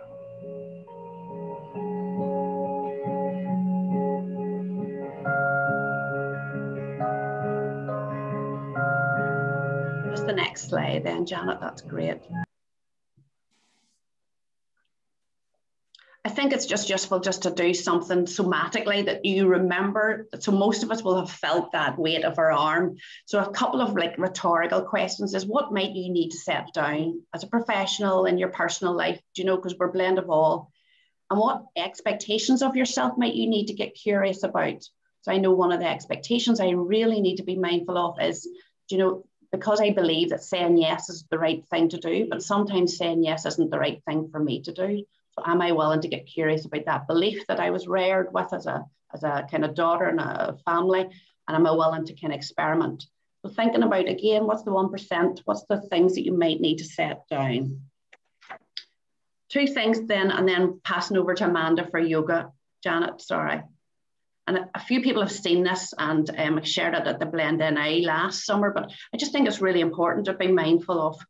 Just the next slide then, Janet, that's great. I think it's just useful just to do something somatically that you remember. So most of us will have felt that weight of our arm. So a couple of like rhetorical questions is, what might you need to set down as a professional in your personal life? Do you know, because we're a blend of all. And what expectations of yourself might you need to get curious about? So I know one of the expectations I really need to be mindful of is, you know, because I believe that saying yes is the right thing to do, but sometimes saying yes isn't the right thing for me to do. So am I willing to get curious about that belief that I was reared with as a kind of daughter in a family? And am I willing to kind of experiment? So thinking about, again, what's the 1%? What's the things that you might need to set down? Two things then, and then passing over to Amanda for yoga. Janet, sorry. And a few people have seen this, and I shared it at the Blend NI last summer, but I just think it's really important to be mindful of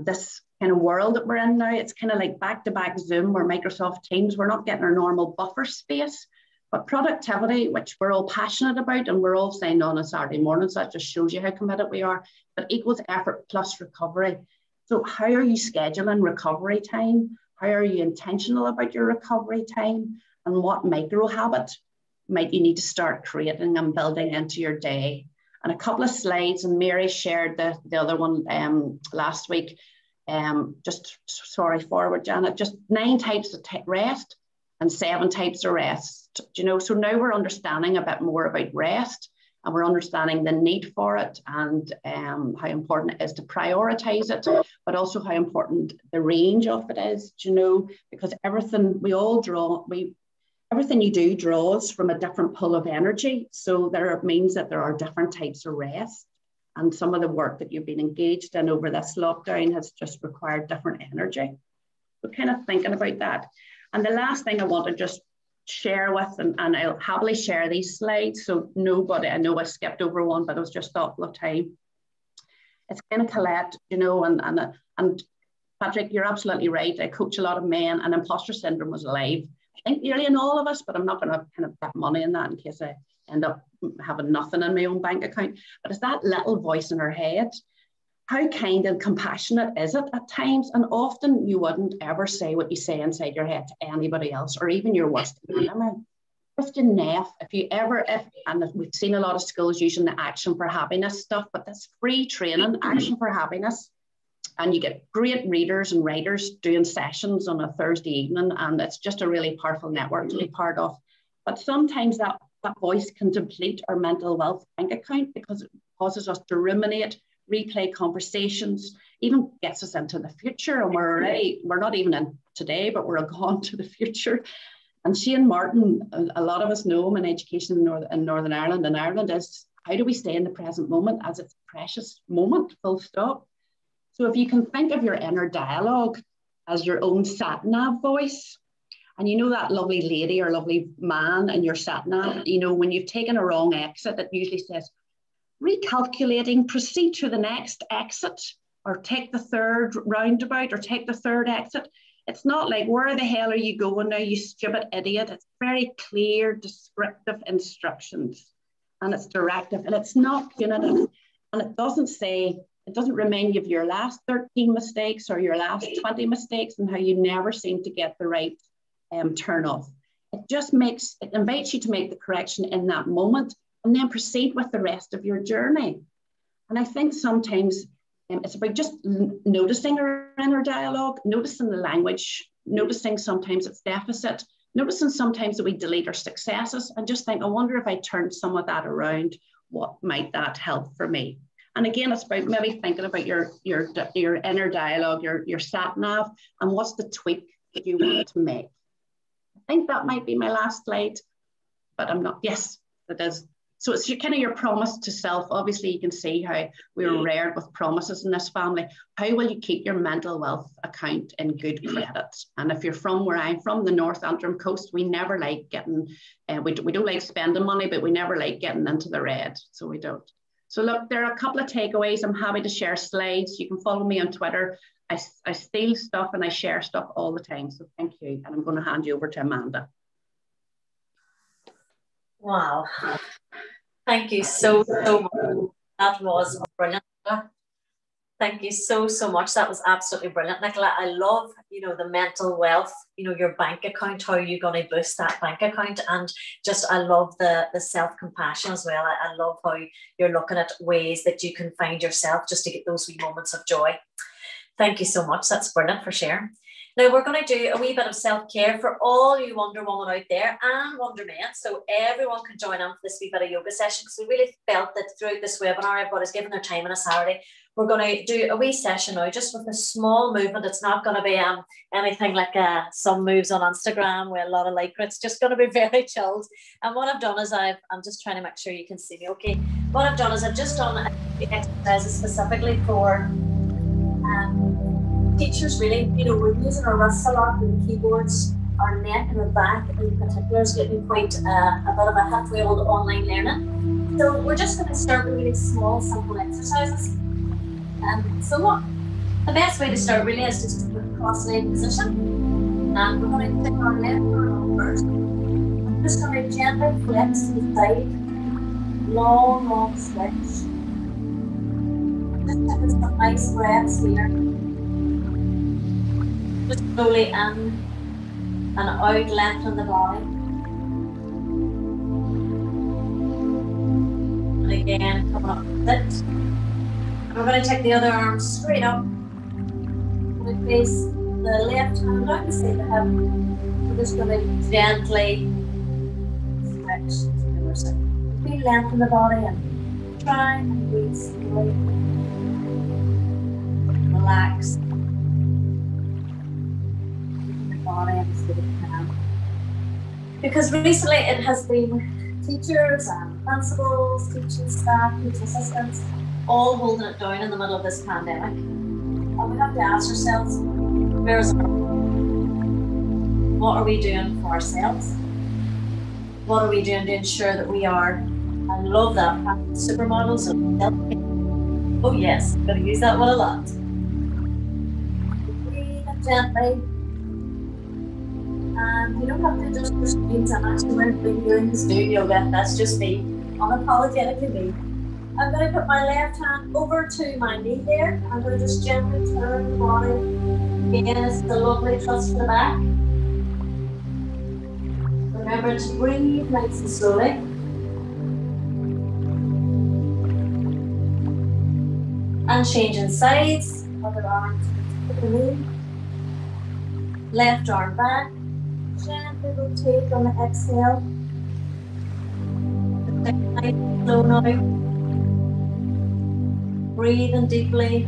this kind of world that we're in now. It's kind of like back-to-back Zoom or Microsoft Teams. We're not getting our normal buffer space. But productivity, which we're all passionate about and we're all saying on a Saturday morning, so that just shows you how committed we are, but equals effort plus recovery. So how are you scheduling recovery time? How are you intentional about your recovery time? And what micro habit might you need to start creating and building into your day? And a couple of slides, and Mary shared the other one last week. Forward, Janet, just 9 types of rest and 7 types of rest. You know, so now we're understanding a bit more about rest, and we're understanding the need for it, and how important it is to prioritize it, but also how important the range of it is, you know, because everything everything you do draws from a different pool of energy. So it means that there are different types of rest. And some of the work that you've been engaged in over this lockdown has just required different energy. So kind of thinking about that. And the last thing I want to just share with, and I'll happily share these slides. So nobody, I know I skipped over one, but it was just thoughtful of time. It's kind of Colette, you know, and Patrick, you're absolutely right. I coach a lot of men, and imposter syndrome was alive. I think nearly in all of us, but I'm not going to kind of put money in that in case I end up having nothing in my own bank account. But it's that little voice in our head. How kind and compassionate is it at times? And often you wouldn't ever say what you say inside your head to anybody else, or even your worst enemy. Christian Neff, and we've seen a lot of schools using the Action for Happiness stuff, but that's free training, Action for Happiness. And you get great readers and writers doing sessions on a Thursday evening, and it's just a really powerful network to be part of. But sometimes that voice can deplete our mental wealth bank account because it causes us to ruminate, replay conversations, even gets us into the future. And we're not even in today, but we're gone to the future. And Shane Martin, a lot of us know him in education in Northern Ireland, and Ireland is, how do we stay in the present moment as its precious moment, full stop? So if you can think of your inner dialogue as your own sat-nav voice, and you know that lovely lady or lovely man in your sat-nav, you know, when you've taken a wrong exit, it usually says, recalculating, proceed to the next exit, or take the third roundabout, or take the third exit. It's not like, where the hell are you going now, you stupid idiot? It's very clear, descriptive instructions, and it's directive, and it's not punitive, and it doesn't say, it doesn't remind you of your last 13 mistakes or your last 20 mistakes and how you never seem to get the right turn off. It invites you to make the correction in that moment and then proceed with the rest of your journey. And I think sometimes it's about just noticing our inner dialogue, noticing the language, noticing sometimes it's deficit, noticing sometimes that we delete our successes, and just think, I wonder if I turned some of that around, what might that help for me? And again, it's about maybe thinking about your inner dialogue, your sat-nav, and what's the tweak that you want to make. I think that might be my last slide, but I'm not. Yes, it is. So it's kind of your promise to self. Obviously, you can see how we're reared with promises in this family. How will you keep your mental wealth account in good credit? And if you're from where I'm from, the North Antrim coast, we never like getting, we don't like spending money, but we never like getting into the red. So we don't. So look, there are a couple of takeaways. I'm happy to share slides. You can follow me on Twitter. I steal stuff and I share stuff all the time. So thank you. And I'm going to hand you over to Amanda. Wow. Thank you so much. That was brilliant. Thank you so much. That was absolutely brilliant, Nicola. I love, the mental wealth, your bank account, how you're going to boost that bank account. And just, I love the self-compassion as well. I love how you're looking at ways that you can find yourself just to get those wee moments of joy. Thank you so much. That's brilliant for sharing. Now we're going to do a wee bit of self-care for all you Wonder Woman out there and Wonder Men, so everyone can join in for this wee bit of yoga session, because we really felt that throughout this webinar everybody's given their time on a Saturday. We're going to do a wee session now just with a small movement. It's not going to be anything like some moves on Instagram with a lot of lycra. It's just going to be very chilled. And what I've done is I'm just trying to make sure you can see me okay. What I've done is I've just done exercises specifically for teachers, really. We're using our wrists a lot with the keyboards. Our neck and our back in particular is getting quite a bit of a hit with old online learning. So we're just going to start with really small, simple exercises. The best way to start really is just to put a cross-legged position. And we're going to take our left arm up first. Just going to gently flex to the side. Long, long stretch. Just taking some nice breaths here. Just slowly in and out, lengthen the body. And again, coming up to sit. And we're going to take the other arm straight up. We're going to place the left hand down beside the hip. We're just going to gently stretch to the other side. Just lengthen the body and try and breathe slowly. Relax. The body as good as you can. Because recently it has been teachers and principals, teaching staff, teaching assistants, all holding it down in the middle of this pandemic. And we have to ask ourselves, what are we doing for ourselves? What are we doing to ensure that we are, I love that, supermodels of self-care. Oh yes, I'm going to use that one a lot. Breathe gently. And you don't have to adjust your screens. I'm actually wearing big earrings doing yoga. That's just me, unapologetically me. I'm going to put my left hand over to my knee there. I'm going to just gently turn the body. Again, it's the lovely thrust to the back. Remember to breathe nice and slowly. And changing sides. Other arm to the knee. Left arm back. Gently rotate on the exhale. Nice and slow now. Breathing deeply,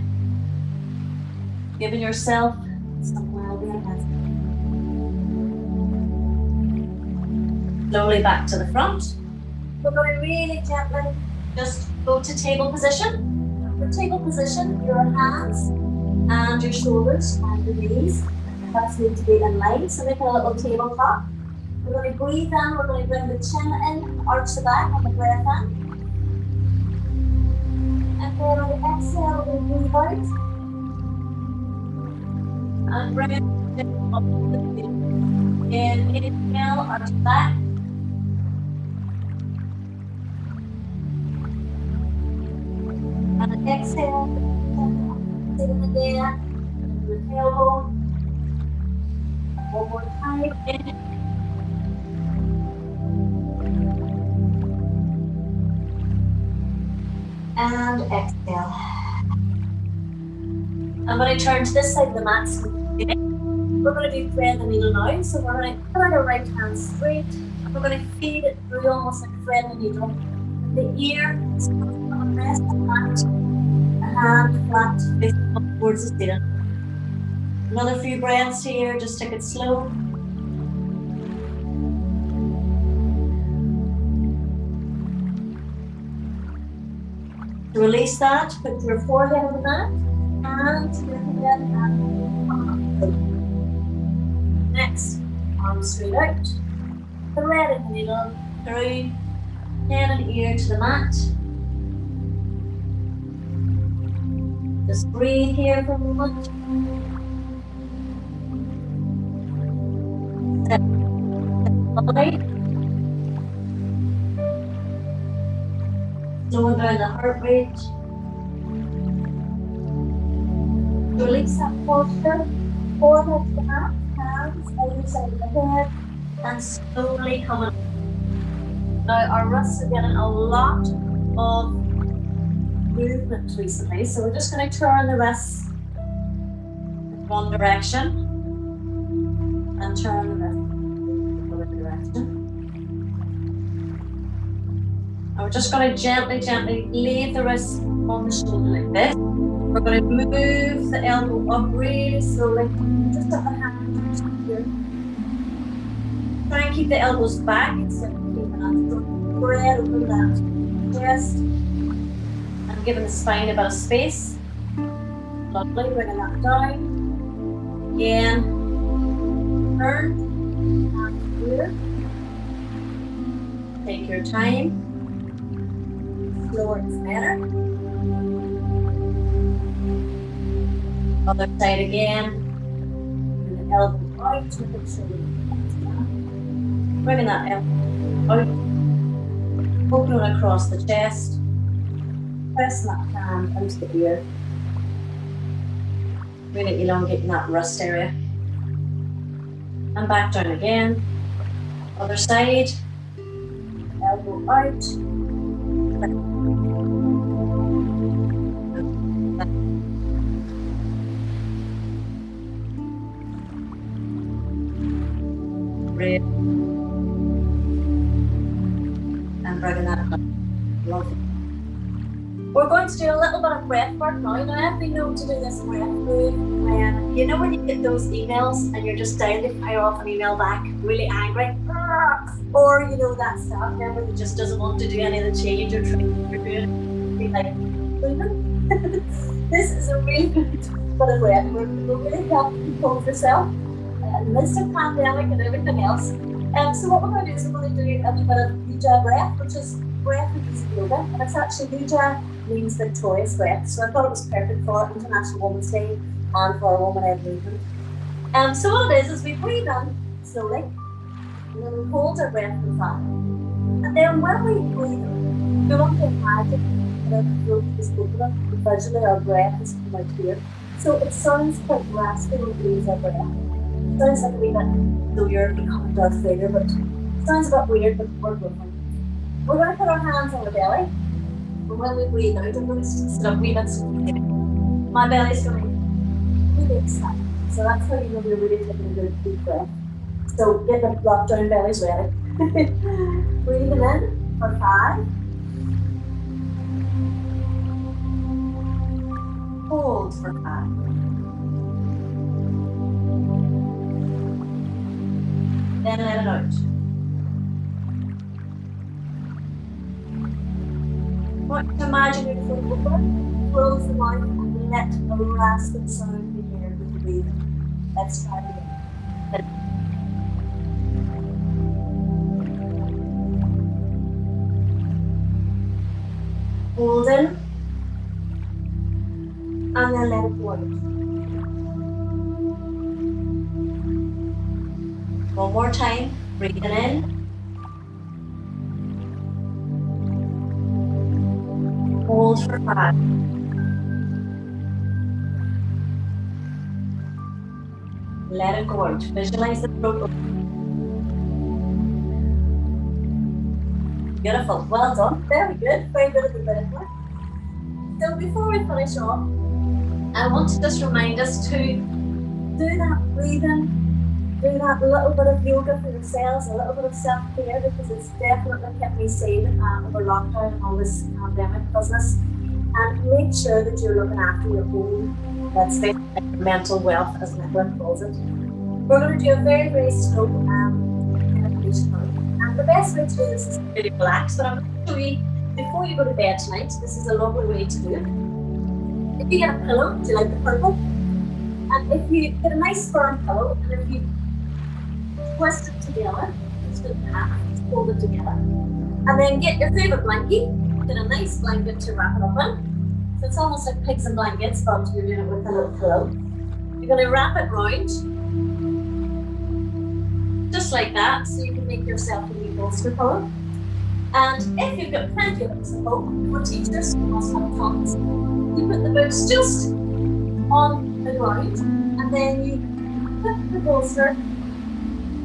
giving yourself some well-being. Slowly back to the front. We're going to really gently just go to table position. For table position, your hands and your shoulders and your knees, hips need to be in line, so make a little tabletop. We're going to breathe in, we're going to bring the chin in, arch the back on the breath in. And then on the exhale, we'll breathe out. And bring it up to the feet. Inhale, arch back. And exhale, sitting again, with the tailbone. One more time. Inhale. And exhale. I'm going to turn to this side of the mat. We're going to do thread the needle now. So we're going to put our right hand straight. We're going to feed it through almost like thread the needle. The ear is going to rest on the mat. The hand flat, facing up towards the ceiling. Another few breaths here. Just take it slow. To release that, put your forehead on the mat and your head and next, arms straight out, threading the needle through head and ear to the mat. Just breathe here for a moment. Set the body. Slowing down the heart rate. Release that posture. Forehead to the mat, hands either side of the head, and slowly coming up. Now our wrists are getting a lot of movement recently, so we're just going to turn the wrists in one direction and turn the wrists in the other direction. And we're just going to gently leave the wrist on the shoulder like this. We're going to move the elbow up really slowly. Just up the hand here. Try and keep the elbows back instead of keeping that. Spread over that chest. And giving the spine a bit of space. Lovely, bringing that down. Again. Turn. And here. Take your time. Slower is better. Other side again. And the elbow out, making sure bringing that elbow out, opening across the chest, pressing that hand into the ear, really elongating that wrist area, and back down again. Other side, elbow out. And bringing that up. Lovely. We're going to do a little bit of breath work now. Now, I've been known to do this breath move when, you know, when you get those emails and you're just down to fire off an email back, really angry, or you know that staff member that just doesn't want to do any of the change or training you're doing, be like, this is a really good bit of breath work. It will really help you compose yourself in the midst of pandemic and everything else. So what we're going to do is we're going to do a little bit of Ujjayi breath, which is breath with easy yoga, and it's actually Ujjayi means victorious breath. So I thought it was perfect for International Women's Day and for a woman-led movement. So what it is we breathe in slowly, and then we hold our breath for 5. And then when we breathe in, we want to imagine that our throat is open up, and visually our breath is coming out here. So it sounds quite raspy when we use our breath. It sounds like a wee bit, though you're becoming Darth Vader, but it sounds a bit weird, but we're going. We're going to put our hands on the belly. But when we breathe out, I'm going to sit up a wee bit. My belly's going to really expand. So that's how you know you're really taking a good deep breath. So get the drop down bellies ready. Breathing in for 5. Hold for 5. Then let it out. Want to imagine your foot open, close the mouth, and let a rasping sound be heard with the breathing. Let's try it again. Hold in, and then let it go out. One more time, breathing in. Hold for 5. Let it go out. Visualize the throat open. Beautiful. Well done. Very good. Very good at the breath work. So before we finish off, I want to just remind us to do that breathing, do that little bit of yoga for yourselves, a little bit of self-care, because it's definitely kept me sane over lockdown and all this pandemic business. And make sure that you're looking after your own, let's say, mental wealth, as Nicola calls it. We're going to do a very, very slow meditation now. And the best way to do this is really relax, but I'm going to show you, before you go to bed tonight, this is a lovely way to do it. If you get a pillow, do you like the purple? And if you get a nice firm pillow, and if you twist it together, just in half, hold it together. And then get your favourite blankie, get a nice blanket to wrap it up in. So it's almost like pigs and blankets, but you're doing it with a little pillow. You're going to wrap it round, just like that, so you can make yourself a wee bolster pillow. And if you've got plenty of books at home, for teachers who must have tons, you put the books just on the ground, and then you put the bolster,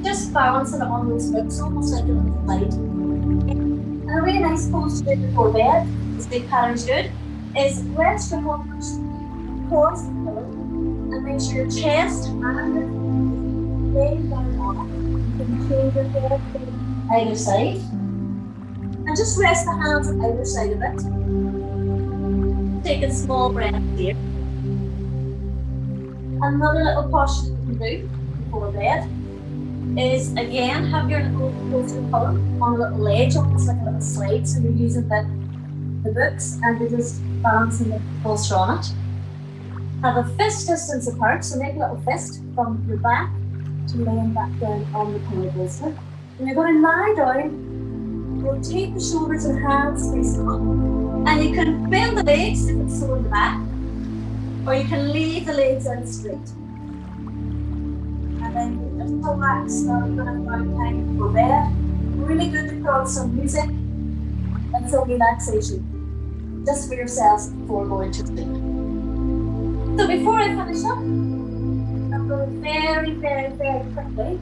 just balancing it on those books, almost like a little slide. And a really nice pose to do before bed, the sleep pattern's good, is rest your arms across the pillow, and make sure your chest and your feet laying down on it. You can change your head to either side. And just rest the hands on either side of it. Take a small breath here. Another little posture that you can do before bed is, again, have your little bolster pillow on a little ledge, almost like a little slide. So you're using the books and you're just balancing the bolster on it. Have a fist distance apart, so make a little fist from your back to laying back down on the pillow bolster. And you're going to lie down, rotate the shoulders and hands facing up. And you can bend the legs if it's sore in the back, or you can leave the legs out straight. And then you just relax now, you're going to have time for bed. really good to put on some music and some relaxation, just for yourselves before going to sleep. So before I finish up, I'm going very, very, very quickly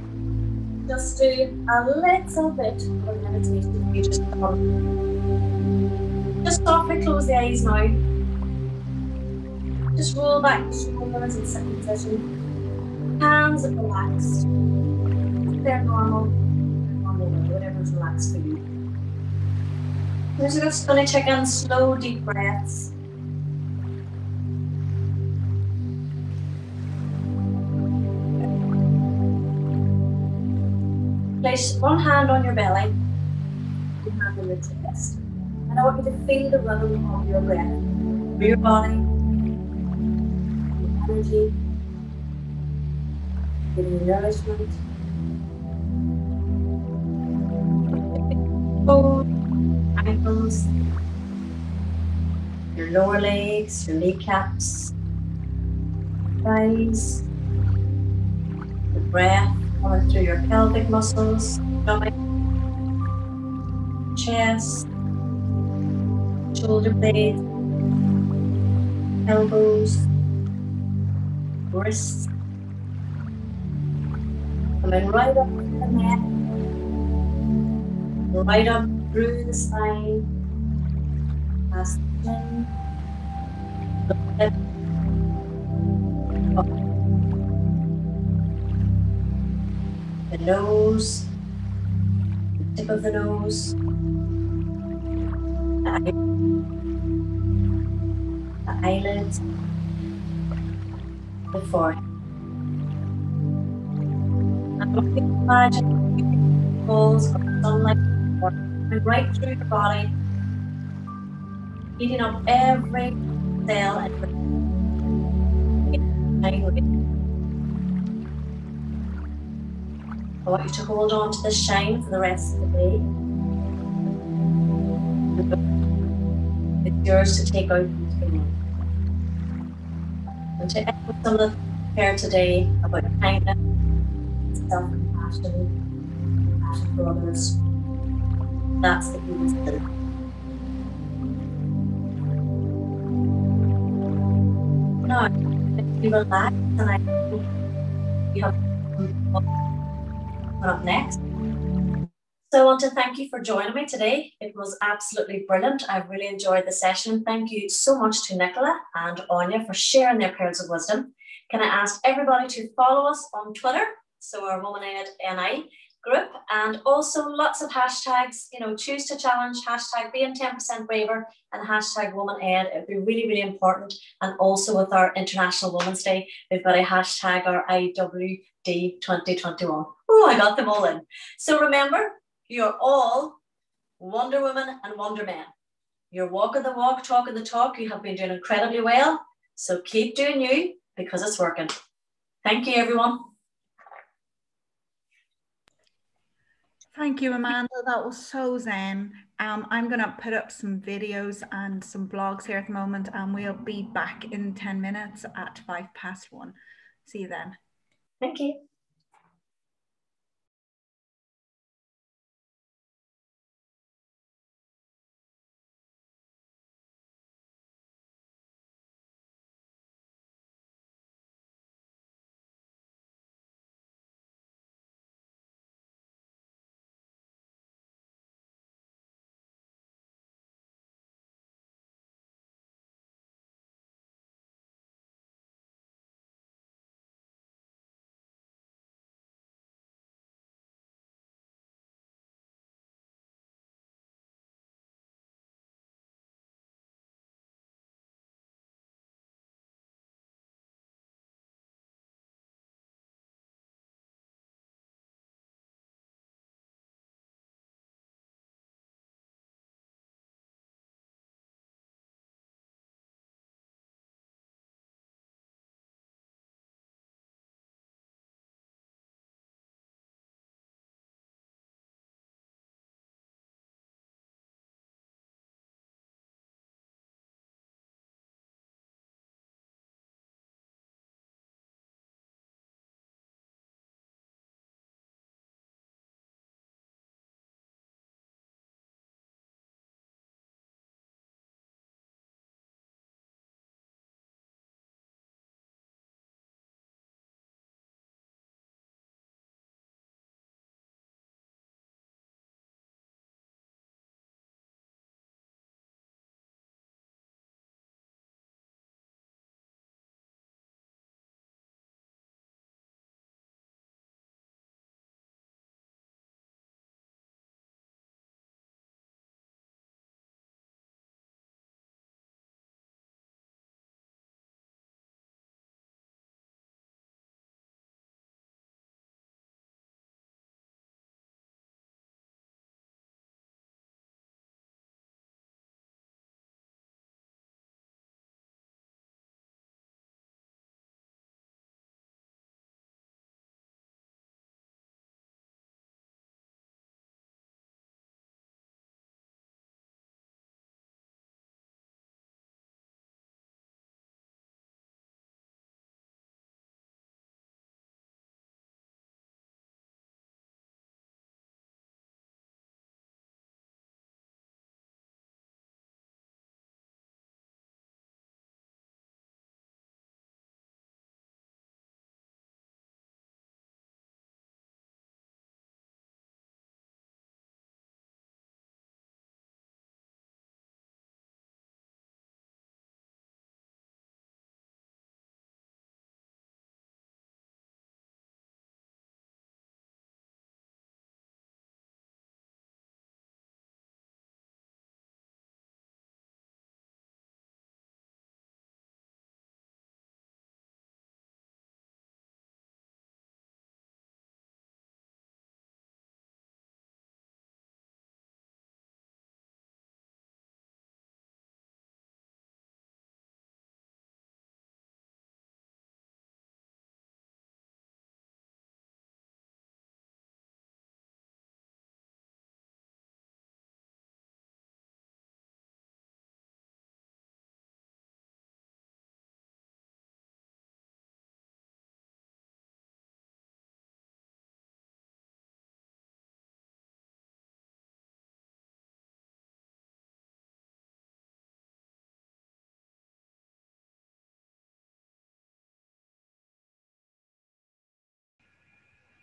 just do a little bit of meditation. You just softly close the eyes now. Just roll back the shoulders and sit in position. Hands are relaxed. They're normal, whatever's relaxed for you. We're just going to take in slow, deep breaths. Place one hand on your belly, one hand on your chest. And I want you to feel the rhythm of your breath through your body, your energy, getting your nourishment. Both ankles, your lower legs, your kneecaps, thighs, the breath coming through your pelvic muscles, stomach, chest, shoulder blades, elbows, wrists, coming right up to the neck, right up through the spine, past the chin, the lip, up the nose, the tip of the nose, the eyelids, the forehead. And look, imagine balls of sunlight coming right through your body, heating up every cell and I want you to hold on to the shine for the rest of the day. It's yours to take out and to echo some of the prayer today about kindness, self-compassion, compassion for others. That's the key to it. Now, if you relax, and I think you have up next. So I want to thank you for joining me today. It was absolutely brilliant. I've really enjoyed the session. Thank you so much to Nicola and Anya for sharing their pearls of wisdom. Can I ask everybody to follow us on Twitter? So our Woman Ed NI group, and also lots of hashtags, choose to challenge, hashtag being 10% braver, and hashtag Woman Ed. It'd be really, really important. And also with our International Women's Day, we've got a hashtag, our IWD 2021. Oh, I got them all in. So remember, you're all Wonder Women and Wonder Men. You're walking the walk, talking the talk. You have been doing incredibly well. So keep doing you, because it's working. Thank you, everyone. Thank you, Amanda. That was so zen. I'm going to put up some videos and some blogs here at the moment, and we'll be back in 10 minutes at 1:05. See you then. Thank you.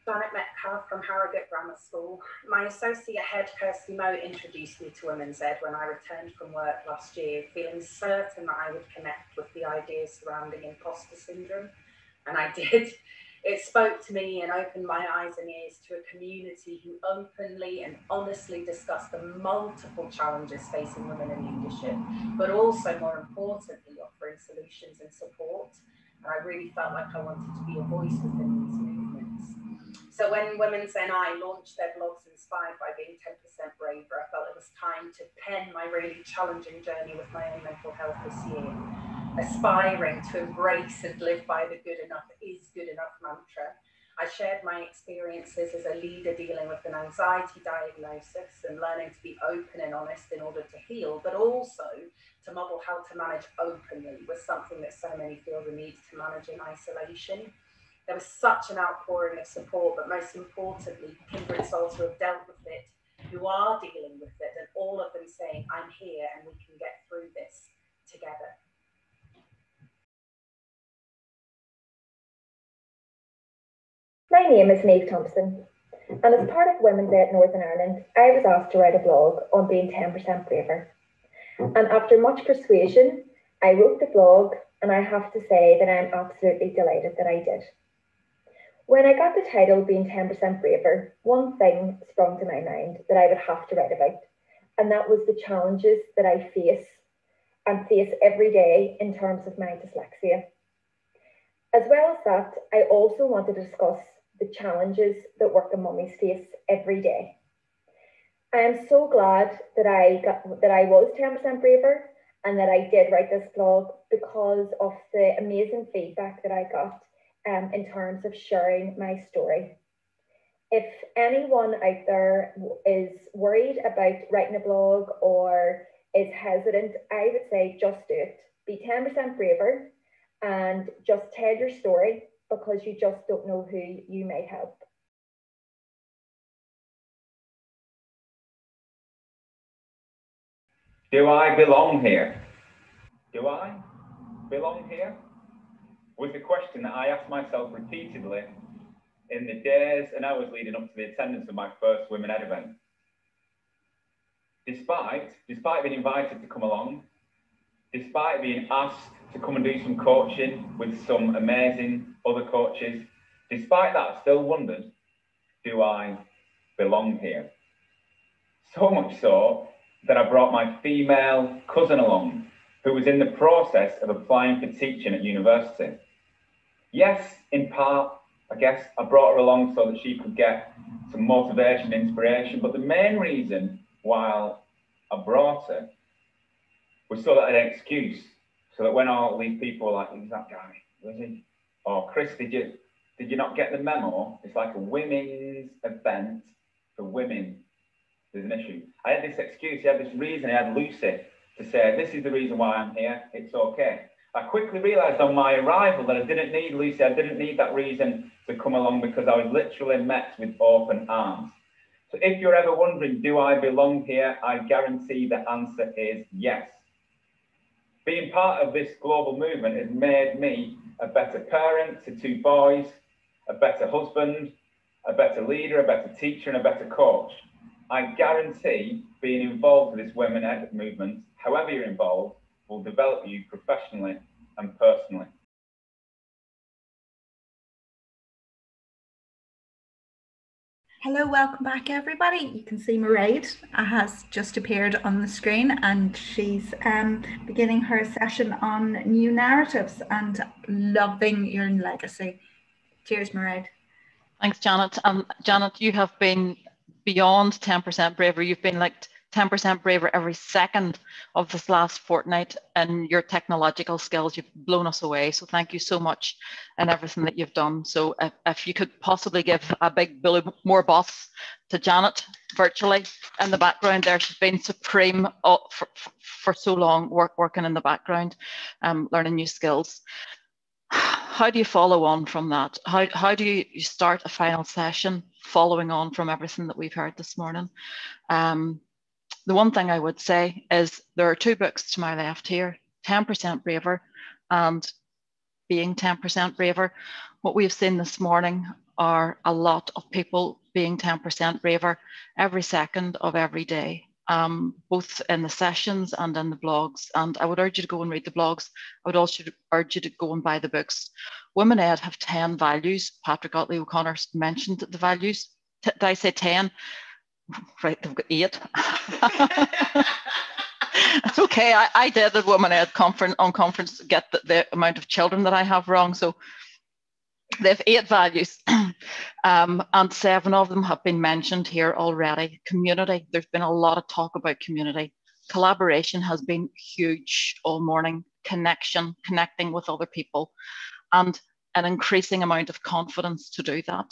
Janet Metcalf from Harrogate Grammar School. My associate head, Kirsty Moe, introduced me to Women's Ed when I returned from work last year, feeling certain that I would connect with the ideas surrounding imposter syndrome, and I did. It spoke to me and opened my eyes and ears to a community who openly and honestly discuss the multiple challenges facing women in leadership, but also, more importantly, offering solutions and support. And I really felt like I wanted to be a voice within these movements. So when Women's NI launched their blogs inspired by being 10% braver, I felt it was time to pen my really challenging journey with my own mental health this year, aspiring to embrace and live by the good enough is good enough mantra. I shared my experiences as a leader dealing with an anxiety diagnosis and learning to be open and honest in order to heal, but also to model how to manage openly was something that so many feel the need to manage in isolation. There was such an outpouring of support, but most importantly, kindred souls who have dealt with it, who are dealing with it, and all of them saying, I'm here and we can get through this together. My name is Niamh Thompson, and as part of Women's Ed Northern Ireland, I was asked to write a blog on being 10% braver. And after much persuasion, I wrote the blog, and I have to say that I'm absolutely delighted that I did. When I got the title Being 10% Braver, one thing sprung to my mind that I would have to write about, and that was the challenges that I face every day in terms of my dyslexia. As well as that, I also want to discuss the challenges that working mummies face every day. I am so glad that I was 10% braver and that I did write this blog because of the amazing feedback that I got in terms of sharing my story. If anyone out there is worried about writing a blog or is hesitant, I would say just do it. Be 10% braver and just tell your story, because you just don't know who you may help. Do I belong here? Do I belong here? Was the question that I asked myself repeatedly in the days and hours leading up to the attendance of my first Women Ed event. Despite being invited to come along, despite being asked to come and do some coaching with some amazing other coaches, despite that, I still wondered, do I belong here? So much so that I brought my female cousin along, who was in the process of applying for teaching at university. Yes, in part, I guess I brought her along so that she could get some motivation, inspiration, but the main reason why I brought her was so that I had an excuse, so that when all these people were like, who's that guy? Was he? Or Chris, did you not get the memo? It's like a women's event for women. There's an issue. I had this excuse, I had this reason, I had Lucy to say, this is the reason why I'm here, it's okay. I quickly realised on my arrival that I didn't need Lucy, I didn't need that reason to come along, because I was literally met with open arms. So if you're ever wondering, do I belong here? I guarantee the answer is yes. Being part of this global movement has made me a better parent to 2 boys, a better husband, a better leader, a better teacher, and a better coach. I guarantee being involved with this Women Ed movement, however you're involved, will develop you professionally and personally. Hello, welcome back everybody. You can see Mairead has just appeared on the screen, and she's beginning her session on new narratives and loving your legacy. Cheers, Mairead. Thanks, Janet. Janet, you have been beyond 10% braver. You've been like 10% braver every second of this last fortnight, and your technological skills, you've blown us away. So thank you so much and everything that you've done. So if you could possibly give a big Billy Moore boss to Janet virtually in the background there. She's been supreme for so long, working in the background, learning new skills. How do you follow on from that? How do you start a final session following on from everything that we've heard this morning? The one thing I would say is there are 2 books to my left here, 10% Braver and Being 10% Braver. What we've seen this morning are a lot of people being 10% braver every second of every day, both in the sessions and in the blogs. And I would urge you to go and read the blogs. I would also urge you to go and buy the books. Women Ed have 10 values. Patrick Otley O'Connor mentioned the values. Did I say 10? Right, they've got 8. It's okay. I did at Women Ed conference get the amount of children that I have wrong. So they have 8 values, and 7 of them have been mentioned here already. Community. There's been a lot of talk about community. Collaboration has been huge all morning. Connecting with other people, and an increasing amount of confidence to do that.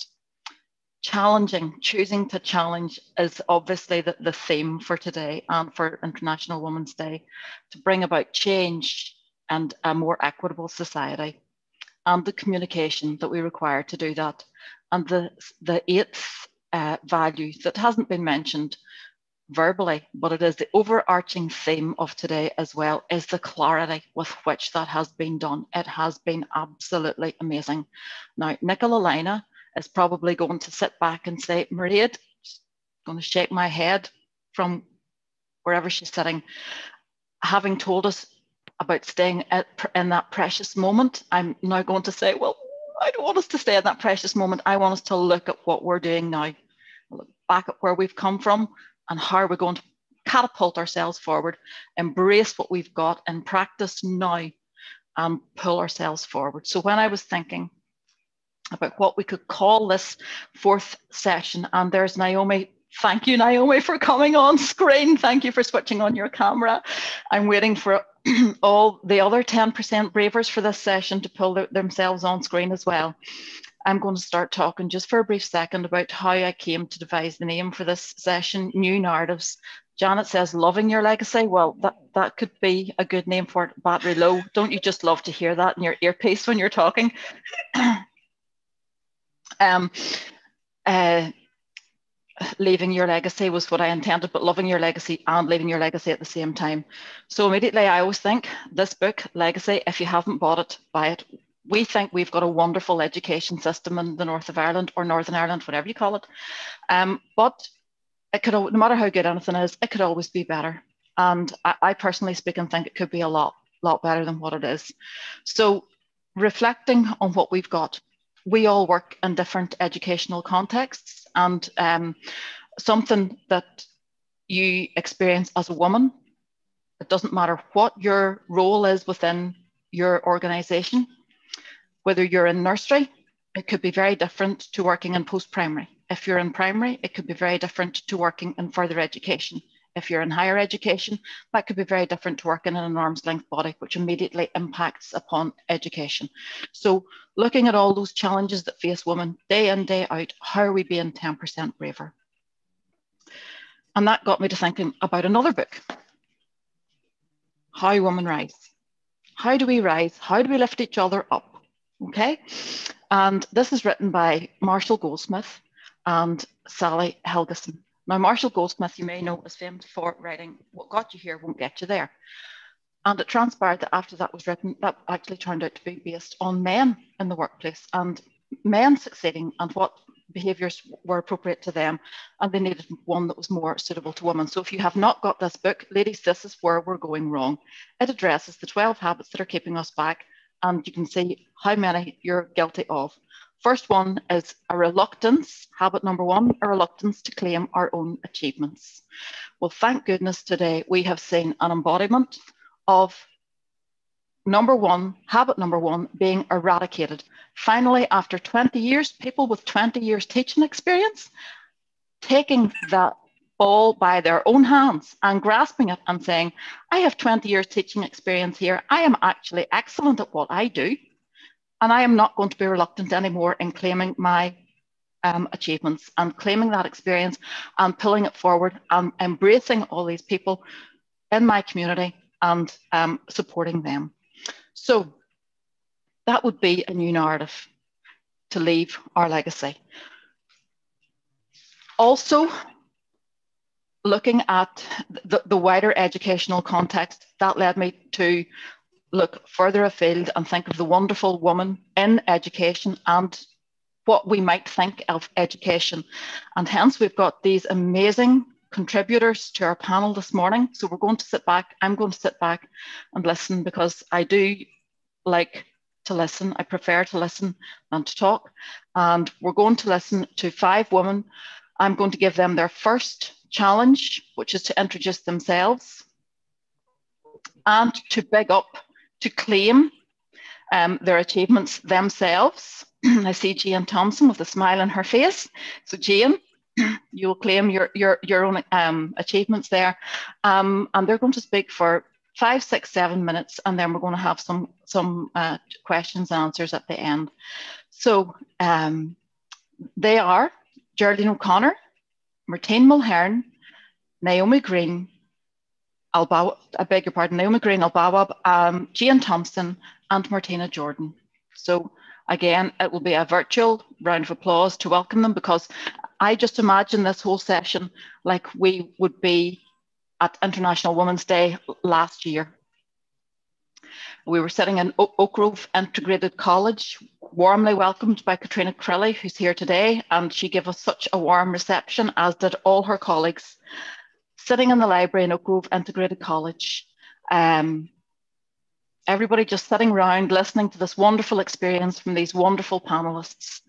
Choosing to challenge is obviously the theme for today and for International Women's Day, to bring about change and a more equitable society, and the communication that we require to do that. And the 8th value that hasn't been mentioned verbally, but it is the overarching theme of today as well, is the clarity with which that has been done. It has been absolutely amazing. Now, Nicola Lina is probably going to sit back and say, Mairead, going to shake my head from wherever she's sitting, having told us about staying in that precious moment. I'm now going to say, well, I don't want us to stay in that precious moment. I want us to look at what we're doing now, look back at where we've come from and how we're going to catapult ourselves forward, embrace what we've got in practice now, and pull ourselves forward. So when I was thinking about what we could call this 4th session, and there's Naomi. Thank you, Naomi, for coming on screen. Thank you for switching on your camera. I'm waiting for all the other 10% bravers for this session to pull themselves on screen as well. I'm going to start talking just for a brief second about how I came to devise the name for this session, New Narratives. Janet says, loving your legacy. Well, that could be a good name for it. Battery low. Don't you just love to hear that in your earpiece when you're talking? Leaving your legacy was what I intended, but loving your legacy and leaving your legacy at the same time. So immediately I always think this book, Legacy, if you haven't bought it, buy it. We think we've got a wonderful education system in the north of Ireland, or Northern Ireland, whatever you call it. But it could, no matter how good anything is, it could always be better. And I personally speaking think it could be a lot better than what it is. So reflecting on what we've got, we all work in different educational contexts, and something that you experience as a woman, it doesn't matter what your role is within your organisation, whether you're in nursery, it could be very different to working in post-primary. If you're in primary, it could be very different to working in further education. If you're in higher education, that could be very different to working in an arm's length body, which immediately impacts upon education. So looking at all those challenges that face women day in, day out, how are we being 10% braver? And that got me to thinking about another book, How Women Rise. How do we rise? How do we lift each other up? Okay. And this is written by Marshall Goldsmith and Sally Helgeson. Now, Marshall Goldsmith, you may know, is famous for writing What Got You Here Won't Get You There. And it transpired that after that was written, that actually turned out to be based on men in the workplace and men succeeding and what behaviours were appropriate to them. And they needed one that was more suitable to women. So if you have not got this book, ladies, this is where we're going wrong. It addresses the 12 habits that are keeping us back, and you can see how many you're guilty of. First one is a reluctance, habit number 1, a reluctance to claim our own achievements. Well, thank goodness today we have seen an embodiment of habit number one being eradicated. Finally, after 20 years, people with 20 years teaching experience, taking that ball by their own hands and grasping it and saying, I have 20 years teaching experience here. I am actually excellent at what I do. And I am not going to be reluctant anymore in claiming my achievements and claiming that experience and pulling it forward and embracing all these people in my community and supporting them. So that would be a new narrative to leave our legacy. Also, looking at the wider educational context, that led me to look further afield and think of the wonderful woman in education and what we might think of education. And hence we've got these amazing contributors to our panel this morning. So we're going to sit back, I'm going to sit back and listen, because I do like to listen. I prefer to listen than to talk. And we're going to listen to 5 women. I'm going to give them their first challenge, which is to introduce themselves and to big up, to claim their achievements themselves. I see Jane Thompson with a smile on her face. So Jane, you'll claim your own achievements there. And they're going to speak for 5, 6, 7 minutes, and then we're going to have some questions and answers at the end. So they are Geraldine O'Connor, Martine Mulhern, Naomi Green, Naomi Green Albawab, Jane Thompson, and Martina Jordan. So again, it will be a virtual round of applause to welcome them, because I just imagine this whole session like we would be at International Women's Day last year. We were sitting in Oak Grove Integrated College, warmly welcomed by Katrina Crilly, who's here today, and she gave us such a warm reception, as did all her colleagues. Sitting in the library in Oak Grove Integrated College, everybody just sitting around listening to this wonderful experience from these wonderful panelists.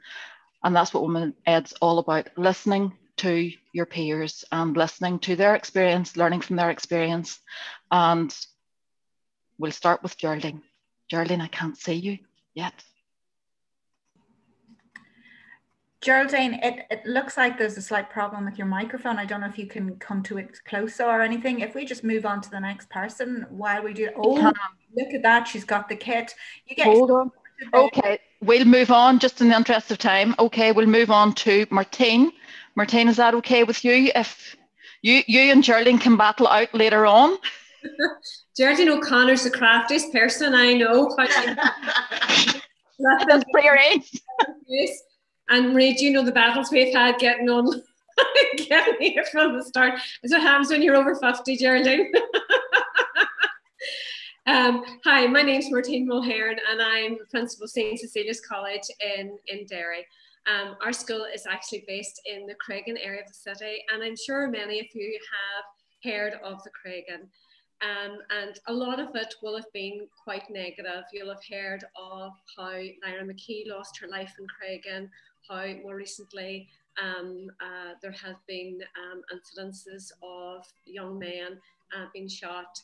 And that's what Women Ed's all about, listening to your peers and listening to their experience, learning from their experience. And we'll start with Geraldine. Geraldine, I can't see you yet. Geraldine, it looks like there's a slight problem with your microphone. I don't know if you can come to it closer or anything. If we just move on to the next person while we do. Oh, look at that. She's got the kit. You get Hold on. Okay, we'll move on just in the interest of time. Okay, we'll move on to Martine. Martine, is that okay with you? If you and Geraldine can battle out later on. Geraldine O'Connor's the craftiest person I know. That's prearranged. And Marie, do you know the battles we've had getting on, getting here from the start? It's what happens when you're over 50, Geraldine. Hi, my name's Martine Mulhern, and I'm the principal of St. Cecilia's College in Derry. Our school is actually based in the Craigan area of the city, and I'm sure many of you have heard of the Craigan. And a lot of it will have been quite negative. You'll have heard of how Naira McKee lost her life in Craigan, how more recently there have been incidences of young men being shot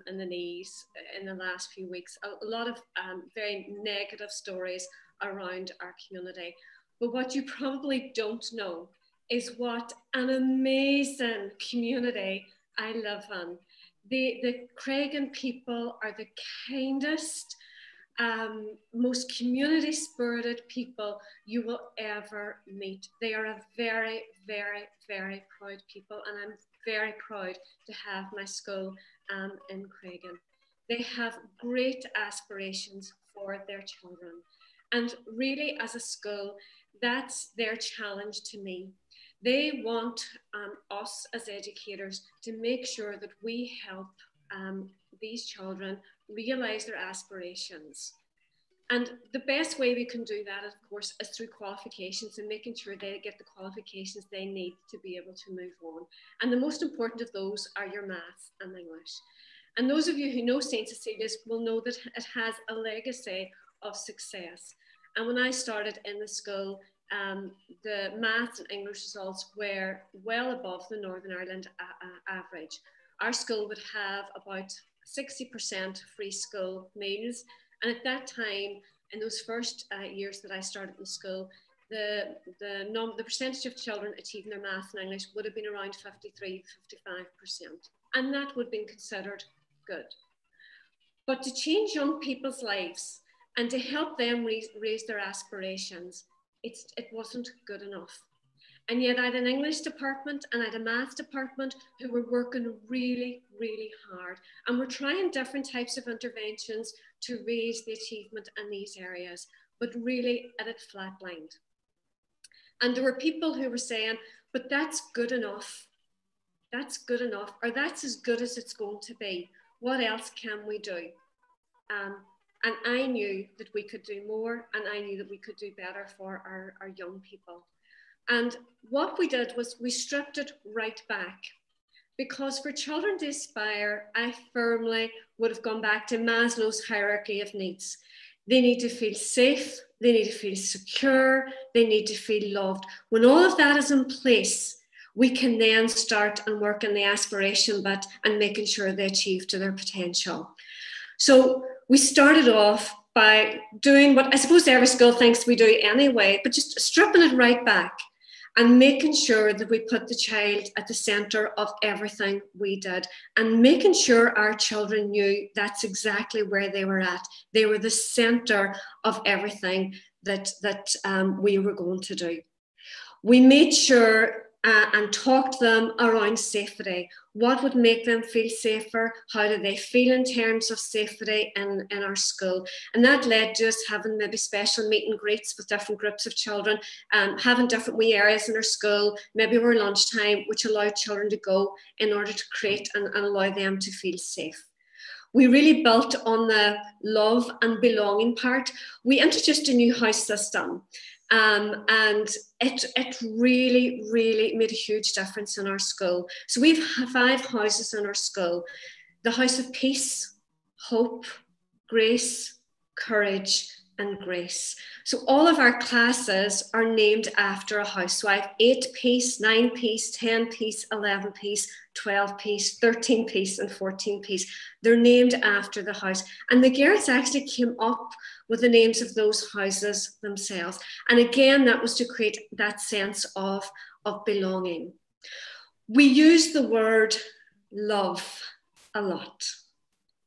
in the knees in the last few weeks. A lot of very negative stories around our community. But what you probably don't know is what an amazing community I live in. The Craigan people are the kindest, most community spirited people you will ever meet. They are a very, very, very proud people, and I'm very proud to have my school in Craigan. They have great aspirations for their children, and really as a school, that's their challenge to me. They want us as educators to make sure that we help these children realise their aspirations. And the best way we can do that, of course, is through qualifications and making sure they get the qualifications they need to be able to move on. And the most important of those are your maths and English. And those of you who know St. Cecilia's will know that it has a legacy of success. And when I started in the school, the maths and English results were well above the Northern Ireland average. Our school would have about 60% free school meals. And at that time, in those first years that I started in school, the percentage of children achieving their maths and English would have been around 53, 55%. And that would have been considered good. But to change young people's lives and to help them raise their aspirations, it wasn't good enough. And yet I had an English department and I had a maths department who were working really, really hard. And we're trying different types of interventions to raise the achievement in these areas, but really it had flatlined. And there were people who were saying, but that's good enough. That's good enough, or that's as good as it's going to be. What else can we do? And I knew that we could do more, and I knew that we could do better for our young people. And what we did was we stripped it right back. Because for children to aspire, I firmly would have gone back to Maslow's hierarchy of needs. They need to feel safe, they need to feel secure, they need to feel loved. When all of that is in place, we can then start and work in the aspiration bit and making sure they achieve to their potential. So we started off by doing what I suppose every school thinks we do anyway, but just stripping it right back and making sure that we put the child at the centre of everything we did, and making sure our children knew that's exactly where they were at. They were the centre of everything that we were going to do. We made sure and talked to them around safety. What would make them feel safer? How do they feel in terms of safety in our school? And that led to us having maybe special meet and greets with different groups of children, having different wee areas in our school, maybe over lunchtime, which allowed children to go in order to create and allow them to feel safe. We really built on the love and belonging part. We introduced a new house system. And it really, really made a huge difference in our school. So we've 5 houses in our school: the House of Peace, Hope, Grace, Courage, and Grace. So all of our classes are named after a house. So I have 8 Peace, 9 Peace, 10 Peace, 11 Peace, 12 Peace, 13 Peace, and 14 Peace. They're named after the house. And the girls actually came up with the names of those houses themselves. And again, that was to create that sense of belonging. We use the word love a lot.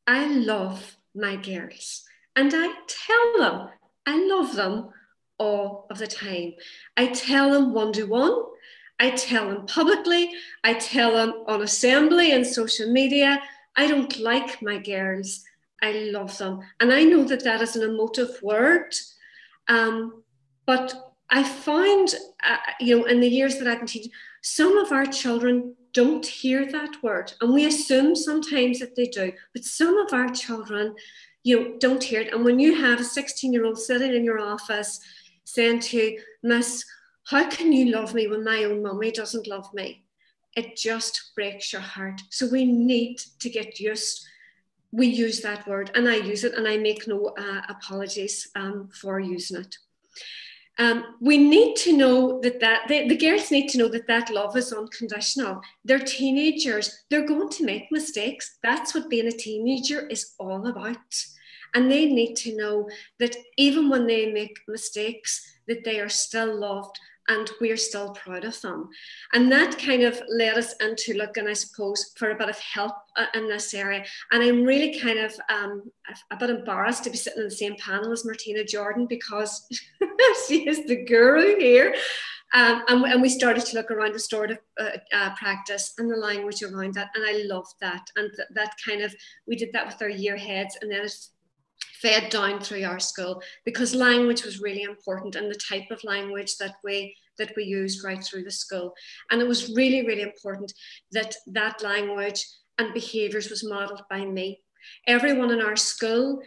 I love my girls, and I tell them I love them all of the time. I tell them one-to-one, I tell them publicly, I tell them on assembly and social media. I don't like my girls, I love them. And I know that that is an emotive word, but I found, in the years that I've been teaching, some of our children don't hear that word. And we assume sometimes that they do, but some of our children, don't hear it. And when you have a 16-year-old sitting in your office saying to you, Miss, how can you love me when my own mummy doesn't love me? It just breaks your heart. So we need to get used. We use that word, and I use it, and I make no apologies for using it. We need to know that the girls need to know that love is unconditional. They're teenagers. They're going to make mistakes. That's what being a teenager is all about. And they need to know that even when they make mistakes, that they are still loved and we're still proud of them. And that kind of led us into looking, I suppose, for a bit of help in this area. And I'm really kind of a bit embarrassed to be sitting in the same panel as Martina Jordan, because she is the guru here. And we started to look around restorative practice and the language around that. And I loved that. And that kind of, we did that with our year heads, and then it fed down through our school, because language was really important, and the type of language that we used right through the school. And it was really, really important that that language and behaviours was modelled by me. Everyone in our school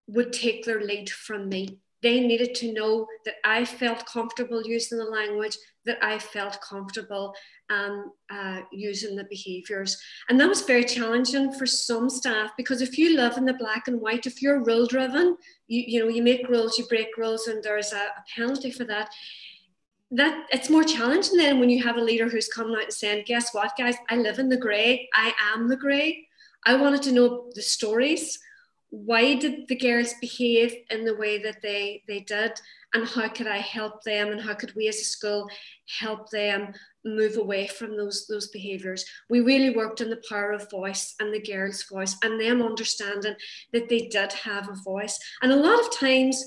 would take their lead from me. They needed to know that I felt comfortable using the language, that I felt comfortable using the behaviours. And that was very challenging for some staff, because if you live in the black and white, if you're rule driven, you make rules, you break rules, and there's a penalty for that. That it's more challenging then when you have a leader who's coming out and saying, guess what, guys, I live in the grey, I am the grey. I wanted to know the stories. Why did the girls behave in the way that they did, and how could I help them, and how could we as a school help them move away from those behaviours? We really worked on the power of voice and the girls' voice, and them understanding that they did have a voice. And a lot of times,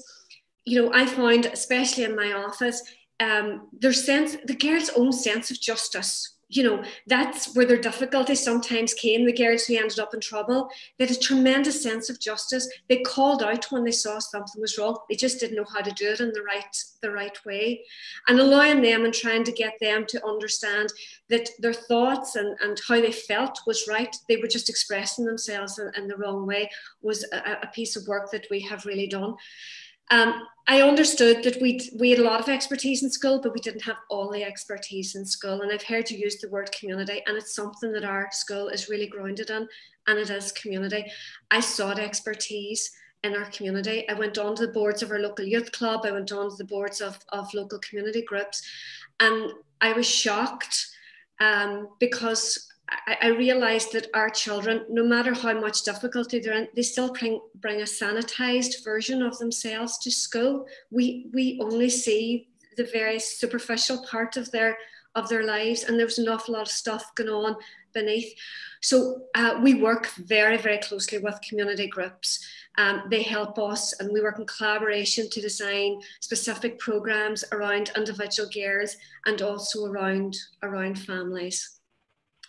I found, especially in my office, the girls' own sense of justice you know, that's where their difficulties sometimes came, the girls who ended up in trouble. They had a tremendous sense of justice. They called out when they saw something was wrong. They just didn't know how to do it in the right way. And allowing them and trying to get them to understand that their thoughts and how they felt was right, they were just expressing themselves in the wrong way, was a piece of work that we have really done. I understood that we had a lot of expertise in school, but we didn't have all the expertise in school. And I've heard you use the word community, and it's something that our school is really grounded in, and it is community. I sought expertise in our community. I went on to the boards of our local youth club. I went on to the boards of local community groups, and I was shocked because I realized that our children, no matter how much difficulty they're in, they still bring a sanitized version of themselves to school. We only see the very superficial part of their lives, and there's an awful lot of stuff going on beneath. So we work very, very closely with community groups. They help us, and we work in collaboration to design specific programs around individual girls and also around families.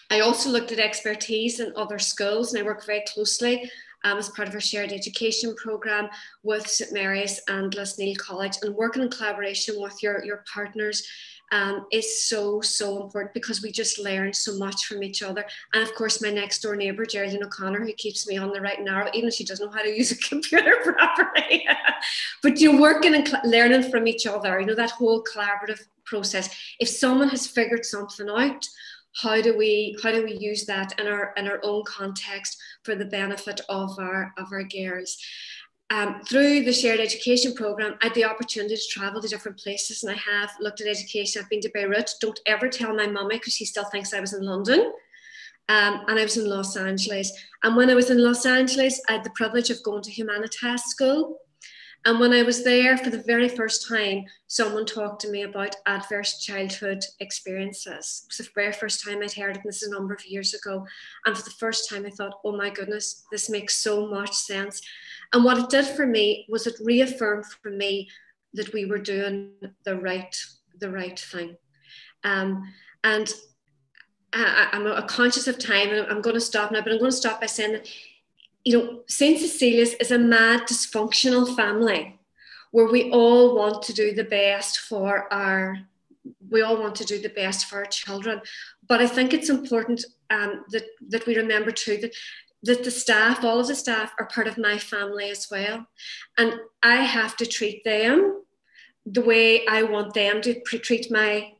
I also looked at expertise in other schools, and I work very closely as part of our shared education programme with St Mary's and Lisneal College, and working in collaboration with your partners is so, so important, because we just learn so much from each other. And of course, my next door neighbour, Geraldine O'Connor, who keeps me on the right and narrow, even if she doesn't know how to use a computer properly. But you're working and learning from each other, you know, that whole collaborative process. If someone has figured something out, how do we use that in our own context for the benefit of our girls? Through the shared education programme, I had the opportunity to travel to different places, and I have looked at education. I've been to Beirut. Don't ever tell my mummy, because she still thinks I was in London. And I was in Los Angeles. And when I was in Los Angeles, I had the privilege of going to Humanitas School. And when I was there for the very first time, someone talked to me about adverse childhood experiences. It was the very first time I'd heard it, and this is a number of years ago. And for the first time, I thought, oh my goodness, this makes so much sense. And what it did for me was it reaffirmed for me that we were doing the right thing. And I'm conscious of time, and I'm going to stop now, but I'm going to stop by saying that, you know, St. Cecilia's is a mad, dysfunctional family where we all want to do the best for our children. But I think it's important that we remember too that the staff, all of the staff, are part of my family as well. And I have to treat them the way I want them to treat my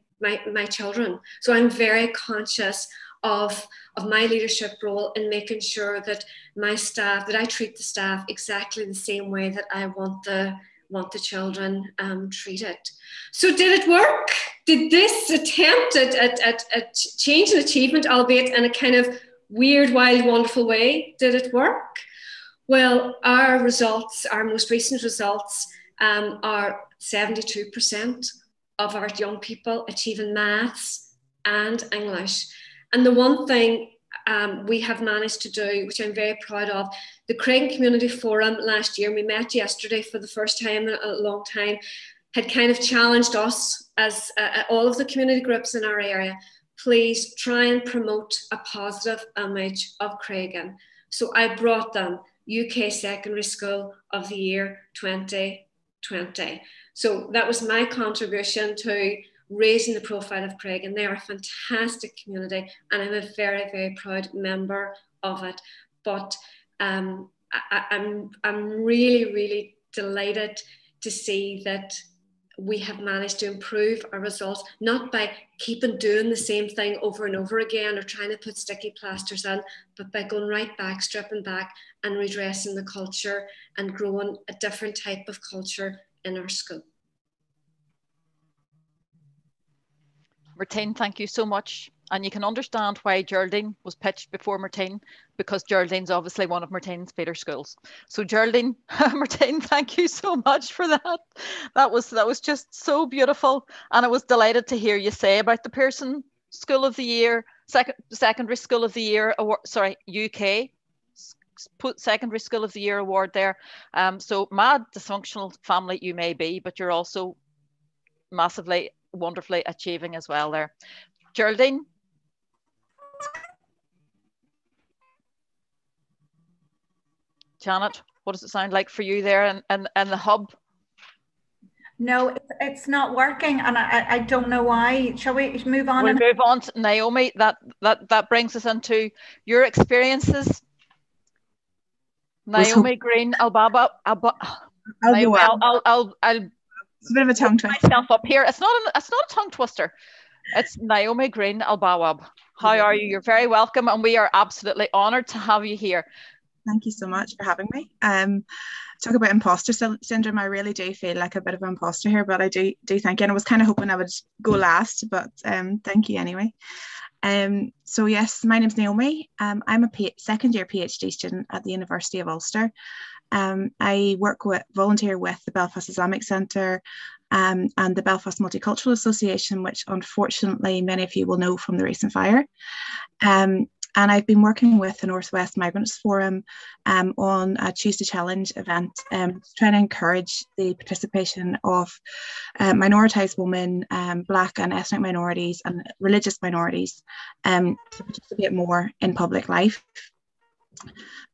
children. So I'm very conscious of my leadership role in making sure that that I treat the staff exactly the same way that I want the children treated. So did it work? Did this attempt at change and achievement, albeit in a kind of weird, wild, wonderful way, did it work? Well, our results, our most recent results, are 72% of our young people achieving maths and English. And the one thing we have managed to do, which I'm very proud of, the Creggan Community Forum last year, we met yesterday for the first time in a long time, had kind of challenged us as all of the community groups in our area, please try and promote a positive image of Creggan. So I brought them UK Secondary School of the Year 2020. So that was my contribution to raising the profile of Creggan. They are a fantastic community, and I'm a very, very proud member of it. But I'm really, really delighted to see that we have managed to improve our results, not by keeping doing the same thing over and over again or trying to put sticky plasters in, but by going right back, stripping back and redressing the culture and growing a different type of culture in our school. Martine, thank you so much. And you can understand why Geraldine was pitched before Martine, because Geraldine's obviously one of Martine's feeder schools. So Geraldine, Martine, thank you so much for that. That was just so beautiful. And I was delighted to hear you say about the Pearson School of the Year, Secondary School of the Year award, sorry, UK Secondary School of the Year award there. So mad, dysfunctional family you may be, but you're also massively, wonderfully achieving as well there. Geraldine, Janet, what does it sound like for you there and the hub? No, it's not working, and I don't know why. Shall we move on? We'll move on to Naomi. That brings us into your experiences. Naomi Green, Albaba. Naomi, I'll it's a bit of a tongue twister. Myself up here. It's not a tongue twister. It's Naomi Green Albawab. How are you? You're very welcome, and we are absolutely honoured to have you here. Thank you so much for having me. Talk about imposter syndrome. I really do feel like a bit of an imposter here, but I do thank you. And I was kind of hoping I would go last, but thank you anyway. So yes, my name's Naomi. I'm a second year PhD student at the University of Ulster. I volunteer with the Belfast Islamic Centre and the Belfast Multicultural Association, which unfortunately many of you will know from the recent fire. And I've been working with the Northwest Migrants Forum on a Choose to Challenge event, trying to encourage the participation of minoritised women, Black and ethnic minorities and religious minorities to participate more in public life.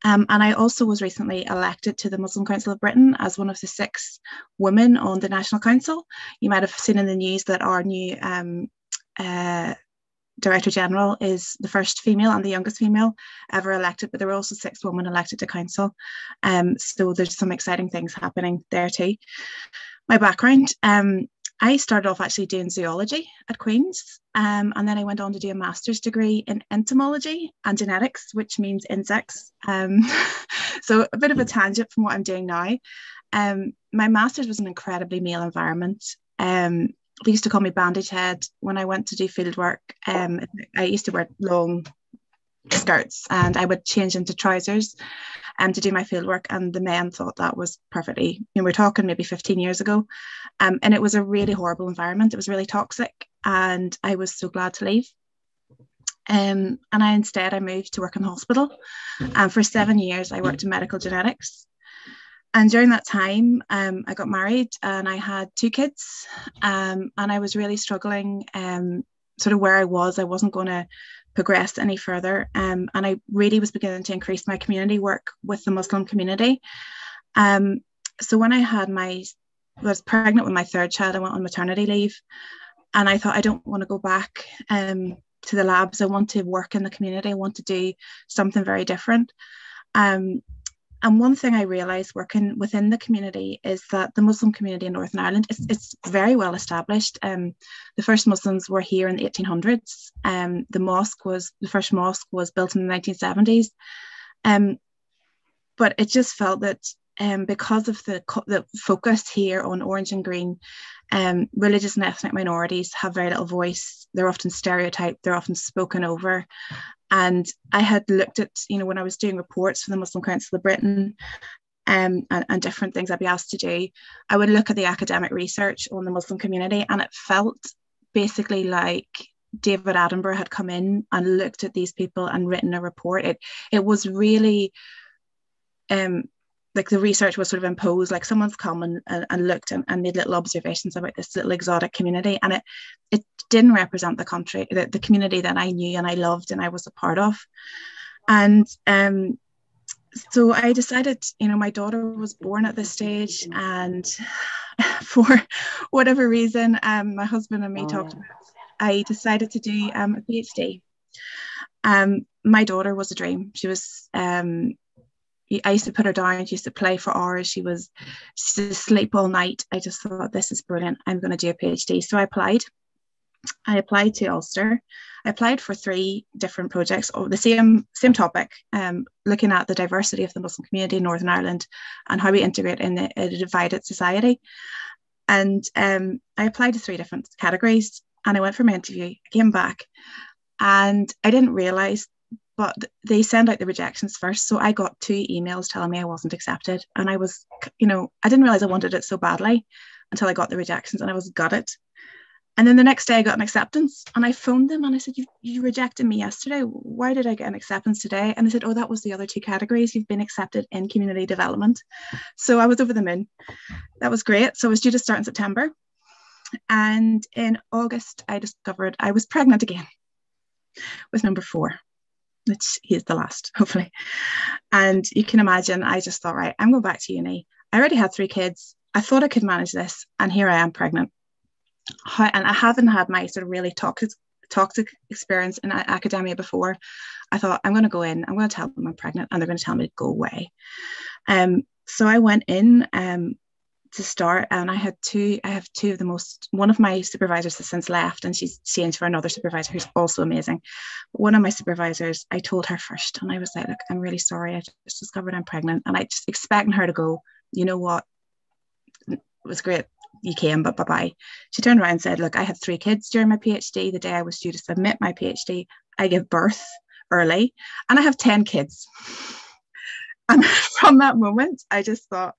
And I also was recently elected to the Muslim Council of Britain as one of the 6 women on the National Council. You might have seen in the news that our new Director General is the first female and the youngest female ever elected, but there were also 6 women elected to council. So there's some exciting things happening there too. My background, I started off actually doing zoology at Queen's, and then I went on to do a master's degree in entomology and genetics, which means insects. So a bit of a tangent from what I'm doing now. My master's was an incredibly male environment. They used to call me bandage head when I went to do field work. I used to wear long skirts and I would change into trousers to do my field work, and the men thought that was perfectly, we're talking maybe 15 years ago, and it was a really horrible environment. It was really toxic, and I was so glad to leave. And I moved to work in the hospital, and for 7 years I worked in medical genetics. And during that time, I got married and I had 2 kids, and I was really struggling sort of where I wasn't going to progress any further. And I really was beginning to increase my community work with the Muslim community. So when I was pregnant with my 3rd child, I went on maternity leave, and I thought, I don't want to go back to the labs. I want to work in the community. I want to do something very different. And one thing I realised working within the community is that the Muslim community in Northern Ireland is very well established. The first Muslims were here in the 1800s. The first mosque was built in the 1970s. But it just felt that because of the focus here on orange and green, religious and ethnic minorities have very little voice. They're often stereotyped. They're often spoken over. And I had looked at, when I was doing reports for the Muslim Council of Britain and different things I'd be asked to do, I would look at the academic research on the Muslim community, and it felt basically like David Attenborough had come in and looked at these people and written a report. It was really like the research was sort of imposed, like someone's come and looked and made little observations about this little exotic community, and it didn't represent the country, the community that I knew and I loved and I was a part of. And so I decided, my daughter was born at this stage, and for whatever reason, my husband and me talked about it. I decided to do a PhD. My daughter was a dream. She was I used to put her down. She used to play for hours. She used to sleep all night. I just thought, this is brilliant. I'm going to do a PhD. So I applied to Ulster. I applied for 3 different projects of the same topic, looking at the diversity of the Muslim community in Northern Ireland and how we integrate in a divided society. And I applied to 3 different categories, and I went for my interview. I came back, and I didn't realise, but they send out the rejections first. So I got 2 emails telling me I wasn't accepted. And I was, I didn't realize I wanted it so badly until I got the rejections, and I was gutted. And then the next day I got an acceptance, and I phoned them and I said, you rejected me yesterday. Why did I get an acceptance today? And they said, oh, that was the other 2 categories. You've been accepted in community development. So I was over the moon. That was great. So I was due to start in September. And in August, I discovered I was pregnant again with number 4. he's the last, hopefully. And you can imagine, I just thought, right, I'm going back to uni. I already had 3 kids. I thought I could manage this, and here I am pregnant. And I haven't had my sort of really toxic experience in academia before. I thought, I'm going to go in, I'm going to tell them I'm pregnant, and they're going to tell me to go away. So I went in to start, and I have two of the most, one of my supervisors has since left, and she's changed for another supervisor who's also amazing. But one of my supervisors, I told her first, and I was like, look, I'm really sorry, I just discovered I'm pregnant, and I just expecting her to go, you know what, it was great, you came, but bye-bye. She turned around and said, look, I had 3 kids during my PhD. The day I was due to submit my PhD, I gave birth early, and I have 10 kids. And from that moment, I just thought,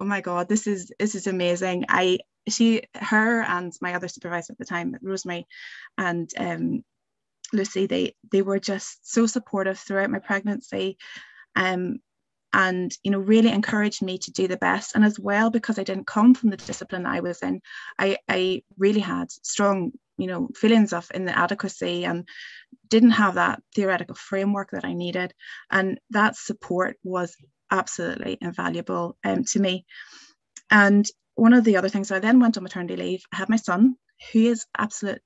oh my God, this is amazing. Her and my other supervisor at the time, Rosemary and Lucy, they were just so supportive throughout my pregnancy, and really encouraged me to do the best. And as well, because I didn't come from the discipline I was in, I really had strong feelings of inadequacy and didn't have that theoretical framework that I needed, and that support was absolutely invaluable to me. And one of the other things, I then went on maternity leave. I had my son, who is absolute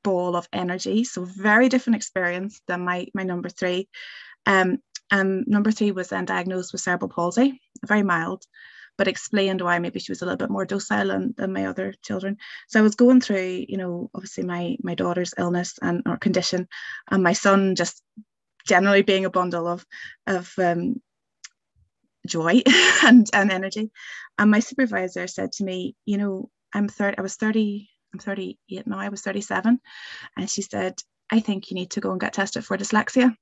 ball of energy, so very different experience than my number 3. Number 3 was then diagnosed with cerebral palsy, very mild, but explained why maybe she was a little bit more docile than my other children. So I was going through, obviously my daughter's illness or condition, and my son just generally being a bundle of joy and energy. And my supervisor said to me, I'm 38 now, I was 37. And she said, I think you need to go and get tested for dyslexia.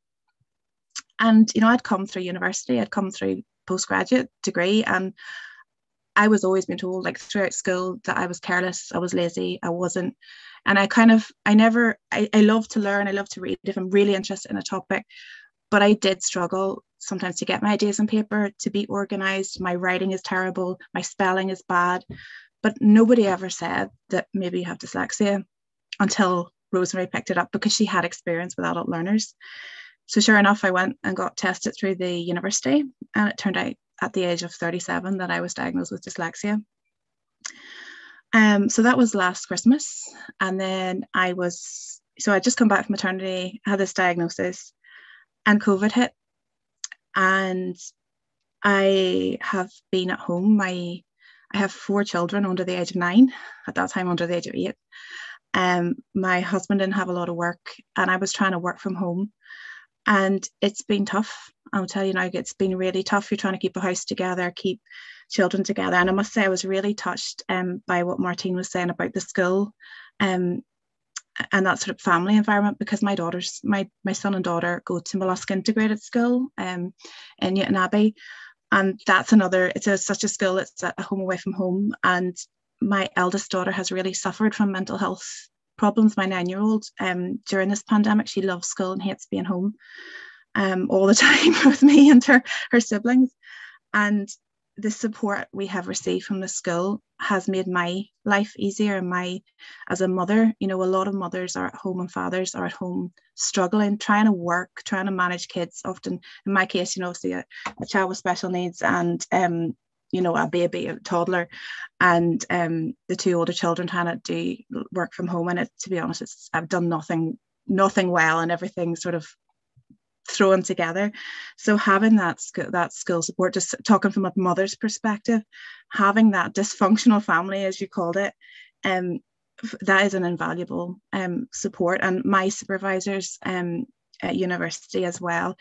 And, I'd come through university, I'd come through postgraduate degree, and I was always being told, like, throughout school, that I was careless, I was lazy, I wasn't. And I love to learn, I love to read if I'm really interested in a topic, but I did struggle sometimes to get my ideas on paper, to be organized. My writing is terrible, my spelling is bad, but nobody ever said that maybe you have dyslexia until Rosemary picked it up, because she had experience with adult learners. So sure enough, I went and got tested through the university, and it turned out at the age of 37 that I was diagnosed with dyslexia. So that was last Christmas. And then I'd just come back from maternity, had this diagnosis, and COVID hit. And I have been at home. I have 4 children under the age of 9, at that time under the age of 8. My husband didn't have a lot of work, and I was trying to work from home. And it's been tough. I'll tell you now, it's been really tough. You're trying to keep a house together, keep children together. And I must say, I was really touched by what Martine was saying about the school and that sort of family environment, because my son and daughter go to Mollusk Integrated School in Newton Abbey. And that's it's such a school, it's a home away from home. And my eldest daughter has really suffered from mental health problems, my 9-year-old. During this pandemic, she loves school and hates being home all the time with me and her siblings. And the support we have received from the school has made my life easier. As a mother, a lot of mothers are at home and fathers are at home struggling, trying to work, trying to manage kids. Often, in my case, obviously a child with special needs and a baby, a toddler, and the 2 older children trying to do work from home. And to be honest, I've done nothing well, and everything sort of thrown together. So having that school support, just talking from a mother's perspective, having that dysfunctional family, as you called it, that is an invaluable support. And my supervisors at university as well.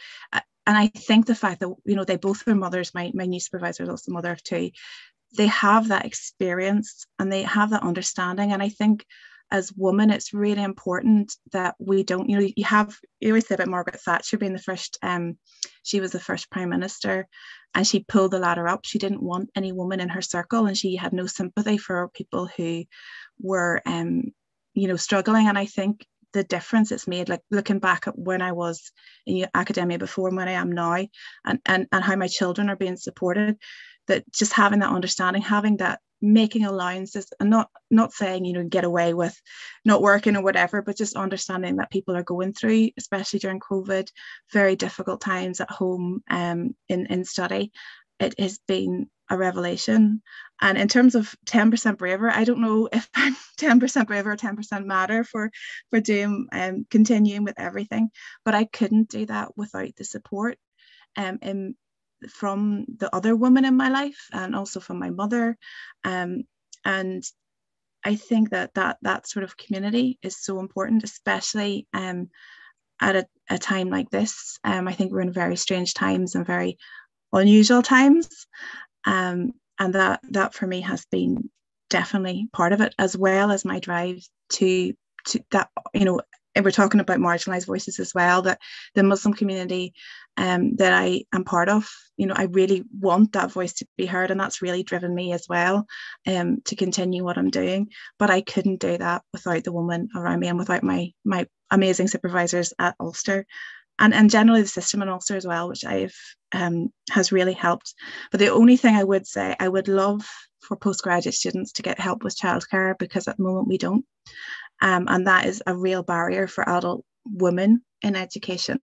And I think the fact that, they both are mothers, my new supervisor is also a mother of 2, they have that experience and they have that understanding. And I think as women, it's really important that we don't, you always say about Margaret Thatcher being the first, she was the first Prime Minister, and she pulled the ladder up. She didn't want any woman in her circle, and she had no sympathy for people who were, struggling. And I think the difference it's made, like looking back at when I was in academia before and when I am now, and how my children are being supported, that just having that understanding, having that making allowances, and not saying, you know, get away with not working or whatever, but just understanding that people are going through, especially during COVID, very difficult times at home in study. It has been a revelation. And in terms of 10% braver, I don't know if I'm 10% braver or 10% madder for doing continuing with everything, but I couldn't do that without the support from the other women in my life, and also from my mother. And I think that sort of community is so important, especially at a time like this. I think we're in very strange times and very unusual times. And that for me has been definitely part of it, as well as my drive to that, you know, and we're talking about marginalized voices as well, that the Muslim community that I am part of, you know, I really want that voice to be heard, and that's really driven me as well to continue what I'm doing. But I couldn't do that without the women around me and without my amazing supervisors at Ulster, and generally the system in Ulster as well, which has really helped. But the only thing I would say, I would love for postgraduate students to get help with childcare, because at the moment we don't. And that is a real barrier for adult women in education.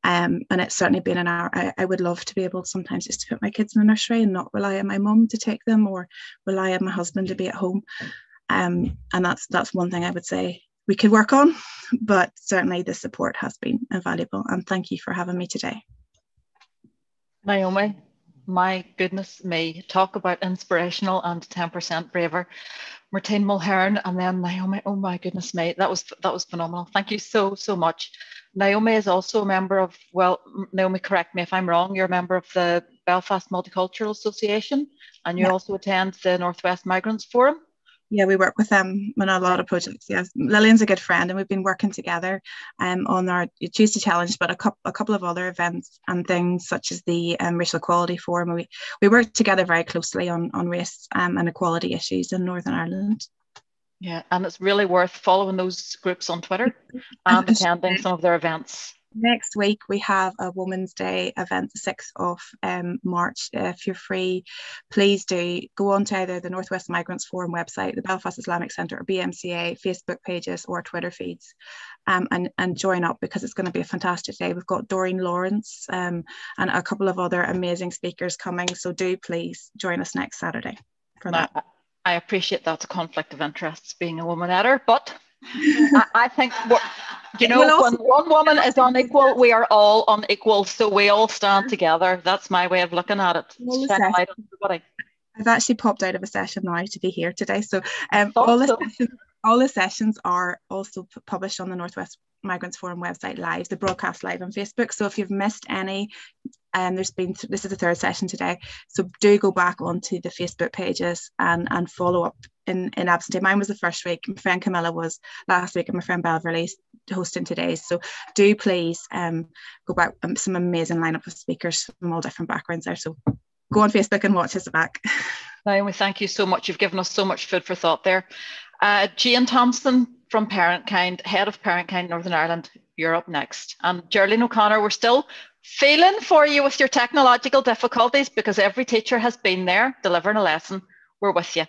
And it's certainly been an hour. I would love to be able sometimes just to put my kids in the nursery and not rely on my mum to take them, or rely on my husband to be at home. And that's one thing I would say we could work on, but certainly the support has been invaluable. And thank you for having me today. Naomi, my goodness me, talk about inspirational and 10% braver. Martine Mulhern, and then Naomi, oh my goodness me, that was phenomenal. Thank you so much. Naomi is also a member of, well, Naomi, correct me if I'm wrong, you're a member of the Belfast Multicultural Association, and you also attend the Northwest Migrants Forum. Yeah, we work with them on a lot of projects. Yes, Lillian's a good friend, and we've been working together on our Tuesday Challenge, but a couple of other events and things, such as the Racial Equality Forum. We work together very closely on race and equality issues in Northern Ireland. Yeah, and it's really worth following those groups on Twitter and attending some of their events. Next week we have a Women's Day event, the 6th of March. If you're free, please do go on to either the Northwest Migrants Forum website, the Belfast Islamic Centre, or BMCA Facebook pages or Twitter feeds, and join up, because it's going to be a fantastic day. We've got Doreen Lawrence and a couple of other amazing speakers coming, so do please join us next Saturday for that. I appreciate that's a conflict of interests, being a woman editor, but I think, you know, when one woman is unequal, we are all unequal, so we all stand together. That's my way of looking at it. I've actually popped out of a session now to be here today, so all the sessions are also published on the Northwest Migrants Forum website live, the broadcast live on Facebook. So if you've missed any, this is the third session today, so do go back onto the Facebook pages and follow up in absentee. Mine was the first week, my friend Camilla was last week, and my friend Beverly's hosting today. So do please go back. Some amazing lineup of speakers from all different backgrounds there, so go on Facebook and watch us back. Naomi, thank you so much. You've given us so much food for thought there. Jane Thompson from Parentkind, head of Parentkind Northern Ireland, you're up next. And Geraldine O'Connor, we're still feeling for you with your technological difficulties, because every teacher has been there delivering a lesson. We're with you.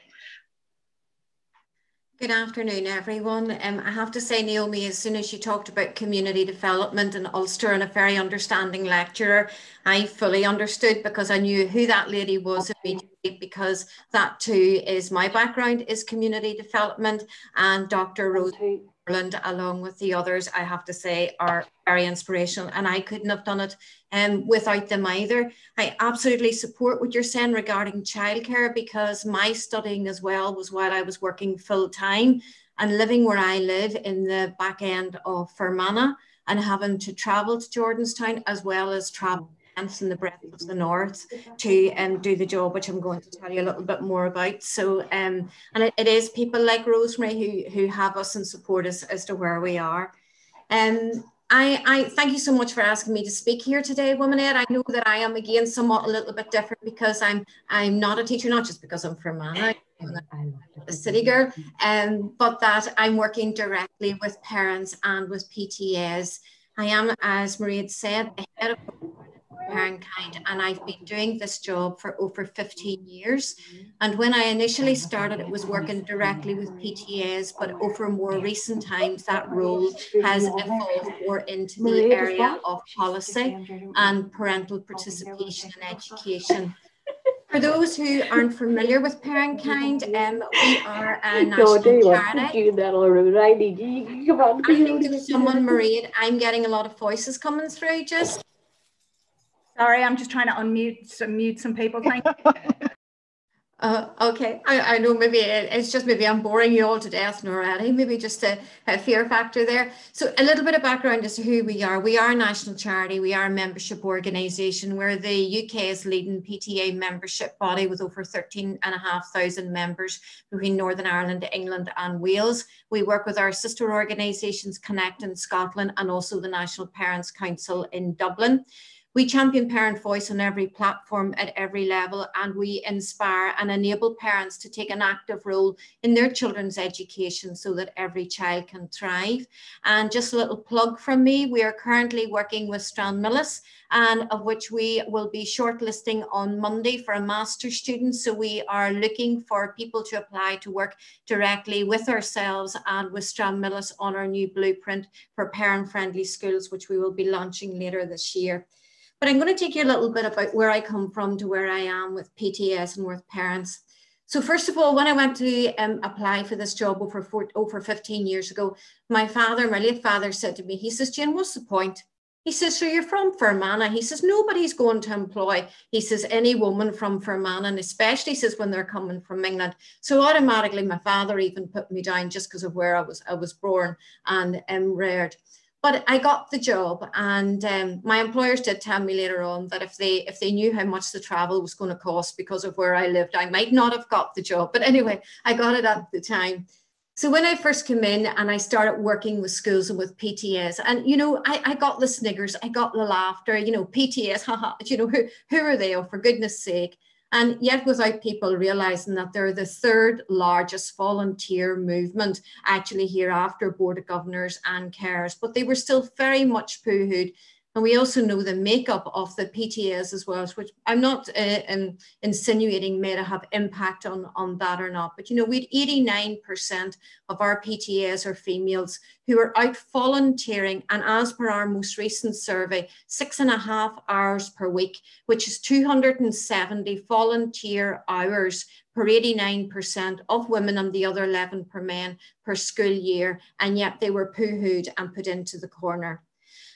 Good afternoon, everyone. I have to say, Naomi, as soon as you talked about community development in Ulster and a very understanding lecturer, I fully understood, because I knew who that lady was immediately, because that too is my background, is community development, and Dr. Rose Ireland, along with the others, I have to say, are very inspirational, and I couldn't have done it without them either. I absolutely support what you're saying regarding childcare, because my studying as well was while I was working full time and living where I live in the back end of Fermanagh, and having to travel to Jordanstown, as well as travel in the breadth of the north to do the job, which I'm going to tell you a little bit more about. So and it is people like Rosemary who have us and support us as to where we are. I thank you so much for asking me to speak here today, Women Ed. I know that I am again somewhat a little bit different, because I'm not a teacher, not just because I'm from Fermanagh, I'm a city girl, but that I'm working directly with parents and with PTAs. I am, as Marie had said, the head of Parentkind, and I've been doing this job for over 15 years. And when I initially started, it was working directly with PTAs, but over more recent times, that role has evolved more into the area of policy and parental participation in education. For those who aren't familiar with Parentkind, we are a national charity. I think there's someone, Marie, I'm getting a lot of voices coming through just. Sorry, I'm just trying to mute some people. Thank you. Okay, I know maybe it's just maybe I'm boring you all to death already, maybe just a fear factor there. So a little bit of background as to who we are. We are a national charity, we are a membership organisation. We're the UK's leading PTA membership body with over 13,500 members between Northern Ireland, England and Wales. We work with our sister organisations Connect in Scotland and also the National Parents Council in Dublin. We champion parent voice on every platform at every level, and we inspire and enable parents to take an active role in their children's education so that every child can thrive. And just a little plug from me, we are currently working with Stranmillis, and of which we will be shortlisting on Monday for a master's student. So we are looking for people to apply to work directly with ourselves and with Stranmillis on our new blueprint for parent-friendly schools, which we will be launching later this year. But I'm going to take you a little bit about where I come from to where I am with PTS and with parents. So first of all, when I went to apply for this job over 15 years ago, my late father said to me, he says, Jane, what's the point? He says, so you're from Fermanagh. He says, nobody's going to employ, he says, any woman from Fermanagh, and especially says when they're coming from England. So automatically my father even put me down just because of where I was born and reared. But I got the job, and my employers did tell me later on that if they knew how much the travel was going to cost because of where I lived, I might not have got the job. But anyway, I got it at the time. So when I first came in and I started working with schools and with PTAs, and, you know, I got the sniggers, I got the laughter, you know, PTAs, haha, you know, who are they? Oh, for goodness sake. And yet without people realising that they're the third largest volunteer movement actually here after Board of Governors and carers, but they were still very much poo-hooed. And we also know the makeup of the PTAs as well, which I'm not insinuating may have impact on that or not. But, you know, we had 89% of our PTAs are females who are out volunteering. And as per our most recent survey, 6.5 hours per week, which is 270 volunteer hours per 89% of women and the other 11 per men per school year. And yet they were poo-hooed and put into the corner.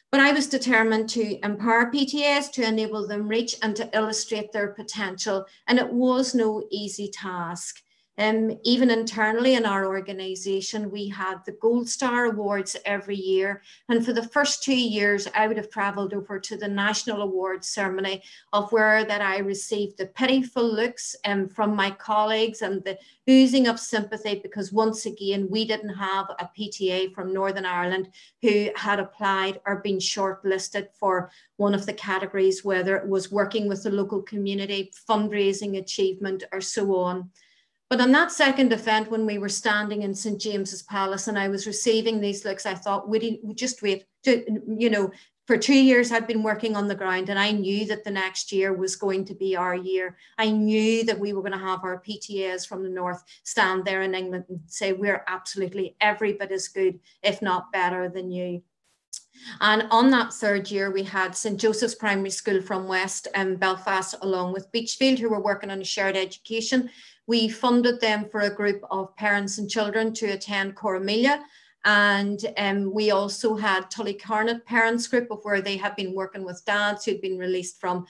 But I was determined to empower PTAs, to enable them reach and to illustrate their potential. And it was no easy task. Even internally in our organisation, we had the Gold Star Awards every year. And for the first 2 years, I would have travelled over to the National Awards ceremony, of where that I received the pitiful looks from my colleagues and the oozing of sympathy, because once again, we didn't have a PTA from Northern Ireland who had applied or been shortlisted for one of the categories, whether it was working with the local community, fundraising achievement, or so on. But on that second event, when we were standing in St. James's Palace and I was receiving these looks, I thought, we just wait. You know, for 2 years I'd been working on the ground, and I knew that the next year was going to be our year. I knew that we were going to have our PTAs from the north stand there in England and say, we're absolutely every bit as good, if not better than you. And on that third year, we had St. Joseph's Primary School from West Belfast, along with Beachfield, who were working on a shared education. We funded them for a group of parents and children to attend Corramelia. And we also had Tullycarnet Parents Group, of where they had been working with dads who'd been released from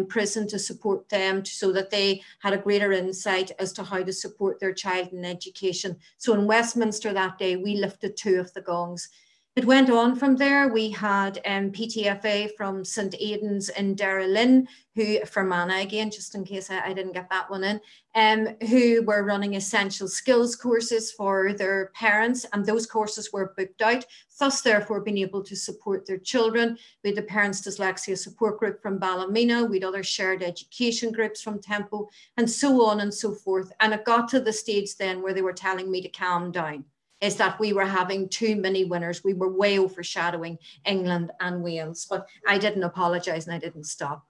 prison to support them, so that they had a greater insight as to how to support their child in education. So in Westminster that day, we lifted 2 of the gongs. It went on from there. We had PTFA from St. Aidan's in Derrylin, who, Fermanagh again, just in case I didn't get that one in, who were running essential skills courses for their parents, and those courses were booked out, thus therefore being able to support their children. We had the Parents Dyslexia Support Group from Ballymena, we had other shared education groups from Tempo, and so on and so forth. And it got to the stage then where they were telling me to calm down. is that we were having too many winners. We were way overshadowing England and Wales, but I didn't apologise and I didn't stop.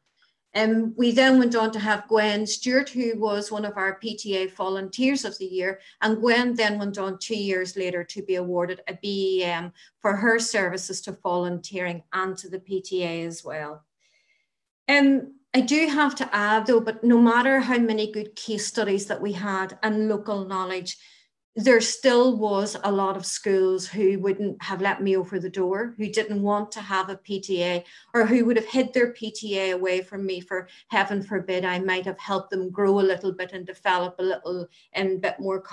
We then went on to have Gwen Stewart, who was one of our PTA Volunteers of the Year, and Gwen then went on 2 years later to be awarded a BEM for her services to volunteering and to the PTA as well. I do have to add though, but no matter how many good case studies that we had and local knowledge, there still was a lot of schools who wouldn't have let me over the door, who didn't want to have a PTA, or who would have hid their PTA away from me for, heaven forbid, I might have helped them grow a little bit and develop a little bit more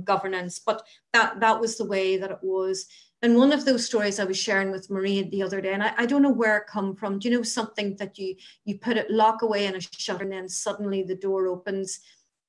governance. But that was the way that it was. And one of those stories I was sharing with Maria the other day, and I don't know where it come from. Do you know something that you put it, lock away in a shutter, and then suddenly the door opens?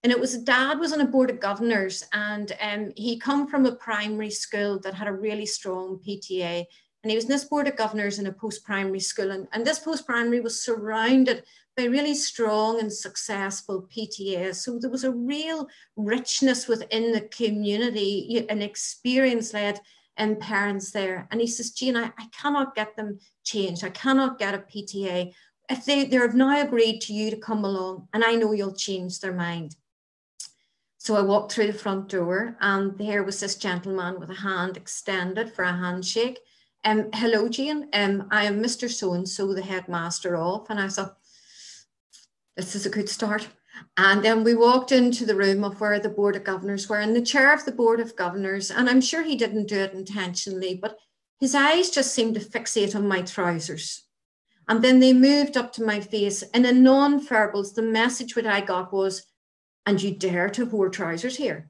And it was, Dad was on a board of governors, and he come from a primary school that had a really strong PTA. And he was in this board of governors in a post-primary school. And this post-primary was surrounded by really strong and successful PTAs. So there was a real richness within the community, an experience-led parents there. And he says, Jean, I cannot get them changed. I cannot get a PTA. If they have now agreed to you to come along, and I know you'll change their mind. So I walked through the front door, and there was this gentleman with a hand extended for a handshake. Hello, Jane. I am Mr. So-and-so, the headmaster of. And I thought, this is a good start. And then we walked into the room of where the Board of Governors were, and the chair of the Board of Governors, and I'm sure he didn't do it intentionally, but his eyes just seemed to fixate on my trousers. And then they moved up to my face, and in non-verbals, the message that I got was, and you dare to wear trousers here?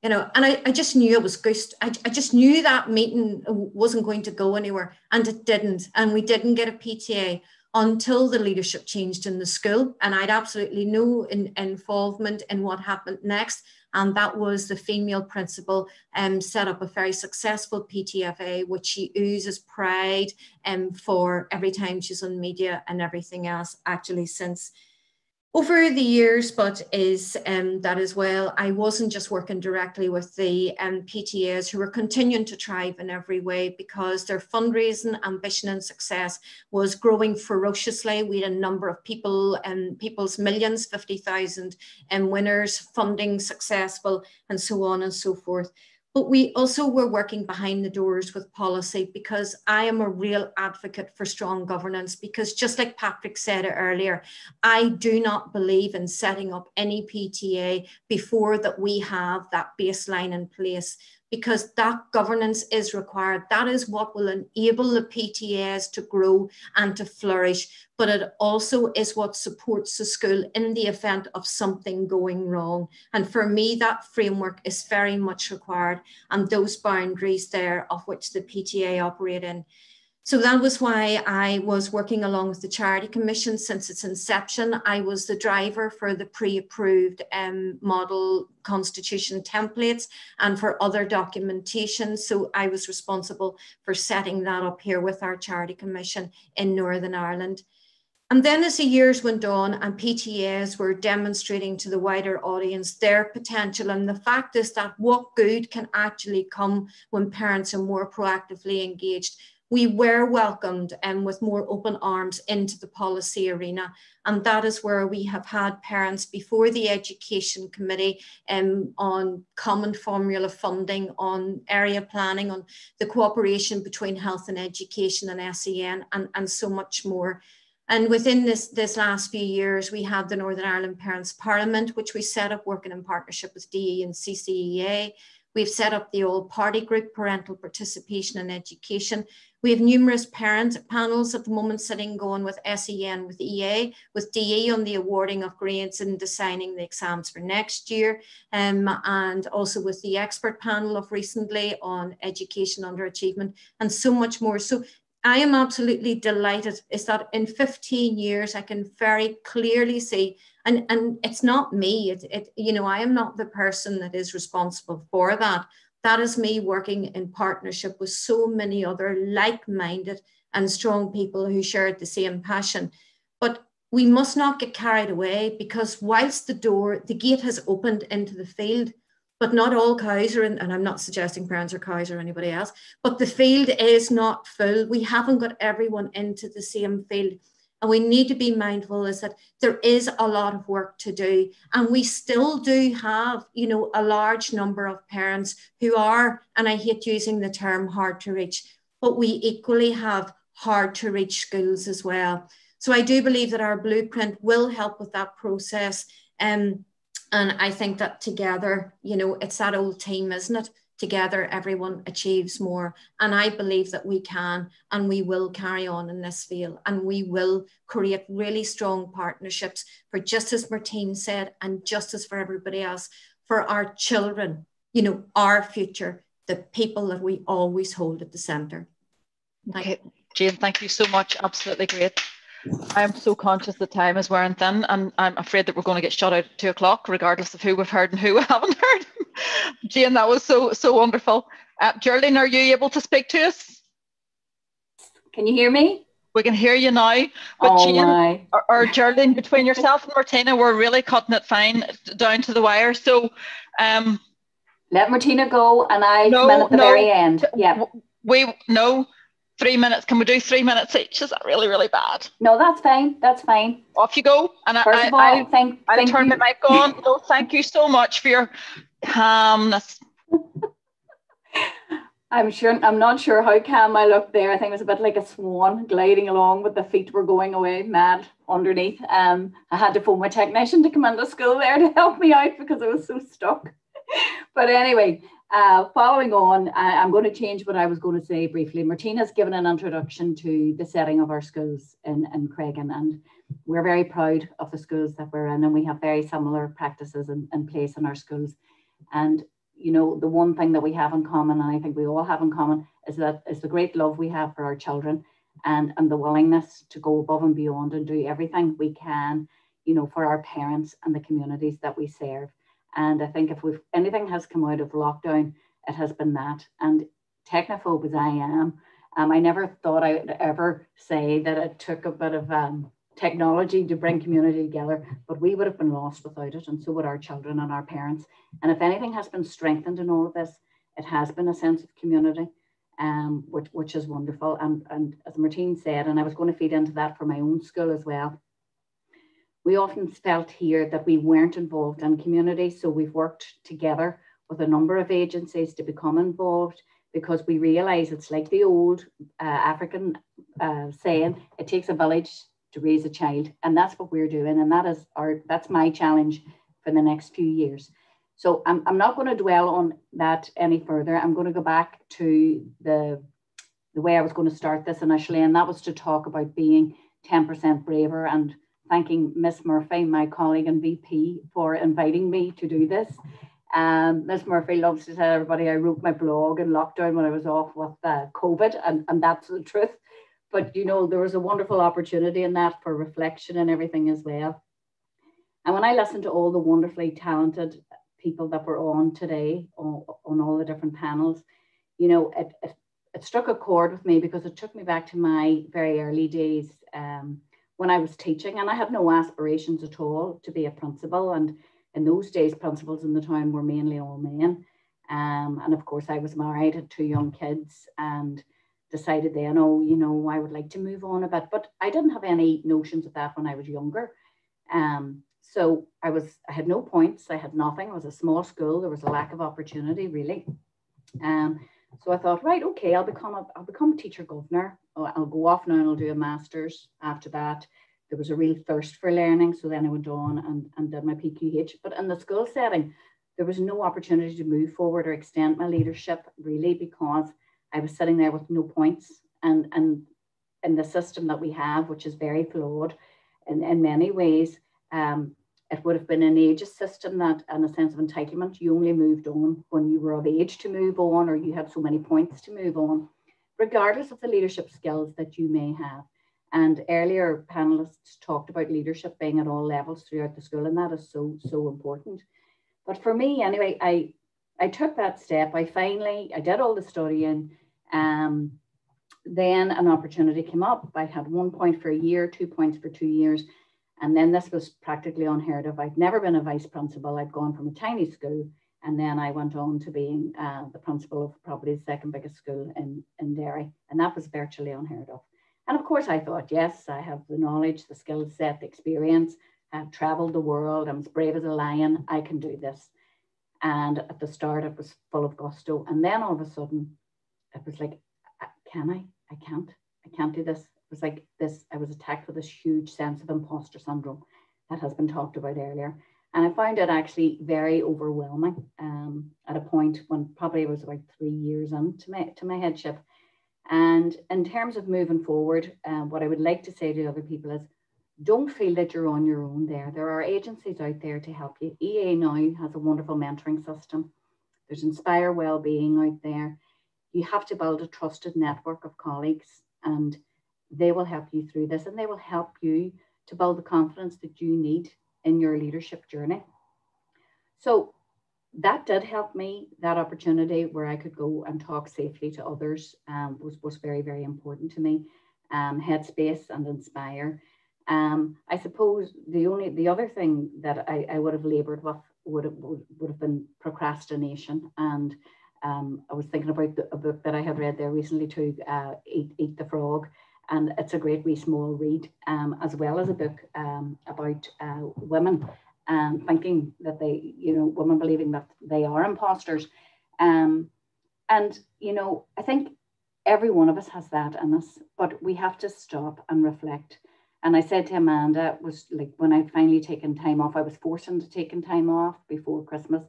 You know, and I just knew I was goosed. I just knew that meeting wasn't going to go anywhere, and it didn't. And we didn't get a PTA until the leadership changed in the school. And I'd absolutely no involvement in what happened next. And that was the female principal set up a very successful PTFA, which she oozes pride for every time she's on media and everything else actually since. Over the years, but is that as well, I wasn't just working directly with the PTAs who were continuing to thrive in every way because their fundraising, ambition and success was growing ferociously. We had a number of people and people's millions, 50,000 winners, funding successful and so on and so forth. But we also were working behind the doors with policy because I am a real advocate for strong governance because just like Patrick said earlier, I do not believe in setting up any PTA before that we have that baseline in place because that governance is required. That is what will enable the PTAs to grow and to flourish, but it also is what supports the school in the event of something going wrong. And for me, that framework is very much required and those boundaries there of which the PTA operate in. So that was why I was working along with the Charity Commission since its inception. I was the driver for the pre-approved model constitution templates and for other documentation. So I was responsible for setting that up here with our Charity Commission in Northern Ireland. And then as the years went on and PTAs were demonstrating to the wider audience their potential, and the fact is that what good can actually come when parents are more proactively engaged, we were welcomed with more open arms into the policy arena. And that is where we have had parents before the Education Committee on common formula funding, on area planning, on the cooperation between health and education and SEN and so much more. And within this last few years, we had the Northern Ireland Parents Parliament, which we set up working in partnership with DE and CCEA. We've set up the all-party group, Parental Participation in Education. We have numerous parent panels at the moment sitting going with SEN, with EA, with DE on the awarding of grades and designing the exams for next year, and also with the expert panel of recently on education underachievement and so much more. So I am absolutely delighted is that in 15 years, I can very clearly see, and it's not me, you know, I am not the person that is responsible for that. That is me working in partnership with so many other like-minded and strong people who shared the same passion. But we must not get carried away because whilst the gate has opened into the field, but not all cows are in, and I'm not suggesting parents are cows or anybody else, but the field is not full. We haven't got everyone into the same field. And we need to be mindful is that there is a lot of work to do. And we still do have, you know, a large number of parents who are, and I hate using the term hard to reach, but we equally have hard to reach schools as well. So I do believe that our blueprint will help with that process. And I think that together, you know, it's that old team, isn't it? Together, everyone achieves more. And I believe that we can and we will carry on in this field, and we will create really strong partnerships for, just as Martine said, and just as for everybody else, for our children, you know, our future, the people that we always hold at the centre. Okay, Jane, thank you so much. Absolutely great. I'm so conscious the time is wearing thin, and I'm afraid that we're going to get shut out at 2 o'clock, regardless of who we've heard and who we haven't heard. Jane, that was so wonderful. Geraldine, are you able to speak to us? Can you hear me? We can hear you now. But Jane, or Geraldine, between yourself and Martina, we're really cutting it fine down to the wire. So let Martina go, and I come in at the very end. Yeah. No. 3 minutes. Can we do 3 minutes each? Is that really, really bad? No, that's fine. That's fine. Off you go. And First of all, I'll turn my mic on. No, thank you so much for your calmness. I'm not sure how calm I looked there. I think it was a bit like a swan gliding along, but the feet were going away mad underneath. I had to phone my technician to come into school there to help me out because I was so stuck. But anyway, following on, I'm going to change what I was going to say briefly. Martina's given an introduction to the setting of our schools in Creggan, and we're very proud of the schools that we're in, and we have very similar practices in place in our schools. And you know, the one thing that we have in common, and I think we all have in common, is the great love we have for our children, and the willingness to go above and beyond and do everything we can, you know, for our parents and the communities that we serve. And I think if anything has come out of lockdown, it has been that. And technophobe as I am, I never thought I would ever say that it took a bit of technology to bring community together, but we would have been lost without it, and so would our children and our parents. And if anything has been strengthened in all of this, it has been a sense of community, which is wonderful. And as Martine said, and I was going to feed into that for my own school as well, we often felt here that we weren't involved in community, so we've worked together with a number of agencies to become involved, because we realise it's like the old African saying, it takes a village to raise a child, and that's what we're doing, and that's my challenge for the next few years. So I'm not going to dwell on that any further. I'm going to go back to the way I was going to start this initially, and that was to talk about being 10% braver, and thanking Miss Murphy, my colleague and VP, for inviting me to do this. Miss Murphy loves to tell everybody I wrote my blog in lockdown when I was off with COVID, and that's the truth. But you know, there was a wonderful opportunity in that for reflection and everything as well. And when I listened to all the wonderfully talented people that were on today, on all the different panels, you know, it struck a chord with me, because it took me back to my very early days when I was teaching, and I had no aspirations at all to be a principal. And in those days, principals in the town were mainly all men. And of course, I was married, had 2 young kids, and decided then, oh, you know, I would like to move on a bit. But I didn't have any notions of that when I was younger. So I had no points, I had nothing. It was a small school, there was a lack of opportunity, really. So I thought, right, okay, I'll become a teacher governor. I'll go off now and I'll do a master's. After that, there was a real thirst for learning. So then I went on and did my PQH. But in the school setting, there was no opportunity to move forward or extend my leadership, really, because I was sitting there with no points. And in the system that we have, which is very flawed in many ways, it would have been an ageist system that, in a sense of entitlement, you only moved on when you were of age to move on, or you had so many points to move on, regardless of the leadership skills that you may have. And earlier panelists talked about leadership being at all levels throughout the school, and that is so, so important. But for me, anyway, I took that step. I did all the studying. Then an opportunity came up. I had 1 point for a year, 2 points for 2 years. And then this was practically unheard of. I'd never been a vice principal. I'd gone from a tiny school And then I went on to being the principal of probably the second biggest school in Derry. And that was virtually unheard of. And of course I thought, yes, I have the knowledge, the skill set, the experience. I've traveled the world. I'm as brave as a lion. I can do this. And at the start, it was full of gusto. And then all of a sudden, it was like, can I? I can't do this. It was like this, I was attacked with this huge sense of imposter syndrome that has been talked about earlier. And I found it actually very overwhelming at a point when probably it was about 3 years into my headship. And in terms of moving forward, what I would like to say to other people is, don't feel that you're on your own there. There are agencies out there to help you. EA now has a wonderful mentoring system. There's Inspire Wellbeing out there. You have to build a trusted network of colleagues, and they will help you through this, and they will help you to build the confidence that you need in your leadership journey. So that did help me. That opportunity where I could go and talk safely to others was very, very important to me. Headspace and Inspire. I suppose the other thing that I would have laboured with would have been procrastination. And I was thinking about a book that I had read there recently too, Eat the Frog. And it's a great wee small read, as well as a book about women thinking that they, women believing that they are imposters. And, I think every one of us has that in us, but we have to stop and reflect. And I said to Amanda, it was like when I'd finally taken time off, I was forced into taking time off before Christmas.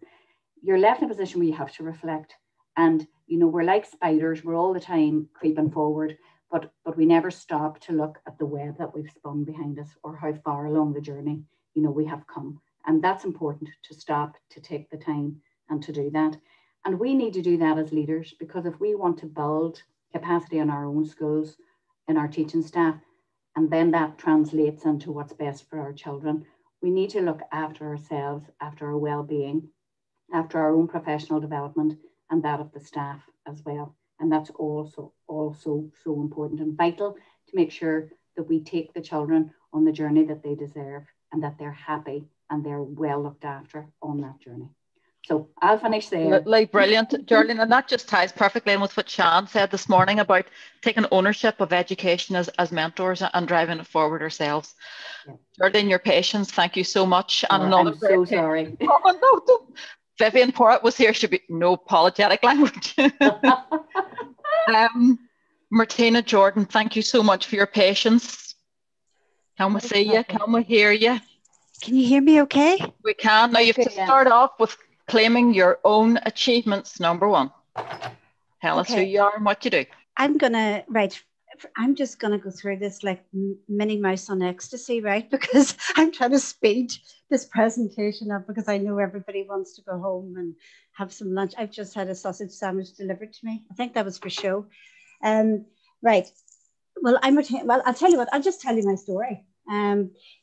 You're left in a position where you have to reflect. And, we're like spiders, we're all the time creeping forward, but we never stop to look at the web that we've spun behind us or how far along the journey, we have come. And that's important, to stop, to take the time and to do that. And we need to do that as leaders, because if we want to build capacity in our own schools, in our teaching staff, and then that translates into what's best for our children, we need to look after ourselves, after our well-being, after our own professional development, and that of the staff as well. And that's also so important and vital to make sure that we take the children on the journey that they deserve, and that they're happy and they're well looked after on that journey. So I'll finish there. Like brilliant, Geraldine, and that just ties perfectly in with what Sian said this morning about taking ownership of education as mentors and driving it forward ourselves. Yeah. Geraldine, your patience, thank you so much. And another I'm so sorry. Oh, no, don't. Vivian Porritt was here, should be no apologetic language. Martina Jordan, thank you so much for your patience. Can we see you? Can we hear you? Can you hear me okay? We can. Now you have to start off with claiming your own achievements, number one. Tell us who you are and what you do. I'm just going to go through this like Minnie Mouse on ecstasy, right? Because I'm trying to speed this presentation up because I know everybody wants to go home and have some lunch. I've just had a sausage sandwich delivered to me. I think that was for show. Right. Well, I'll tell you what, I'll just tell you my story.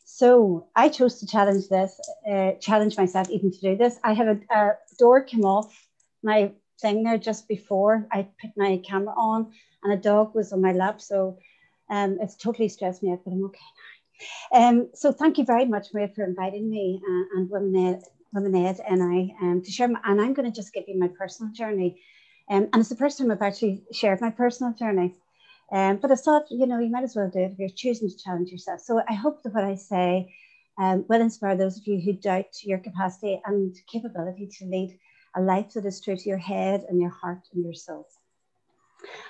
So I chose to challenge myself even to do this. I have a door came off my thing there just before I put my camera on, and a dog was on my lap. So it's totally stressed me out, but I'm okay now. So thank you very much, Maria, for inviting me and Women Ed and I to share. And I'm going to just give you my personal journey. And it's the first time I've actually shared my personal journey. But I thought, you might as well do it if you're choosing to challenge yourself. So I hope that what I say will inspire those of you who doubt your capacity and capability to lead a life that is true to your head and your heart and your soul.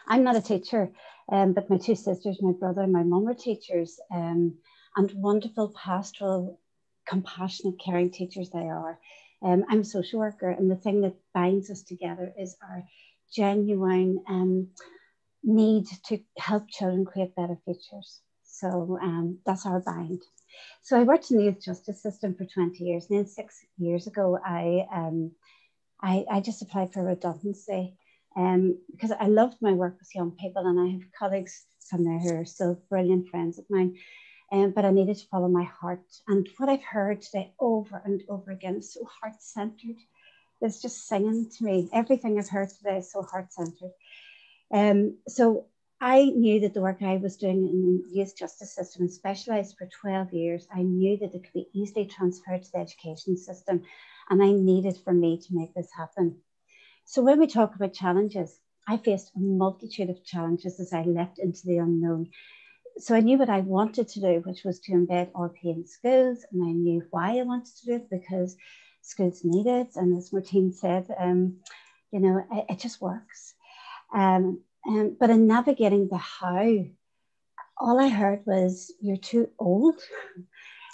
I'm not a teacher, but my two sisters, my brother and my mum were teachers, and wonderful, pastoral, compassionate, caring teachers they are. I'm a social worker, and the thing that binds us together is our genuine need to help children create better futures. So that's our bind. So I worked in the youth justice system for 20 years. And then 6 years ago, I just applied for redundancy because I loved my work with young people, and I have colleagues from there who are still brilliant friends of mine. But I needed to follow my heart. And what I've heard today over and over again is so heart-centered. It's just singing to me. Everything I've heard today is so heart-centered. So I knew that the work I was doing in the youth justice system and specialised for 12 years, I knew that it could be easily transferred to the education system. and I needed for me to make this happen. So when we talk about challenges, I faced a multitude of challenges as I leapt into the unknown. So I knew what I wanted to do, which was to embed RP in schools, and I knew why I wanted to do it, because schools need it, and as Martine said, you know, it just works. But in navigating the how, all I heard was, you're too old,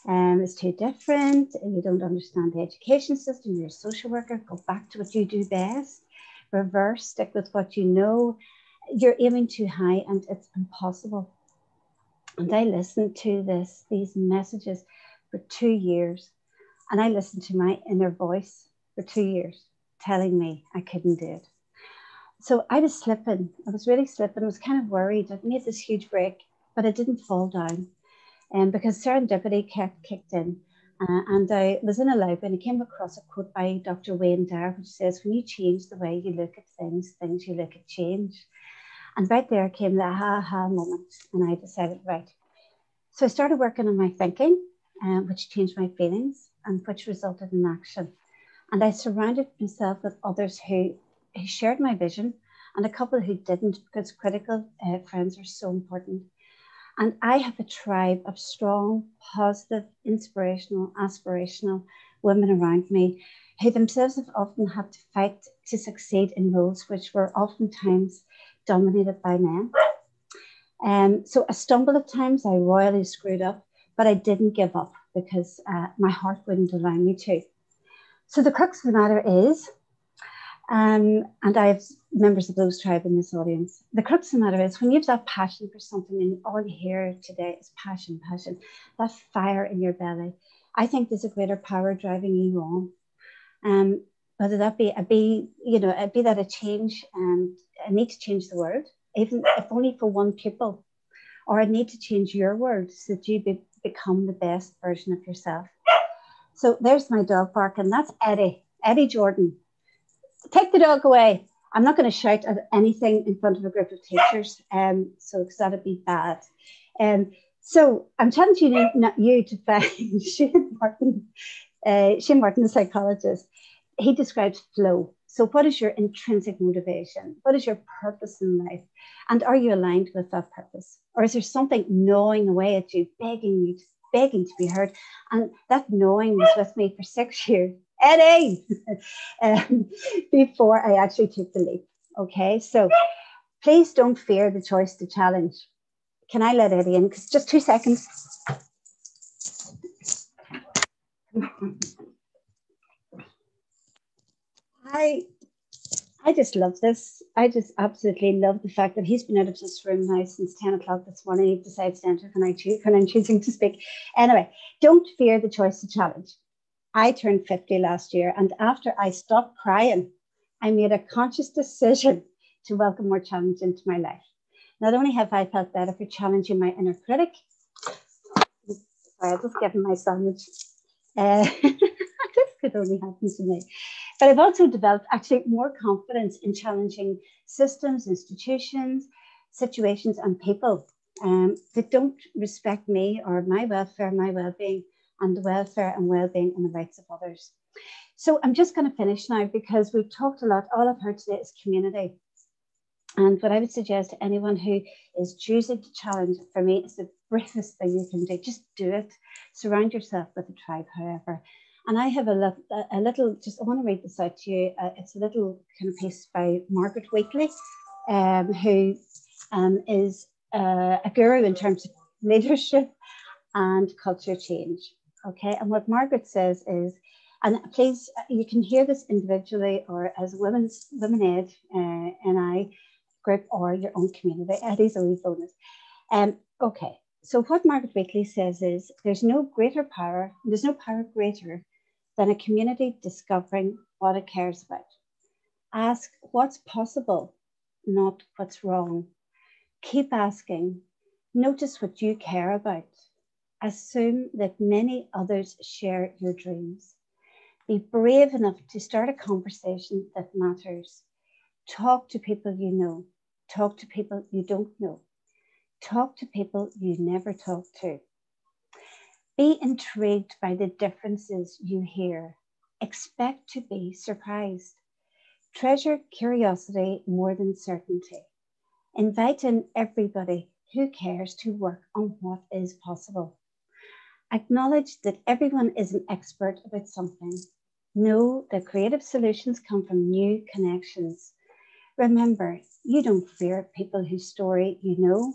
it's too different, you don't understand the education system, you're a social worker, go back to what you do best, reverse, stick with what you know, you're aiming too high and it's impossible. And I listened to these messages for 2 years, and I listened to my inner voice for 2 years telling me I couldn't do it. So I was slipping, I was really slipping, I was kind of worried. I'd made this huge break, but I didn't fall down. Because serendipity kicked in. And I was in a library and I came across a quote by Dr. Wayne Dyer, which says, when you change the way you look at things, things you look at change. And right there came the aha moment, and I decided, right. So I started working on my thinking, which changed my feelings and which resulted in action. And I surrounded myself with others who shared my vision, and a couple who didn't, because critical friends are so important. And I have a tribe of strong, positive, inspirational, aspirational women around me who themselves have often had to fight to succeed in roles which were oftentimes dominated by men. So I stumbled at times, I royally screwed up, but I didn't give up because my heart wouldn't allow me to. So the crux of the matter is, and I have members of those tribe in this audience. The crux of the matter is, when you have that passion for something, and all you hear today is passion, passion, that fire in your belly, I think there's a greater power driving you on. Whether that be that a change, and I need to change the world, even if only for one pupil, or I need to change your world so that you become the best version of yourself. So there's my dog barking. That's Eddie Jordan. Take the dog away. I'm not going to shout at anything in front of a group of teachers, so because that'd be bad. So I'm challenging you, not you, to find Shane Martin, the psychologist. He describes flow. So what is your intrinsic motivation? What is your purpose in life? And are you aligned with that purpose? Or is there something gnawing away at you, begging to be heard? And that gnawing was with me for 6 years. Eddie, before I actually took the leap. Okay, so please don't fear the choice to challenge. Can I let Eddie in? Because just 2 seconds. I just love this. I just absolutely love the fact that he's been out of this room now since 10 o'clock this morning. He decides to enter when I'm choosing to speak. Anyway, don't fear the choice to challenge. I turned 50 last year, and after I stopped crying, I made a conscious decision to welcome more challenge into my life. Not only have I felt better for challenging my inner critic, sorry, I just given my sandwich. This could only happen to me. But I've also developed actually more confidence in challenging systems, institutions, situations, and people that don't respect me or my welfare, my well-being, and the welfare and well-being and the rights of others. So I'm just going to finish now, because we've talked a lot. All I've heard today is community. And what I would suggest to anyone who is choosing to challenge, for me, is the bravest thing you can do. Just do it. Surround yourself with a tribe, however. And I have a little, just I want to read this out to you. It's a little kind of piece by Margaret Wheatley, who is a guru in terms of leadership and culture change. Okay, and what Margaret says is, and please, you can hear this individually or as Women Aid NI group or your own community. Eddie's a wee bonus. Okay, so what Margaret Wheatley says is, there's no greater power, there's no power greater than a community discovering what it cares about. Ask what's possible, not what's wrong. Keep asking. Notice what you care about. Assume that many others share your dreams. Be brave enough to start a conversation that matters. Talk to people you know. Talk to people you don't know. Talk to people you never talk to. Be intrigued by the differences you hear. expect to be surprised. Treasure curiosity more than certainty. Invite in everybody who cares to work on what is possible. Acknowledge that everyone is an expert about something. Know that creative solutions come from new connections. Remember, you don't fear people whose story you know.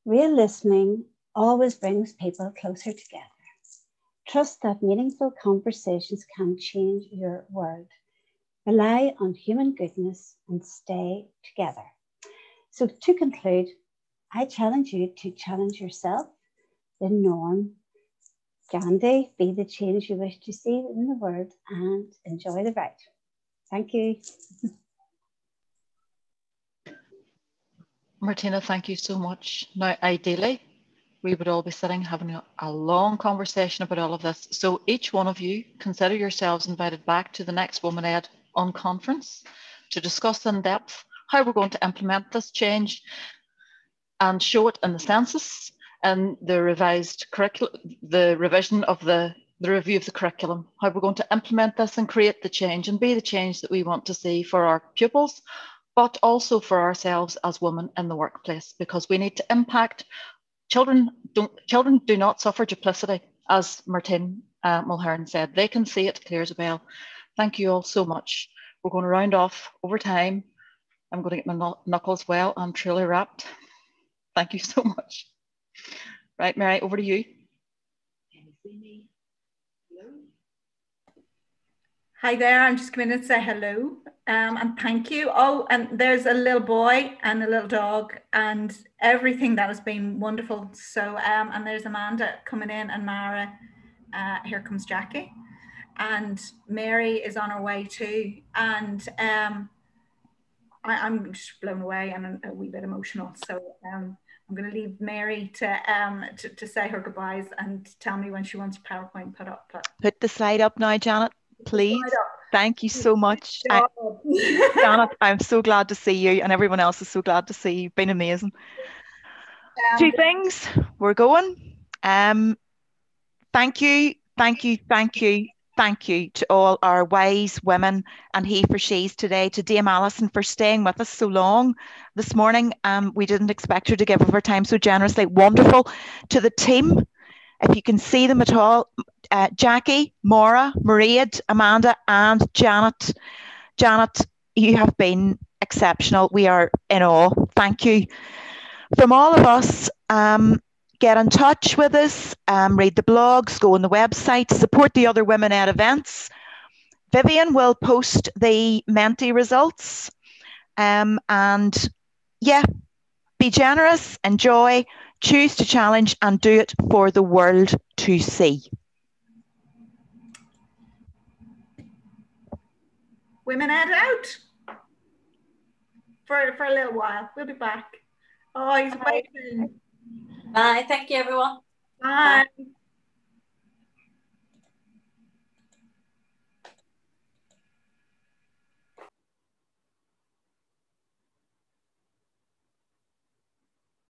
Real listening always brings people closer together. Trust that meaningful conversations can change your world. Rely on human goodness and stay together. So to conclude, I challenge you to challenge yourself, the norm. Gandhi, be the change you wish to see in the world and enjoy the ride. Thank you. Martina, thank you so much. Now, ideally, we would all be sitting having a long conversation about all of this. So each one of you, consider yourselves invited back to the next WomenEd Unconference to discuss in depth how we're going to implement this change and show it in the census and the revised curriculum, the revision of the review of the curriculum, how we're going to implement this and create the change and be the change that we want to see for our pupils, but also for ourselves as women in the workplace, because we need to impact. Children do not suffer duplicity, as Martine Mulhern said. They can see it clear as a bell. Thank you all so much. We're going to round off over time. I'm going to get my knuckles well. I'm truly wrapped. Thank you so much. Right, Mary, over to you. Hi there, I'm just coming in to say hello and thank you. Oh, and there's a little boy and a little dog and everything that has been wonderful. So, and there's Amanda coming in and Mara, here comes Jackie. And Mary is on her way too. And I'm just blown away and a wee bit emotional. So I'm going to leave Mary to say her goodbyes and tell me when she wants PowerPoint put up. Put the slide up now, Janet, please. Thank you so much. Janet, I'm so glad to see you, and everyone else is so glad to see you. You've been amazing. Two things. We're going. Thank you, thank you, thank you. Thank you to all our wise women and he for she's today, to Dame Alison for staying with us so long this morning. We didn't expect her to give of her time so generously. Wonderful. To the team, if you can see them at all, Jackie, Maura, Mairead, Amanda and Janet. Janet, you have been exceptional. We are in awe. Thank you. From all of us, get in touch with us, read the blogs, go on the website, support the other WomenEd events. Vivian will post the Menti results. And yeah, be generous, enjoy, choose to challenge and do it for the world to see. WomenEd out for a little while. We'll be back. Oh, he's waiting. Bye. Thank you, everyone. Bye. Bye.